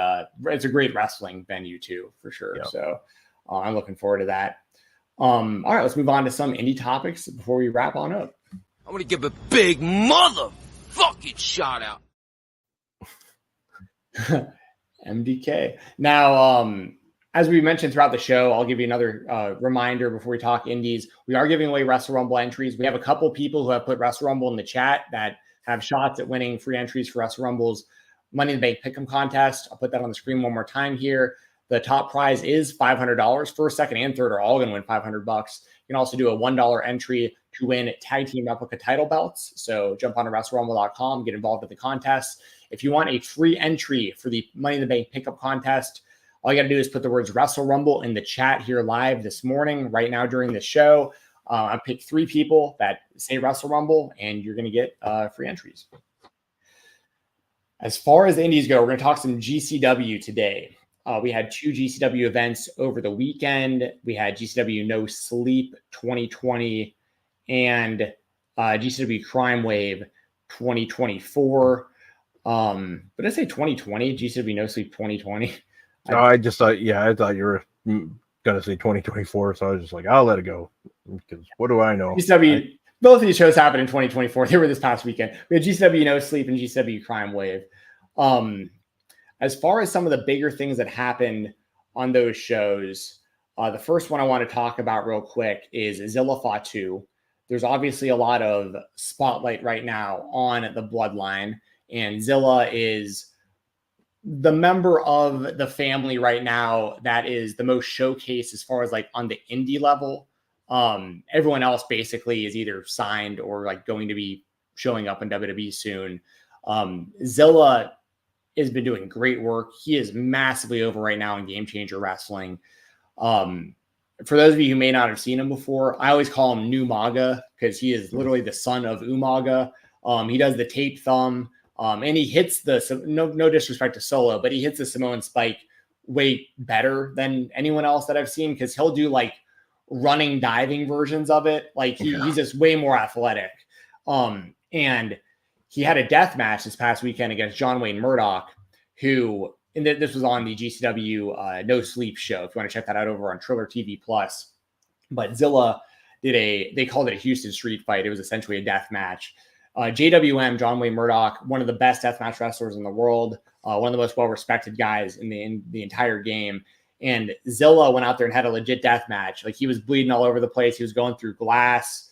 it's a great wrestling venue too for sure. Yeah. So I'm looking forward to that. All right, let's move on to some indie topics before we wrap on up. I want to give a big motherfucking shout out. MDK. Now, as we mentioned throughout the show, I'll give you another reminder before we talk indies. We are giving away Wrestle Rumble entries. We have a couple people who have put Wrestle Rumble in the chat that have shots at winning free entries for Wrestle Rumble's Money in the Bank Pick'em contest. I'll put that on the screen one more time here. The top prize is $500. First, second, and third are all going to win $500. You can also do a $1 entry to win tag team replica title belts. So jump on to WrestleRumble.com, get involved with the contest. If you want a free entry for the Money in the Bank Pickup contest, all you got to do is put the words Wrestle Rumble in the chat here live this morning, right now during the show. I picked 3 people that say Wrestle Rumble, and you're going to get free entries. As far as the indies go, we're going to talk some GCW today. We had 2 GCW events over the weekend. We had GCW No Sleep 2020 and GCW Crime Wave 2024. But I say 2020, GCW No Sleep 2020. I thought you were going to say 2024. So I was just like, I'll let it go because what do I know? GCW, both of these shows happened in 2024. They were this past weekend. We had GCW No Sleep and GCW Crime Wave. As far as some of the bigger things that happened on those shows, the first one I want to talk about real quick is Zilla Fatu. There's obviously a lot of spotlight right now on the bloodline, and Zilla is the member of the family right now that is the most showcased as far as like on the indie level. Everyone else basically is either signed or like going to be showing up in WWE soon. Zilla has been doing great work. He is massively over right now in Game Changer Wrestling. For those of you who may not have seen him before, I always call him New Maga because he is literally the son of Umaga. He does the taped thumb, and he hits no disrespect to Solo, but he hits the Samoan spike way better than anyone else that I've seen because he'll do like running diving versions of it. Like he's just way more athletic. And he had a death match this past weekend against John Wayne Murdoch, who, and this was on the GCW No Sleep show, if you want to check that out over on Triller TV Plus. But Zilla they called it a Houston street fight. It was essentially a death match. JWM, John Wayne Murdoch, one of the best deathmatch wrestlers in the world, one of the most well-respected guys in the entire game. And Zilla went out there and had a legit death match. Like he was bleeding all over the place. He was going through glass.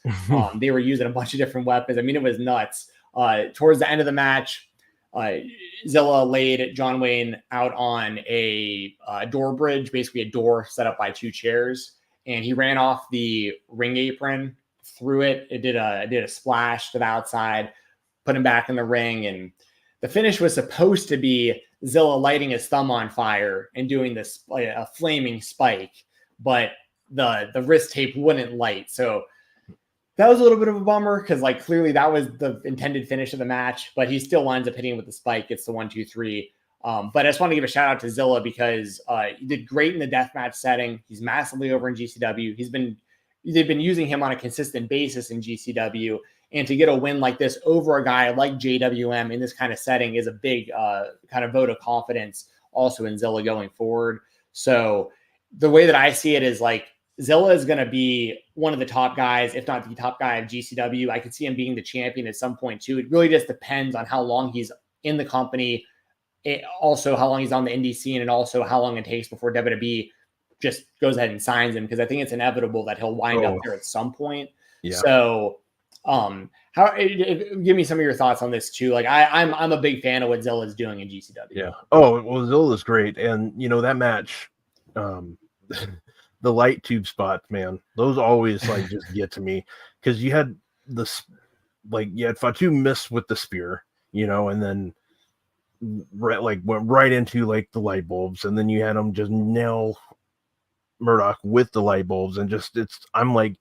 They were using a bunch of different weapons. I mean, it was nuts. Towards the end of the match, Zilla laid John Wayne out on a door bridge, basically a door set up by 2 chairs, and he ran off the ring apron, threw it. It did a splash to the outside, put him back in the ring, and the finish was supposed to be Zilla lighting his thumb on fire and doing this a flaming spike, but the wrist tape wouldn't light. So that was a little bit of a bummer because like clearly that was the intended finish of the match, but he still winds up hitting with the spike. It's the 1, 2, 3. But I just want to give a shout out to Zilla because he did great in the deathmatch setting. He's massively over in GCW. They've been using him on a consistent basis in GCW, and to get a win like this over a guy like JWM in this kind of setting is a big kind of vote of confidence also in Zilla going forward. So the way that I see it is like Zilla is going to be one of the top guys, if not the top guy of GCW. I could see him being the champion at some point too. It really just depends on how long he's in the company, also how long he's on the indie scene, and also how long it takes before WWE just goes ahead and signs him, because I think it's inevitable that he'll wind up there at some point. Yeah. So give me some of your thoughts on this too. Like I'm a big fan of what Zilla is doing in GCW. Yeah. Oh, well, Zilla's great. And you know, that match, the light tube spots, man. Those always like just get to me because you had this, like you had Fatu miss with the spear, and then went right into like the light bulbs, and then you had him just nail Murdoch with the light bulbs, and I'm like,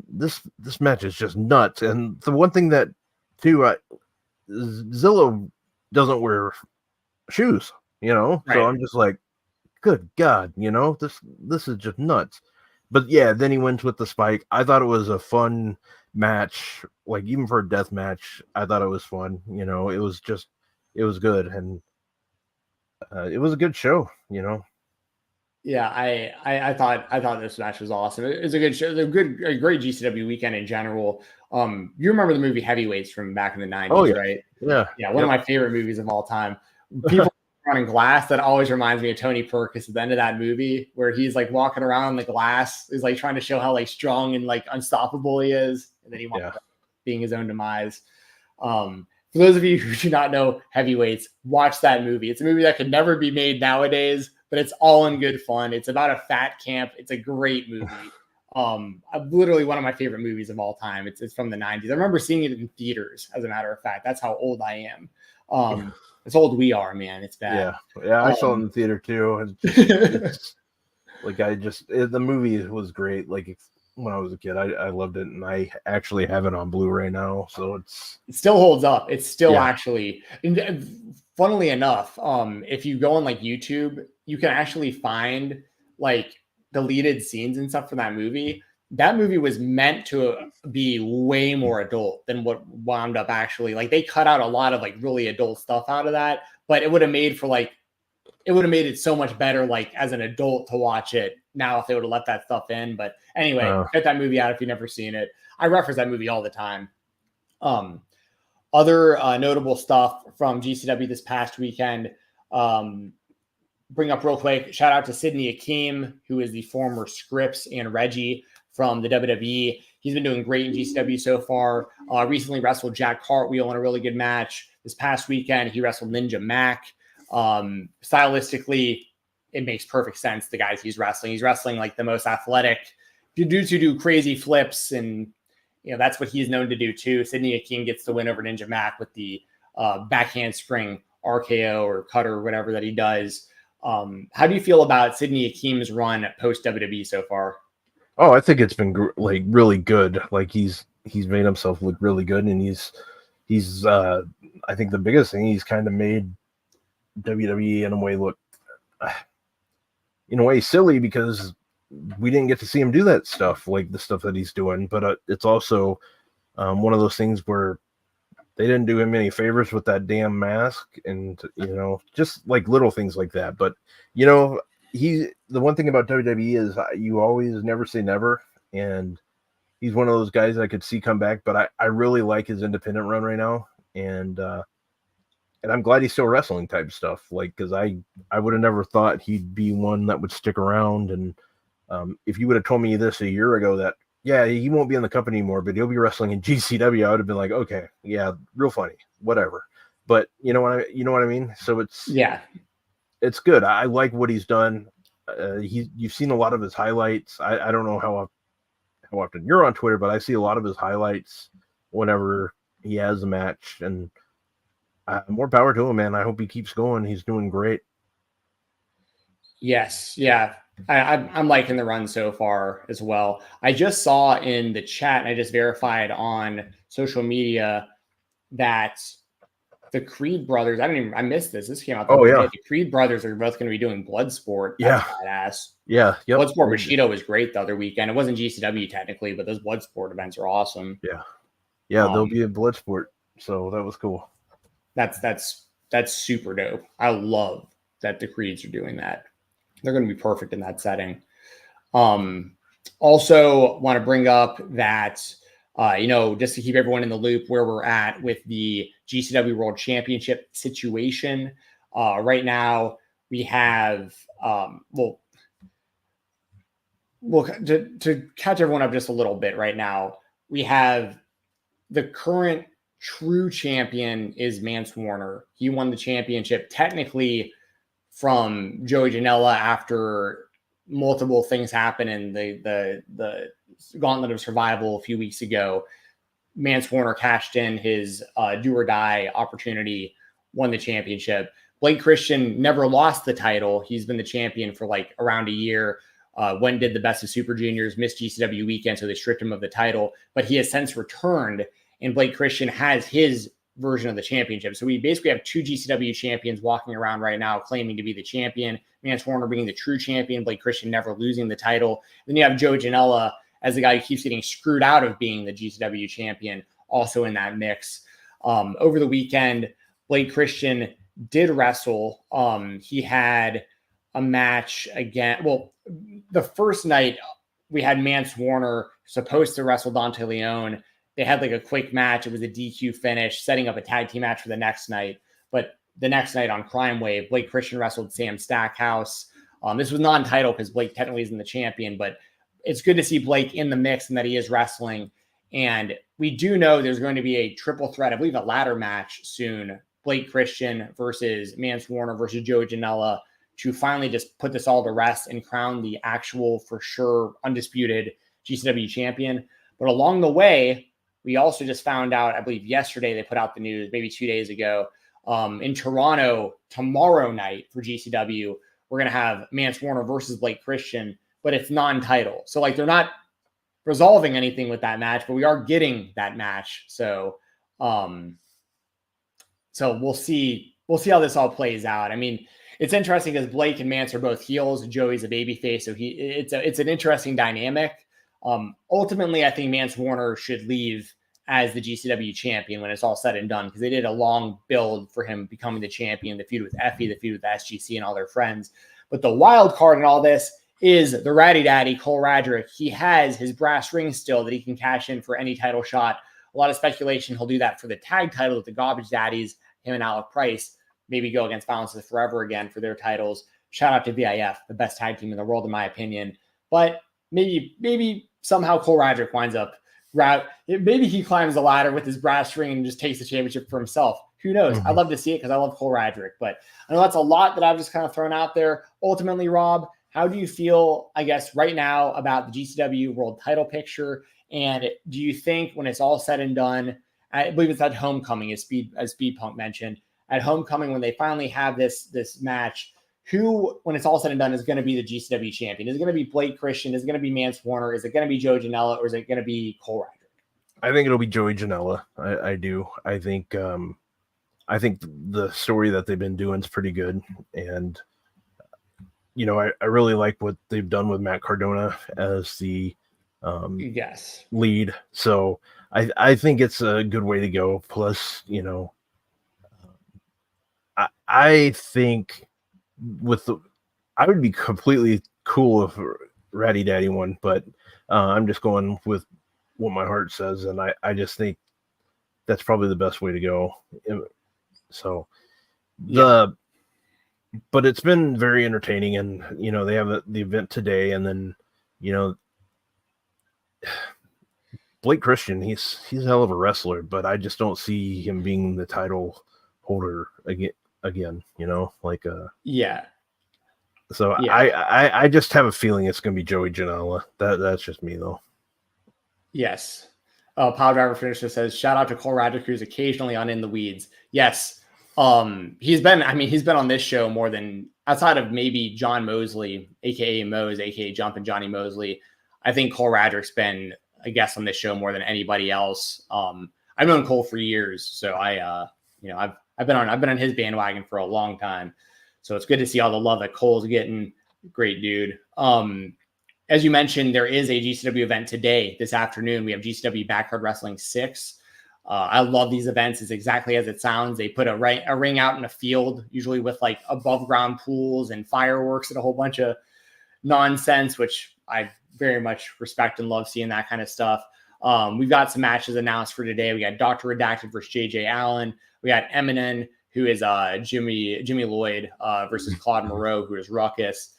this match is just nuts. And the one thing that too, Zillow doesn't wear shoes, right. So I'm just like, good God, this is just nuts. But yeah, then he wins with the spike. I thought it was a fun match, like even for a death match, I thought it was fun. It was good, and it was a good show. Yeah, I thought this match was awesome. It was a good show. It was a great GCW weekend in general. You remember the movie Heavyweights from back in the 90s, right? Yeah. One of my favorite movies of all time. People running glass, that always reminds me of Tony Perkis at the end of that movie, where he's like walking around the glass, is like trying to show how like strong and like unstoppable he is, and then he winds up being his own demise. For those of you who do not know Heavyweights, watch that movie. It's a movie that could never be made nowadays, but it's all in good fun. It's about a fat camp. It's a great movie. Literally one of my favorite movies of all time. It's from the 90s. I remember seeing it in theaters, as a matter of fact. That's how old I am. It's old we are, man. It's bad. Yeah. I saw it in the theater too. It's like the movie was great. Like when I was a kid, I loved it, and I actually have it on Blu-ray now, so it still holds up. It's still actually, funnily enough, if you go on like YouTube, you can actually find like deleted scenes and stuff from that movie. That movie was meant to be way more adult than what wound up actually. Like they cut out a lot of like really adult stuff out of that, but it would have made it so much better, like as an adult to watch it now if they would have let that stuff in. But anyway, get that movie out if you've never seen it. I reference that movie all the time. Other notable stuff from GCW this past weekend, bring up real quick, shout out to Sidney Akeem, who is the former Scripps and Reggie from the WWE. He's been doing great in GCW so far. Recently wrestled Jack Hartwheel in a really good match. This past weekend, he wrestled Ninja Mac. Stylistically, it makes perfect sense. The guys he's wrestling like the most athletic dudes who do crazy flips, and that's what he's known to do too. Sidney Akeem gets the win over Ninja Mac with the backhand spring RKO or cutter or whatever that he does. How do you feel about Sidney Akeem's run post WWE so far? Oh, I think it's been like really good. Like he's made himself look really good, and he's I think the biggest thing, he's kind of made WWE in a way look in a way silly, because we didn't get to see him do that stuff, like the stuff that he's doing. But it's also one of those things where they didn't do him any favors with that damn mask, and just like little things like that. But the one thing about WWE is you always never say never, and he's one of those guys I could see come back. But I really like his independent run right now, and I'm glad he's still wrestling type stuff. Like, because I would have never thought he'd be one that would stick around. And if you would have told me this a year ago that he won't be in the company anymore, but he'll be wrestling in GCW, I would have been like, okay, yeah, real funny, whatever. But you know what I mean? So it's good. I like what he's done. You've seen a lot of his highlights. I don't know how often you're on Twitter, but I see a lot of his highlights whenever he has a match, and more power to him, man. I hope he keeps going. He's doing great. Yes. Yeah. I'm liking the run so far as well. I just saw in the chat, and I just verified on social media that the Creed brothers, I missed this. This came out. The Creed brothers are both going to be doing Bloodsport. That's badass. Yeah. Yep. Bloodsport Bushido was great the other weekend. It wasn't GCW technically, but those Bloodsport events are awesome. Yeah. Yeah. They'll be in Bloodsport. So that was cool. That's super dope. I love that the Creeds are doing that. They're going to be perfect in that setting. Also want to bring up that, just to keep everyone in the loop where we're at with the GCW World Championship situation. Right now we have, to catch everyone up just a little bit right now, we have the current true champion is Mance Warner. He won the championship technically from Joey Janela after multiple things happen in the Gauntlet of Survival a few weeks ago. Mance Warner cashed in his do or die opportunity, won the championship. Blake Christian never lost the title. He's been the champion for like around a year. When did the Best of Super Juniors, missed GCW weekend, so they stripped him of the title. But he has since returned, and Blake Christian has his version of the championship. So we basically have two GCW champions walking around right now claiming to be the champion. Mance Warner being the true champion, Blake Christian never losing the title. Then you have Joe Janela as the guy who keeps getting screwed out of being the GCW champion, also in that mix. Over the weekend, Blake Christian did wrestle. He had a match again. Well, the first night we had Mance Warner supposed to wrestle Dante Leone. They had like a quick match. It was a DQ finish, setting up a tag team match for the next night. But the next night on Crime Wave, Blake Christian wrestled Sam Stackhouse. This was non-title because Blake technically isn't the champion, but it's good to see Blake in the mix and that he is wrestling. And we do know there's going to be a triple threat, I believe a ladder match soon. Blake Christian versus Mance Warner versus Joe Janela to finally just put this all to rest and crown the actual, for sure, undisputed GCW champion. But along the way, we also just found out, I believe yesterday they put out the news, maybe 2 days ago, in Toronto tomorrow night for GCW, we're going to have Mance Warner versus Blake Christian, but it's non-title. So like they're not resolving anything with that match, but we are getting that match. So, so we'll see how this all plays out. I mean, it's interesting because Blake and Mance are both heels. Joey's a babyface, so it's an interesting dynamic. Ultimately, I think Mance Warner should leave as the GCW champion when it's all said and done, because they did a long build for him becoming the champion, the feud with Effie, the feud with SGC and all their friends. But the wild card in all this is the Ratty Daddy, Cole Radrick. He has his brass ring still that he can cash in for any title shot. A lot of speculation he'll do that for the tag title with the Garbage Daddies, him and Alec Price, maybe go against Balance of Forever again for their titles. Shout out to VIF, the best tag team in the world, in my opinion. But maybe somehow Cole Radrick winds up, maybe he climbs the ladder with his brass ring and just takes the championship for himself. Who knows? I'd love to see it because I love Cole Radrick. But I know that's a lot that I've just kind of thrown out there. Ultimately, Rob, how do you feel, I guess, right now about the GCW world title picture? And do you think when it's all said and done, I believe it's at Homecoming, as Speed Punk mentioned, at Homecoming when they finally have this match, who, when it's all said and done, is going to be the GCW champion? Is it going to be Blake Christian? Is it going to be Mance Warner? Is it going to be Joe Janela? Or is it going to be Cole Radrick? I think it'll be Joey Janela. I do. I think the story that they've been doing is pretty good. And, you know, I really like what they've done with Matt Cardona as the lead. So I think it's a good way to go. Plus, you know, I think I would be completely cool if Ratty Daddy won, but I'm just going with what my heart says, and I just think that's probably the best way to go. So but it's been very entertaining, and you know they have the event today, and then you know Blake Christian, he's a hell of a wrestler, but I just don't see him being the title holder again, you know, like So I just have a feeling it's going to be Joey Janela. That's just me though. Yes. Power Driver Finisher says, shout out to Cole Radrick, who's occasionally on In the Weeds. Yes. He's been on this show more than, outside of maybe John Mosley, aka Mose, aka Jump and Johnny Mosley. I think Cole Radrick's been a guest on this show more than anybody else. I've known Cole for years, so I've been on his bandwagon for a long time. So it's good to see all the love that Cole's getting. Great dude. As you mentioned, there is a GCW event today, this afternoon. We have GCW Backyard Wrestling 6. I love these events. It's exactly as it sounds. They put a ring out in a field, usually with like above ground pools and fireworks and a whole bunch of nonsense, which I very much respect and love seeing that kind of stuff. We've got some matches announced for today. We got Dr. Redacted versus JJ Allen. We got Eminem, who is Jimmy Lloyd versus Claude Moreau, who is Ruckus.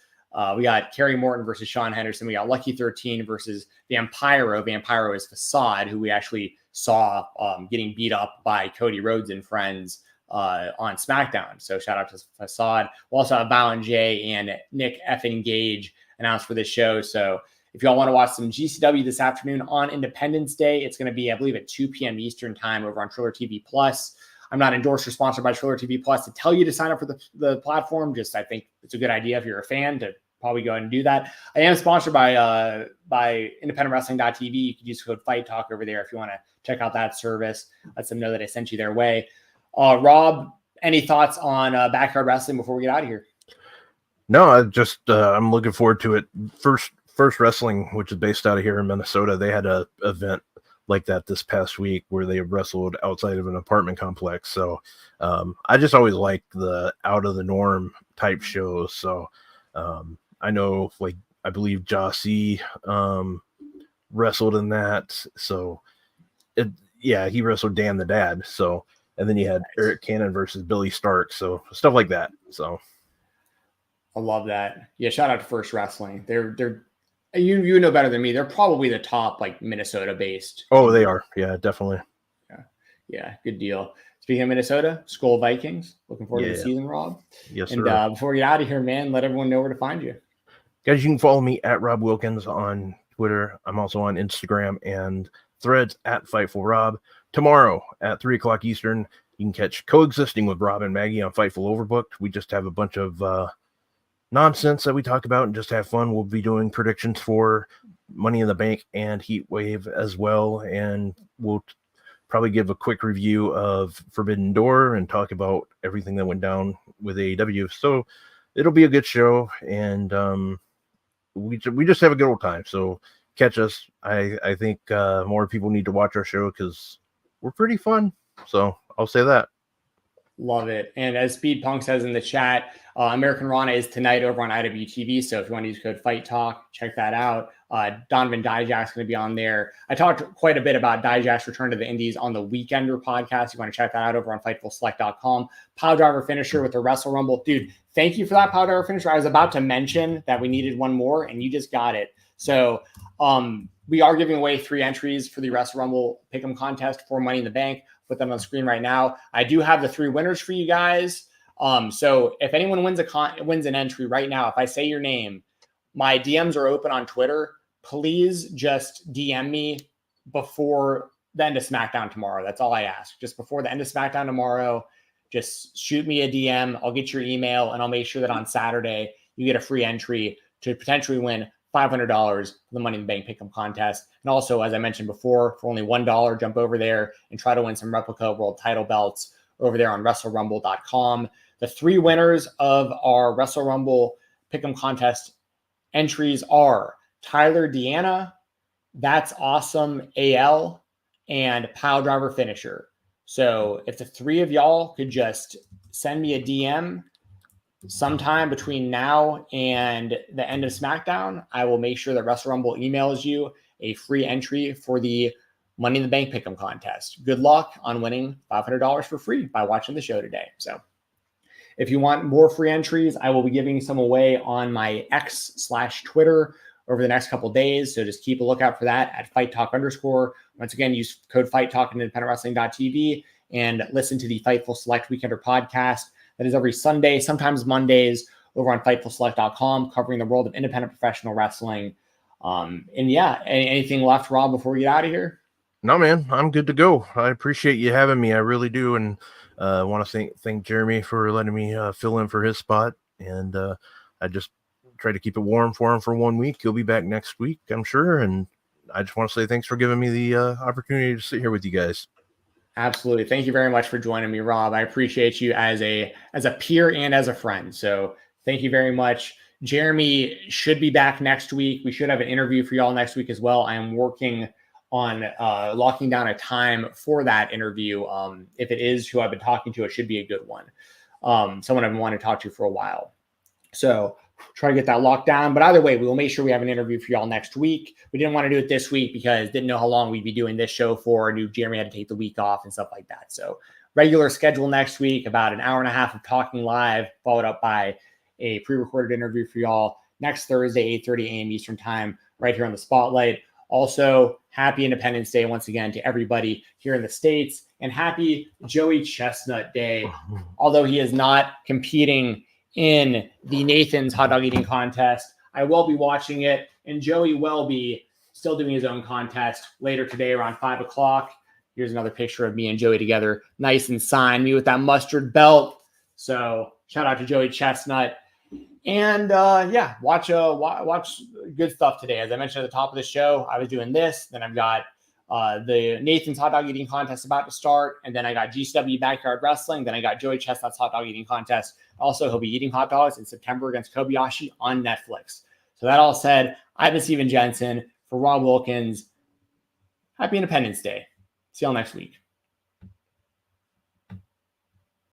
We got Kerry Morton versus Sean Henderson. We got Lucky 13 versus Vampiro. Vampiro is Facade, who we actually saw getting beat up by Cody Rhodes and friends on SmackDown. So shout out to Facade. We'll also have Bow and Jay and Nick effing Gage announced for this show. So if y'all want to watch some GCW this afternoon on Independence Day, it's going to be, I believe, at 2 p.m. Eastern time over on Triller TV Plus. I'm not endorsed or sponsored by Triller TV Plus to tell you to sign up for the platform. Just I think it's a good idea if you're a fan to probably go ahead and do that. I am sponsored by independentwrestling.tv. You can use code Fight Talk over there if you want to check out that service. Let them know that I sent you their way. Rob, any thoughts on Backyard Wrestling before we get out of here? No, I'm looking forward to it. First Wrestling, which is based out of here in Minnesota, they had a event like that this past week where they wrestled outside of an apartment complex. So I just always like the out of the norm type shows. So I know, like, I believe Jossie wrestled in that. So he wrestled Dan the Dad. So, and then you had Eric Cannon versus Billy Stark. So stuff like that. So I love that. Yeah. Shout out to First Wrestling. They're you know better than me. They're probably the top, like, Minnesota based. Oh, they are. Yeah, definitely. Yeah. Good deal. Speaking of Minnesota, Skull Vikings. Looking forward to the season, Rob. Yes, and sir. Before we get out of here, man, let everyone know where to find you. Guys, you can follow me at Rob Wilkins on Twitter. I'm also on Instagram and Threads at Fightful Rob. Tomorrow at 3 o'clock Eastern, you can catch Coexisting with Rob and Maggie on Fightful Overbooked. We just have a bunch of nonsense that we talk about and just have fun. We'll be doing predictions for Money in the Bank and Heat Wave as well. And we'll probably give a quick review of Forbidden Door and talk about everything that went down with AEW. So it'll be a good show. And we just have a good old time. So catch us. I think more people need to watch our show because we're pretty fun. So I'll say that. Love it. And as Speed Punk says in the chat, American Rana is tonight over on IWTV. So if you want to use code Fight Talk, check that out. Donovan Dijak's going to be on there. I talked quite a bit about Dijak's return to the Indies on the Weekender podcast. You want to check that out over on FightfulSelect.com. Power Driver finisher with the Wrestle Rumble. Dude, thank you for that Power Driver finisher. I was about to mention that we needed one more, and you just got it. So we are giving away 3 entries for the Wrestle Rumble Pick'em contest for Money in the Bank. Put them on the screen right now. I do have the 3 winners for you guys. So if anyone wins an entry right now, if I say your name, my DMs are open on Twitter. Please just DM me before the end of SmackDown tomorrow. That's all I ask. Just before the end of SmackDown tomorrow, just shoot me a DM. I'll get your email, and I'll make sure that on Saturday you get a free entry to potentially win $500 for the Money in the Bank Pick'em contest. And also, as I mentioned before, for only $1, jump over there and try to win some replica world title belts over there on WrestleRumble.com. The 3 winners of our Wrestle Rumble Pick'em contest entries are Tyler Deanna, That's Awesome AL, and Pile Driver Finisher. So if the 3 of y'all could just send me a DM sometime between now and the end of SmackDown, I will make sure that Wrestle Rumble emails you a free entry for the Money in the Bank Pick'em contest. Good luck on winning $500 for free by watching the show today. So if you want more free entries, I will be giving some away on my X/Twitter over the next couple of days. So just keep a lookout for that at @FightTalk_. Once again, use code Fight Talk on independentwrestling.tv and listen to the Fightful Select Weekender podcast. That is every Sunday, sometimes Mondays, over on FightfulSelect.com, covering the world of independent professional wrestling. Anything left, Rob, before we get out of here? No, man, I'm good to go. I appreciate you having me. I really do. And I want to thank Jeremy for letting me fill in for his spot. And I just try to keep it warm for him for 1 week. He'll be back next week, I'm sure. And I just want to say thanks for giving me the opportunity to sit here with you guys. Absolutely. Thank you very much for joining me, Rob. I appreciate you as a peer and as a friend. So thank you very much. Jeremy should be back next week. We should have an interview for y'all next week as well. I am working on locking down a time for that interview. If it is who I've been talking to, it should be a good one. Someone I've been wanting to talk to for a while. So try to get that locked down. But either way, we will make sure we have an interview for y'all next week. We didn't want to do it this week because didn't know how long we'd be doing this show for. I knew Jeremy had to take the week off and stuff like that. So regular schedule next week, about an hour and a half of talking live, followed up by a pre-recorded interview for y'all next Thursday, 8:30 a.m. Eastern time, right here on the Spotlight. Also, happy Independence Day once again to everybody here in the States, and happy Joey Chestnut Day. Although he is not competing in the Nathan's hot dog eating contest, I will be watching it, and Joey will be still doing his own contest later today around 5 o'clock. Here's another picture of me and Joey together, nice and signed, me with that mustard belt. So shout out to Joey Chestnut. And watch good stuff today. As I mentioned at the top of the show, I was doing this. Then I've got the Nathan's hot dog eating contest about to start. And then I got GCW Backyard Wrestling. Then I got Joey Chestnut's hot dog eating contest. Also, he'll be eating hot dogs in September against Kobayashi on Netflix. So that all said, I've been Steven Jensen for Rob Wilkins. Happy Independence Day. See y'all next week.